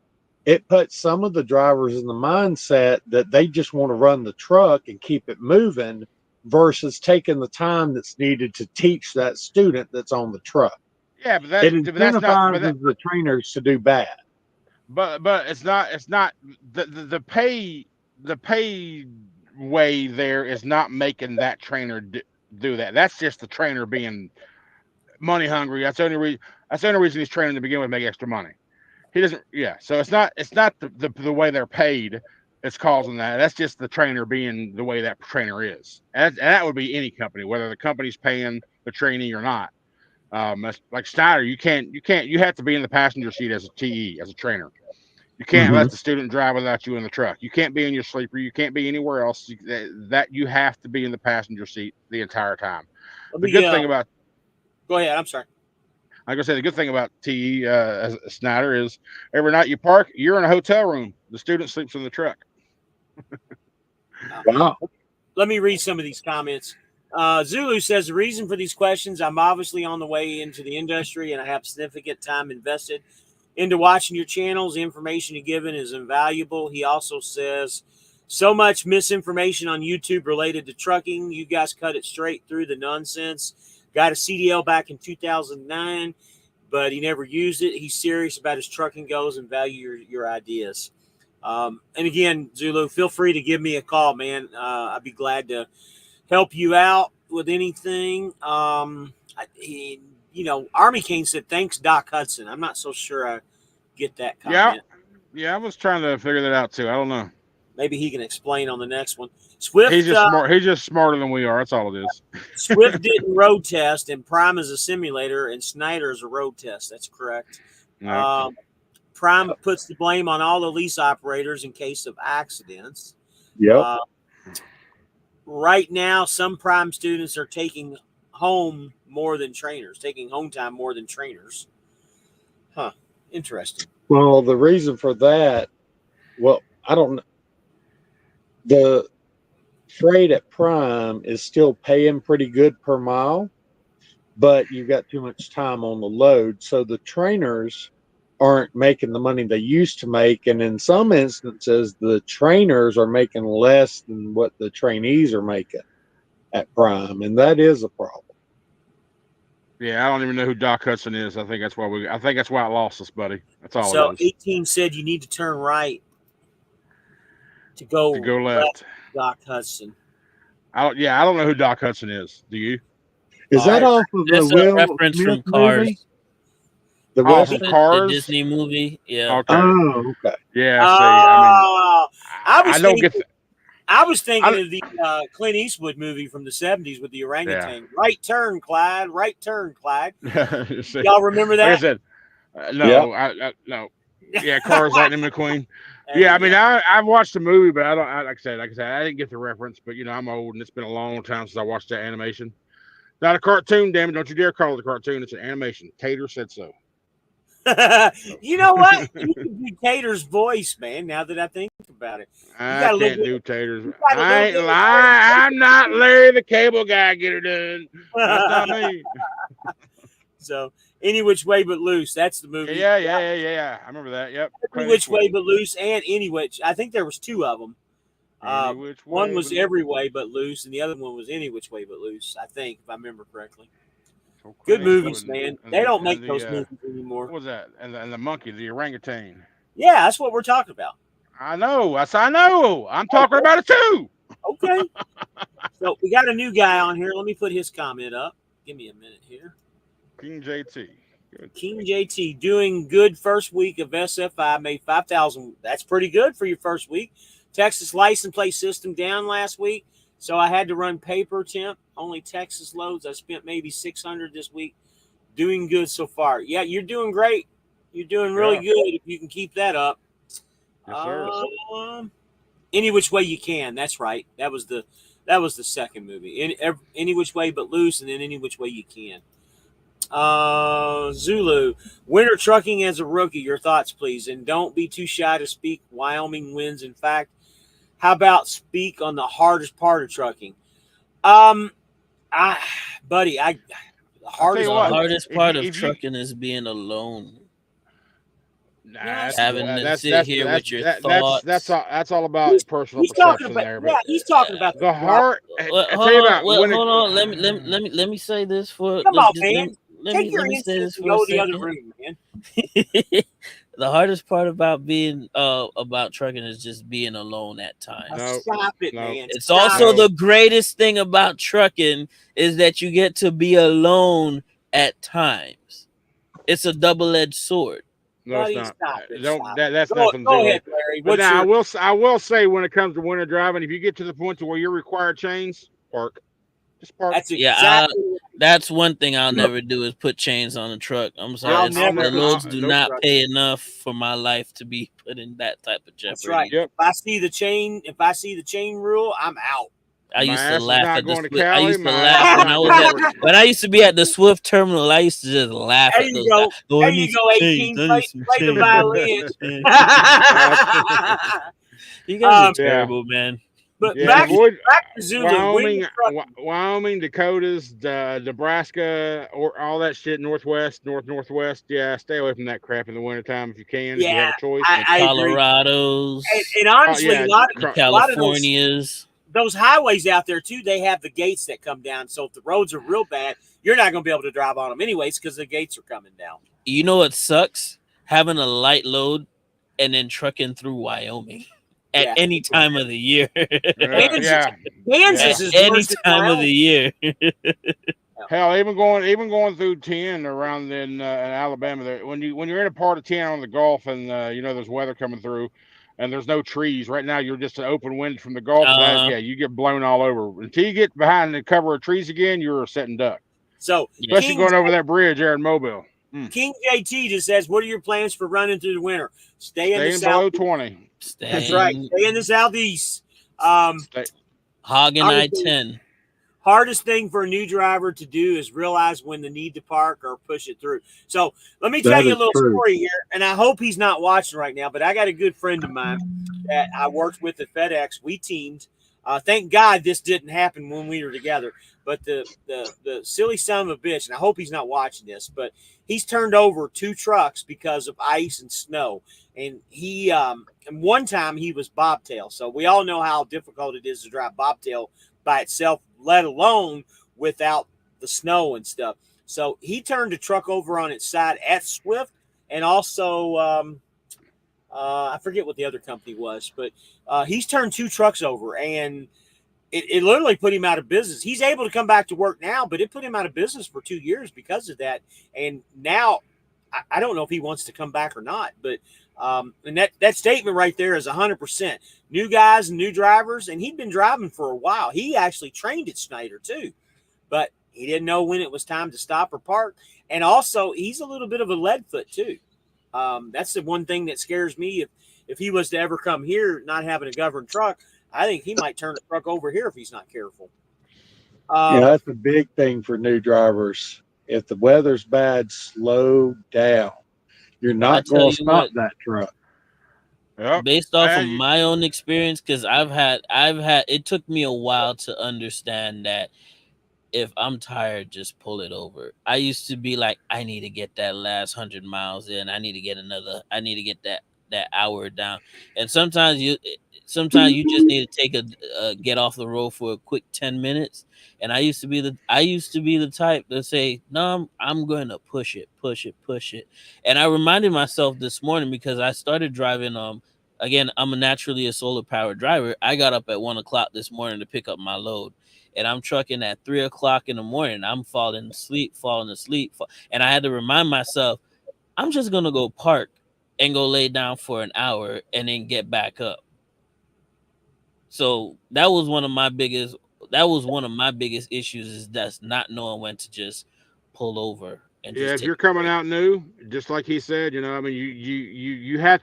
it puts some of the drivers in the mindset that they just want to run the truck and keep it moving versus taking the time that's needed to teach that student that's on the truck. Yeah, but it incentivizes the trainers to do bad. But it's not the pay way there is not making that trainer do that. That's just the trainer being money hungry. That's the only reason he's training to begin with, make extra money. He doesn't. Yeah. So it's not the way they're paid. It's causing that. That's just the trainer being the way that trainer is, and that would be any company, whether the company's paying the trainee or not. Like Schneider, you have to be in the passenger seat as a TE, as a trainer. You can't let the student drive without you in the truck. You can't be in your sleeper. You can't be anywhere else. That you have to be in the passenger seat the entire time. The good thing about go ahead. I'm sorry. Like I said, the good thing about TE as Schneider is every night you park, you're in a hotel room. The student sleeps in the truck. Wow. Let me read some of these comments. Zulu says, the reason for these questions, I'm obviously on the way into the industry and I have significant time invested into watching your channels. The information you're given is invaluable. He also says, so much misinformation on YouTube related to trucking. You guys cut it straight through the nonsense. Got a CDL back in 2009, but he never used it. He's serious about his trucking goals and value your ideas. And again, Zulu, feel free to give me a call, man. I'd be glad to help you out with anything. Army Kane said, thanks, Doc Hudson. I'm not so sure I get that comment. Yeah, I was trying to figure that out too. I don't know. Maybe he can explain on the next one. Swift, he's just smart. He's just smarter than we are. That's all it is. Swift didn't road test, and Prime is a simulator, and Schneider is a road test. That's correct. No. Prime puts the blame on all the lease operators in case of accidents. Yep. Right now, some Prime students are taking home more than trainers, taking home time more than trainers. Huh. Interesting. Well, the reason for that, I don't know. The freight at Prime is still paying pretty good per mile, but you've got too much time on the load. So the trainers aren't making the money they used to make. And in some instances, the trainers are making less than what the trainees are making at Prime. And that is a problem. Yeah, I don't even know who Doc Hudson is. I think that's why it lost us, buddy. That's all. So 18 said you need to turn right. to go left. Doc Hudson. I don't know who Doc Hudson is. Do you? Is that off of That's the a Will reference Smith from Cars. movie? The Oh, Will from Smith? Cars? The Disney movie. Yeah. Okay. Oh, okay. Yeah. See, I mean, I I don't get. was thinking of the Clint Eastwood movie from the 70s with the orangutan. Yeah. Right turn, Clyde. Right turn, Clyde. See, Y'all remember that? Like I said, no, no. Yeah, Cars, Lightning McQueen. Yeah, I mean, I've watched the movie, but I don't. Like I said, I didn't get the reference. But I'm old, and it's been a long time since I watched that animation. Not a cartoon, damn it! Don't you dare call it a cartoon. It's an animation. Tater said so. You know what? You can do Tater's voice, man. Now that I think about it, I can't do Taters. I ain't lying. I'm not Larry the Cable Guy. Get her done. That's not me. So, Any Which Way But Loose. That's the movie. Yeah. I remember that. Yep. Every Which Way But Loose and Any Which. I think there was two of them. One was Every Way But Loose, and the other one was Any Which Way But Loose. I think, if I remember correctly. Good movies, man. They don't make those movies anymore. What was that? And the monkey, the orangutan. Yeah, that's what we're talking about. I know. I know. I'm talking about it too. Okay. So we got a new guy on here. Let me put his comment up. Give me a minute here. King JT. Good. King JT doing good first week of SFI. Made 5,000. That's pretty good for your first week. Texas license plate system down last week, so I had to run paper temp. Only Texas loads. I spent maybe 600 this week. Doing good so far. Yeah, you're doing great. You're doing really good if you can keep that up. Yes, sir. Any Which Way You Can. That's right. That was the second movie. Any Which Way But Loose, and then Any Which Way You Can. Zulu, winter trucking as a rookie. Your thoughts, please, and don't be too shy to speak. Wyoming wins. In fact, how about speak on the hardest part of trucking? The hardest part of trucking is being alone. Having to sit here with your thoughts. That's all about personal perception there. Yeah, he's talking about the heart. Hold on. Let me say this for. Come on, man. Let me say this for a second. The other room, man. The hardest part about being about trucking is just being alone at times. Stop it, man. It's also the greatest thing about trucking is that you get to be alone at times. It's a double-edged sword. No, it's not. That's go, nothing. Go ahead, Larry. But now I will say when it comes to winter driving, if you get to the point to where you require chains, park. Just park. That's one thing I'll never do is put chains on a truck. I'm sorry. The loads do not pay enough for my life to be put in that type of jeopardy. That's right. Yep. If I see the chain rule, I'm out. I used to laugh at the Swift. I used to laugh when I used to be at the Swift terminal. I used to just laugh at those guys. There you go, 18. Play the violin. You guys are terrible, man. But back to Zulu, Wyoming, Dakotas, Nebraska, or all that shit, northwest. Yeah, stay away from that crap in the wintertime if you can. Yeah, if you have a choice. Colorados, and honestly, a lot of Californias. Those highways out there too, they have the gates that come down. So if the roads are real bad, you're not going to be able to drive on them anyways because the gates are coming down. You know what sucks? Having a light load and then trucking through Wyoming at any time of the year. Kansas is any time of the year. Hell, even going through 10 around in Alabama, there when you're in a part of 10 on the Gulf and there's weather coming through. And there's no trees right now. You're just an open wind from the Gulf. You get blown all over. Until you get behind the cover of trees again, you're a sitting duck. So, especially going over that bridge there in Mobile. King JT just says, "What are your plans for running through the winter? Stay in the below 20. That's right. Stay in the southeast. Hogging I-10. Hardest thing for a new driver to do is realize when the need to park or push it through. So let me tell you a little story here, and I hope he's not watching right now, but I got a good friend of mine that I worked with at FedEx. We teamed. Thank God this didn't happen when we were together. But the silly son of a bitch, and I hope he's not watching this, but he's turned over 2 trucks because of ice and snow. And he and one time he was bobtail. So we all know how difficult it is to drive bobtail by itself, let alone without the snow and stuff. So he turned the truck over on its side at Swift and also I forget what the other company was, but he's turned 2 trucks over, and it literally put him out of business. He's able to come back to work now, but it put him out of business for 2 years because of that. And now I don't know if he wants to come back or not, but and that statement right there is 100%. New guys and new drivers, and he'd been driving for a while. He actually trained at Schneider too, but he didn't know when it was time to stop or park. And also, he's a little bit of a lead foot too. That's the one thing that scares me. If he was to ever come here, not having a governed truck, I think he might turn the truck over here if he's not careful. That's a big thing for new drivers. If the weather's bad, slow down. You're not going to stop that truck. Yep. Based off of my own experience, because I've had it took me a while to understand that if I'm tired, just pull it over. I used to be like, I need to get that last 100 miles in. I need to get that hour down. And sometimes you just need to take a get off the road for a quick 10 minutes. And I used to be the type to say, no, I'm going to push it. And I reminded myself this morning, because I started driving. Again, I'm naturally a solar powered driver. I got up at 1 o'clock this morning to pick up my load, and I'm trucking at 3 o'clock in the morning. I'm falling asleep. And I had to remind myself, I'm just going to go park and go lay down for an hour and then get back up. So that was one of my biggest issues, is that's not knowing when to just pull over. And if you're coming out new, just like he said, I mean, you got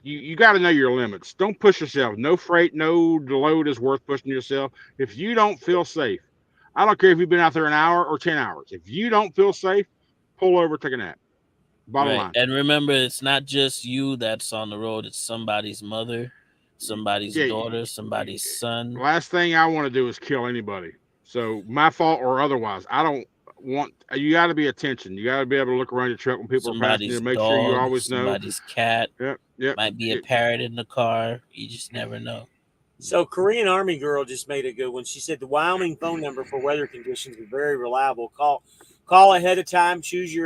to know your limits. Don't push yourself. No freight, no load is worth pushing yourself. If you don't feel safe, I don't care if you've been out there an hour or 10 hours. If you don't feel safe, pull over, take a nap. Bottom line. And remember, it's not just you that's on the road. It's somebody's mother, somebody's daughter, somebody's son. Last thing I want to do is kill anybody. So my fault or otherwise, I don't want. You got to be attention. You got to be able to look around your truck when people are passing you. Make sure you always know. Somebody's cat. Yep. Might be a parrot in the car. You just never know. So Korean Army girl just made a good one. She said the Wyoming phone number for weather conditions is very reliable. Call ahead of time. Choose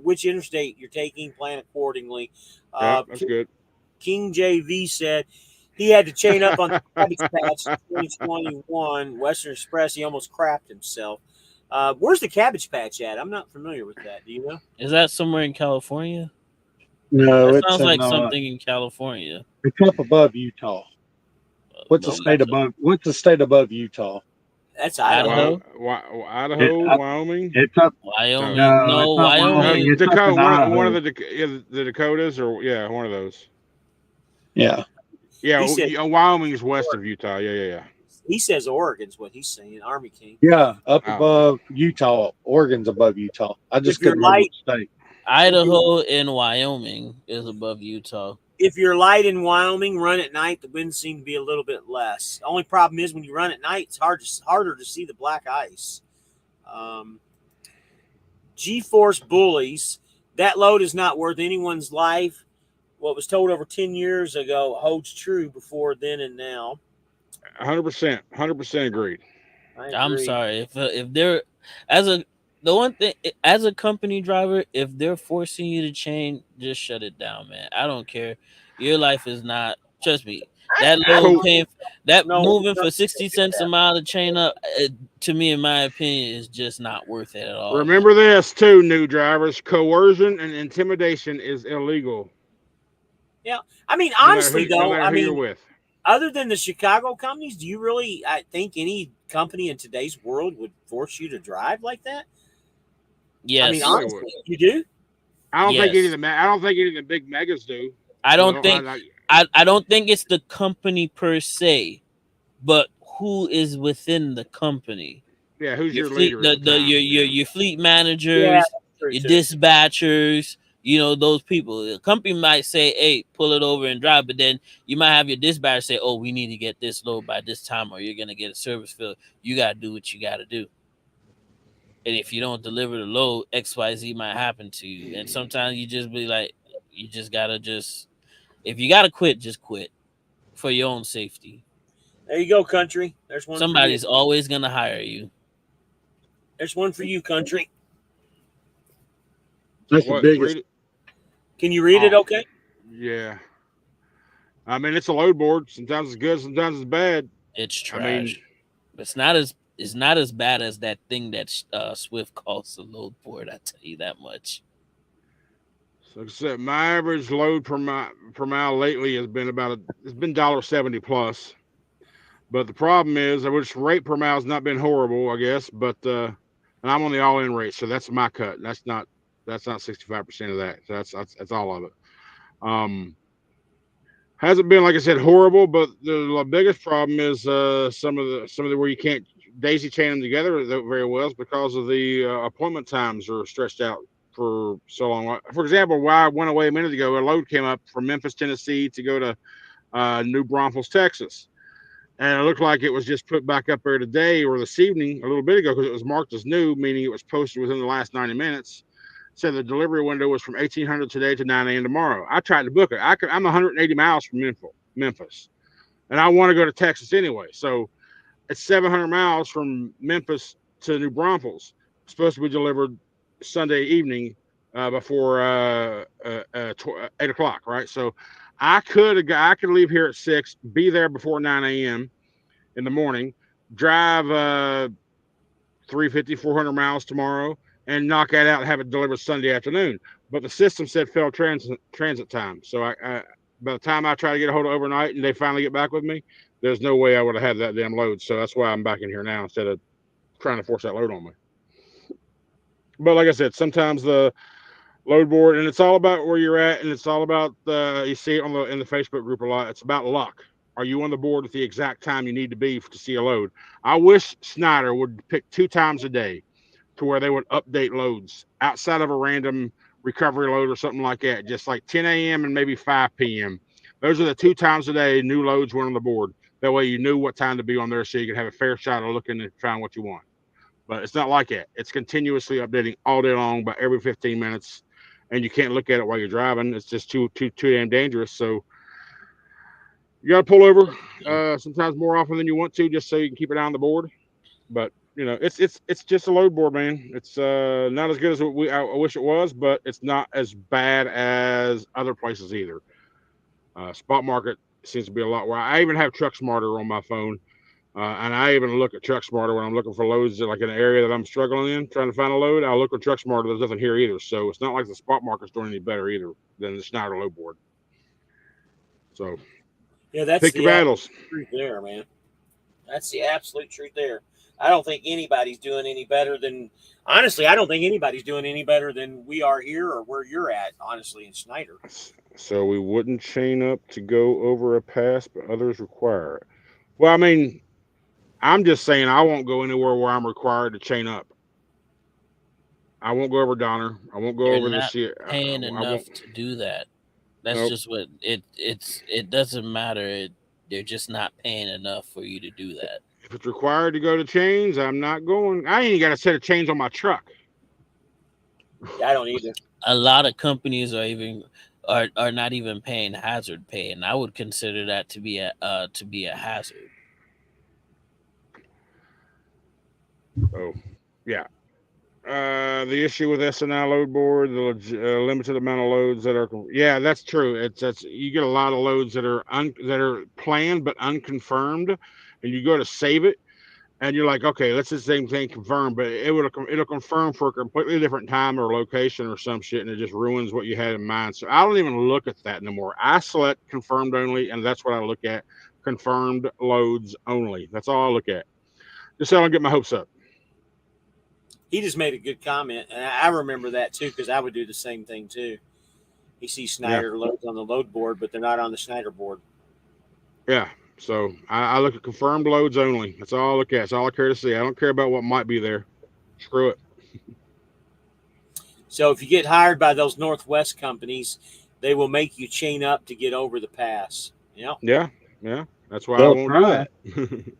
which interstate you're taking. Plan accordingly. That's good. King JV said he had to chain up on the Cabbage Patch in 2021 Western Express. He almost crapped himself. Where's the Cabbage Patch at? I'm not familiar with that. Do you know? Is that somewhere in California? No, it sounds like something in California. It's up above Utah. What's the state above Utah? That's Idaho. Idaho, Wyoming. It's up Wyoming. No, Wyoming. Dakota. One of the Dakotas, or one of those. Yeah. Yeah. Wyoming is west of Utah. Yeah. He says Oregon's what he's saying. Army King. Yeah, up above Utah. Oregon's above Utah. I just couldn't remember the state. Idaho and Wyoming is above Utah. If you're light in Wyoming, run at night. The winds seem to be a little bit less. The only problem is when you run at night, it's harder to see the black ice. G-Force Bullies, that load is not worth anyone's life. What was told over 10 years ago holds true before then and now. 100% agreed. I'm sorry if they're as a company driver, if they're forcing you to change, just shut it down, man. I don't care. Your life is not. Trust me. That low moving for 60 cents a mile to chain up, to me, in my opinion, is just not worth it at all. Remember this too, new drivers: coercion and intimidation is illegal. Yeah, I mean, honestly, with. Other than the Chicago companies, do you really think any company in today's world would force you to drive like that? Yes. I mean, honestly, you do? I don't think any of the big megas do. I don't think it's the company per se, but who is within the company. Yeah, who's your fleet, leader? Your fleet managers, your dispatchers. Those people. The company might say, hey, pull it over and drive, but then you might have your dispatcher say, oh, we need to get this load by this time or you're going to get a service failure. You got to do what you got to do. And if you don't deliver the load, XYZ might happen to you. And sometimes you just be like, you just got to if you got to quit, just quit for your own safety. There you go, country. There's one. Somebody's always going to hire you. There's one for you, country. That's the biggest. Can you read it okay? Yeah. I mean, it's a load board. Sometimes it's good, sometimes it's bad. It's trash. I mean, it's not as bad as that thing that Swift calls the load board. I tell you that much. So like I said, my average load per mile lately has been it's been $1.70 plus. But the problem is, which rate per mile has not been horrible, I guess. But and I'm on the all-in rate, so that's my cut. That's not 65% of that. So that's all of it. Hasn't been, like I said, horrible, but the biggest problem is some of the where you can't daisy chain them together very well is because of the appointment times are stretched out for so long. For example, while I went away a minute ago, a load came up from Memphis, Tennessee to go to New Braunfels, Texas. And it looked like it was just put back up there today or this evening, a little bit ago, because it was marked as new, meaning it was posted within the last 90 minutes. Said the delivery window was from 1800 today to 9 a.m. tomorrow. I tried to book it. I'm 180 miles from Memphis, and I want to go to Texas anyway. So it's 700 miles from Memphis to New Braunfels. It's supposed to be delivered Sunday evening before 8 o'clock, right? So I could leave here at 6, be there before 9 a.m. in the morning, drive 350, 400 miles tomorrow, and knock that out and have it delivered Sunday afternoon. But the system said failed transit time. So I by the time I try to get a hold of overnight and they finally get back with me, there's no way I would have had that damn load. So that's why I'm back in here now instead of trying to force that load on me. But like I said, sometimes the load board, and it's all about where you're at, and it's all about you see it in the Facebook group a lot. It's about luck. Are you on the board at the exact time you need to be to see a load? I wish Snyder would pick 2 times a day to where they would update loads outside of a random recovery load or something like that, just like 10 a.m. and maybe 5 p.m. Those are the 2 times a day new loads went on the board. That way you knew what time to be on there so you could have a fair shot of looking and find what you want. But it's not like that. It's continuously updating all day long, about every 15 minutes, and you can't look at it while you're driving. It's just too damn dangerous. So you got to pull over sometimes more often than you want to, just so you can keep it on the board. But you know, it's just a load board, man. It's not as good as I wish it was, but it's not as bad as other places either. Spot Market seems to be a lot where I even have Truck Smarter on my phone, and I even look at Truck Smarter when I'm looking for loads like in an area that I'm struggling in, trying to find a load. I'll look at Truck Smarter. There's nothing here either, so it's not like the Spot Market's doing any better either than the Snyder load board. So yeah, that's pick your battles. Truth there, man. That's the absolute truth there. I don't think anybody's doing any better than, honestly, I don't think anybody's doing any better than we are here or where you're at, honestly, in Snyder. So we wouldn't chain up to go over a pass, but others require it. Well, I mean, I'm just saying I won't go anywhere where I'm required to chain up. I won't go over Donner. I won't go over this year. Paying enough to do that. That's just what it doesn't matter. They're just not paying enough for you to do that. If it's required to go to chains, I'm not going. I ain't got a set of chains on my truck. Yeah, I don't either. A lot of companies are not even paying hazard pay, and I would consider that to be a hazard. Oh, yeah. The issue with SNI load board, the limited amount of loads that are, yeah, that's true. That's you get a lot of loads that are planned but unconfirmed, and you go to save it, and you're like, okay, let's the same thing confirm, but it'll confirm for a completely different time or location or some shit, and it just ruins what you had in mind. So I don't even look at that anymore. I select confirmed only, and that's what I look at. Confirmed loads only. That's all I look at. Just so I don't get my hopes up. He just made a good comment, and I remember that too because I would do the same thing too. You see Snyder loads on the load board, but they're not on the Snyder board. Yeah, so I look at confirmed loads only. That's all I look at. That's all I care to see. I don't care about what might be there. Screw it. So if you get hired by those Northwest companies, they will make you chain up to get over the pass. Yeah. That's why I won't do that.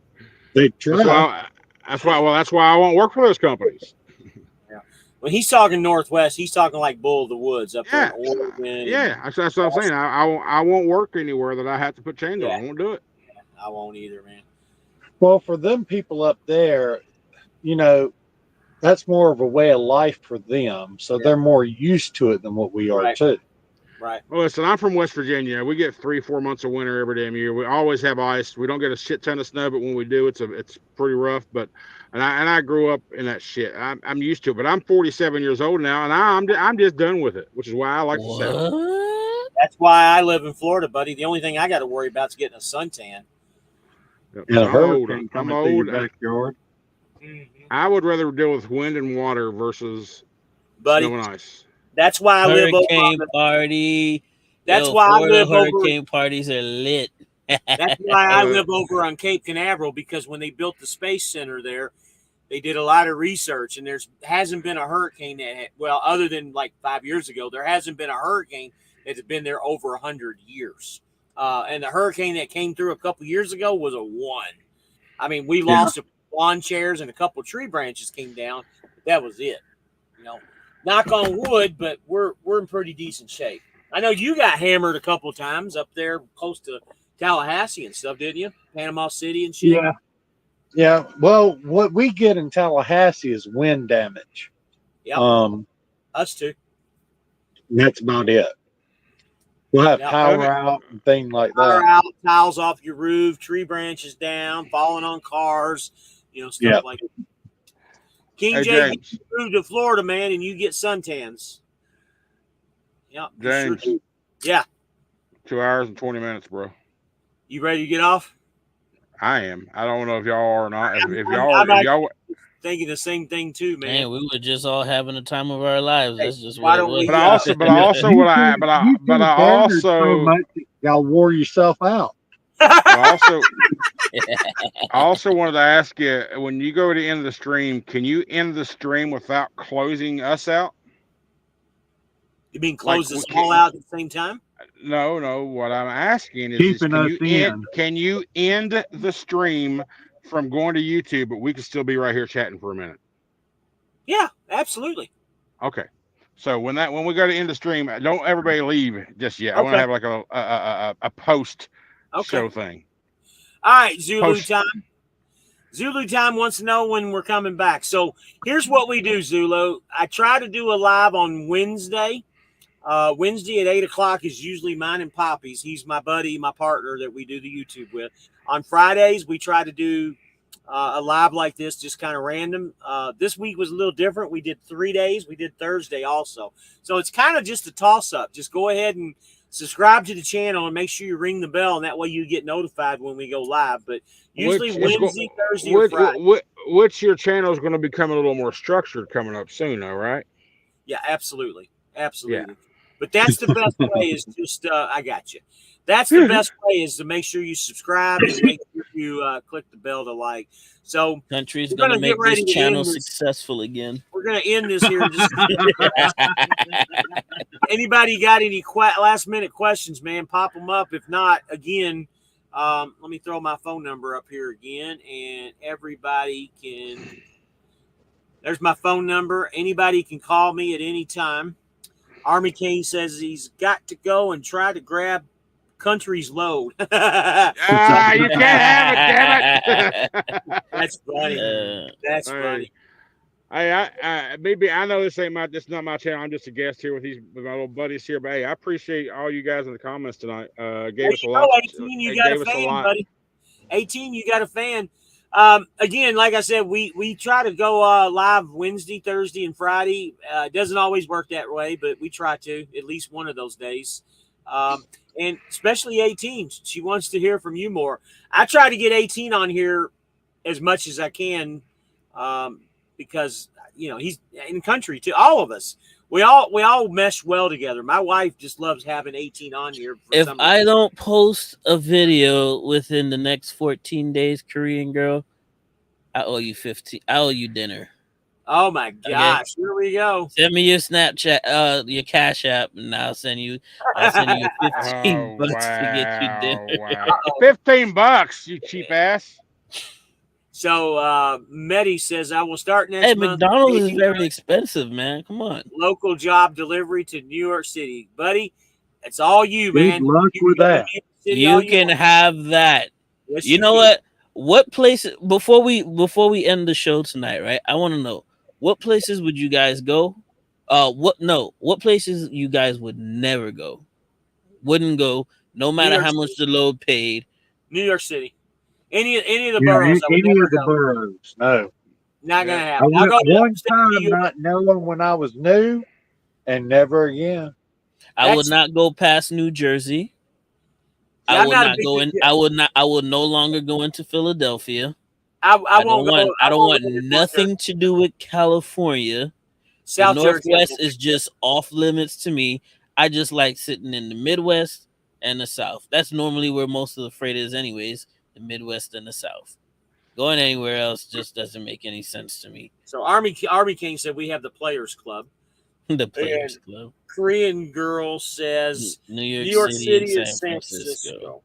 They try. That's why I won't work for those companies. Yeah. When he's talking Northwest, he's talking like Bull of the Woods up there in Oregon. Yeah, that's what I'm saying. I won't work anywhere that I have to put chains on. I won't do it. Yeah, I won't either, man. Well, for them people up there, you know, that's more of a way of life for them. So they're more used to it than what we are too. Right. Well, listen, I'm from West Virginia. We get 3-4 months of winter every damn year. We always have ice. We don't get a shit ton of snow, but when we do, it's pretty rough. But I grew up in that shit. I'm used to it. But I'm 47 years old now, and I'm just done with it, which is why I like the South. What? That's why I live in Florida, buddy. The only thing I got to worry about is getting a suntan. Yep. And a I'm old. hurricane I'm coming through old. your backyard. I would rather deal with wind and water versus Buddy, snow and ice. that's why I live over on Hurricane the, party. That's Yo, why I Florida live over. hurricane parties are lit. That's why I live over on Cape Canaveral, because when they built the space center there, they did a lot of research, and hasn't been a hurricane other than like 5 years ago, there hasn't been a hurricane that's been there over 100 years. And the hurricane that came through a couple years ago was a 1. I mean, we lost lawn chairs and a couple tree branches came down. But that was it. You know, knock on wood, but we're in pretty decent shape. I know you got hammered a couple times up there close to Tallahassee and stuff, didn't you? Panama City and shit. Yeah. Yeah. Well, what we get in Tallahassee is wind damage. Yeah. Us too. That's about it. We'll have Yeah. power out and things like Power that. out, tiles off your roof, tree branches down, falling on cars, stuff like that. King Hey, J, James. you move to Florida, man, and you get suntans. Yeah, James. Sure. Yeah. 2 hours and 20 minutes, bro. You ready to get off? I am. I don't know if y'all are or not. If I'm y'all thinking the same thing too, man. Man, we were just all having the time of our lives. That's just why what it don't was. we- But I also y'all wore yourself out. I also wanted to ask you, when you go to end the stream, can you end the stream without closing us out? You mean close Like, us all out at the same time? No. What I'm asking is, Keeping us can you end the stream from going to YouTube, but we can still be right here chatting for a minute? Yeah, absolutely. Okay. So when we go to end the stream, don't everybody leave just yet. I want to have like a post show thing. All right, Zulu time. Zulu time wants to know when we're coming back. So here's what we do, Zulu. I try to do a live on Wednesday. Wednesday at 8:00 is usually mine and Poppy's. He's my buddy, my partner that we do the YouTube with. On Fridays, we try to do a live like this, just kind of random. This week was a little different. We did 3 days. We did Thursday also. So it's kind of just a toss-up. Just go ahead and subscribe to the channel and make sure you ring the bell, and that way you get notified when we go live. But usually Wednesday, Thursday, or Friday. Which your channel is going to become a little more structured coming up soon, though, right? Yeah, absolutely. Absolutely. Yeah. But that's the best way is just, I got you. That's the best way is to make sure you subscribe and make sure you click the bell to like. So Country's going to make this channel successful again. We're going to end this here. Anybody got any last minute questions, man? Pop them up. If not, again, let me throw my phone number up here again, and everybody can. There's my phone number. Anybody can call me at any time. Army King says he's got to go and try to grab Country's load. You can't have it, damn it. That's funny. That's funny. Hey, maybe I know this not my channel. I'm just a guest here with my little buddies here. But hey, I appreciate all you guys in the comments tonight. Gave us a lot. 18, you got a fan, buddy. 18, you got a fan. Again, like I said, we try to go live Wednesday, Thursday, and Friday. It doesn't always work that way, but we try to at least one of those days. And especially 18, she wants to hear from you more. I try to get 18 on here as much as I can, because he's in country too. All of us, we all mesh well together. My wife just loves having 18 on here. If I don't post a video within the next 14 days, Korean girl, I owe you 15. I owe you dinner. Oh my gosh! Okay. Here we go. Send me your Snapchat, your Cash App, and I'll send you 15 bucks to get you dinner. Wow. $15, you cheap ass. So Medi says I will start next month. McDonald's is very expensive, man. Come on. Local job delivery to New York City, buddy. It's all you, man. Good luck with that. You can have that. Yes, you know what? What places before we end the show tonight, right? I want to know what places would you guys go? What places you guys would never go? Wouldn't go, no matter York how much the load paid. New York City. Any of the Yeah, boroughs, I would any never of the go. boroughs. No. Not Yeah. gonna I happen. I'll went go to one upstate time New York. not knowing when I was new, and never again. I would That's- not go past New Jersey. Yeah, I I'm will not a not big- go in. I would not. I will no longer go into Philadelphia. I I won't don't go. want. I don't won't want go to North nothing to do with California. Jersey. The South Jersey. Northwest is just off limits to me. I just like sitting in the Midwest and the South. That's normally where most of the freight is, anyways. The Midwest and the South. Going anywhere else just doesn't make any sense to me. So Army King said we have the Players Club. The Players Club. Korean girl says New New York York City City and is San Francisco.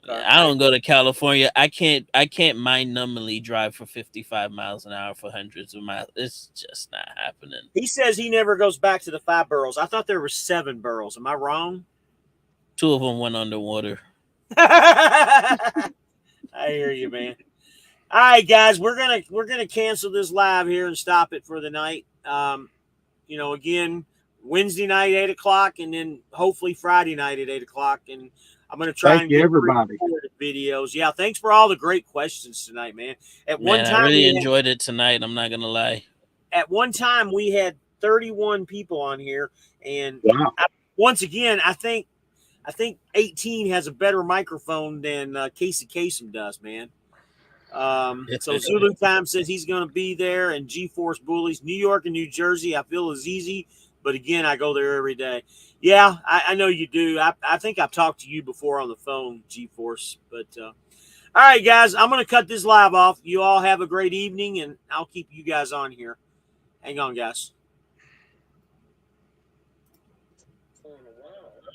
Okay. I don't go to California. I can't mind-numbingly drive for 55 miles an hour for hundreds of miles. It's just not happening. He says he never goes back to the 5 boroughs. I thought there were 7 boroughs. Am I wrong? 2 of them went underwater. I hear you, man. All right, guys, we're gonna cancel this live here and stop it for the night. Again, Wednesday night 8:00, and then hopefully Friday night at 8:00. And I'm gonna try Thank and you, get everybody. pre-recorded videos. Yeah, thanks for all the great questions tonight, man. At one Man, time, I really we had- enjoyed it tonight. I'm not gonna lie. at one time we had 31 people on here, and Wow. once again, I think 18 has a better microphone than Casey Kasem does, man. So Zulu Time says he's going to be there, and G-Force Bullies, New York and New Jersey, I feel is easy, but again, I go there every day. Yeah, I know you do. I think I've talked to you before on the phone, G-Force, but all right, guys, I'm going to cut this live off. You all have a great evening, and I'll keep you guys on here. Hang on, guys.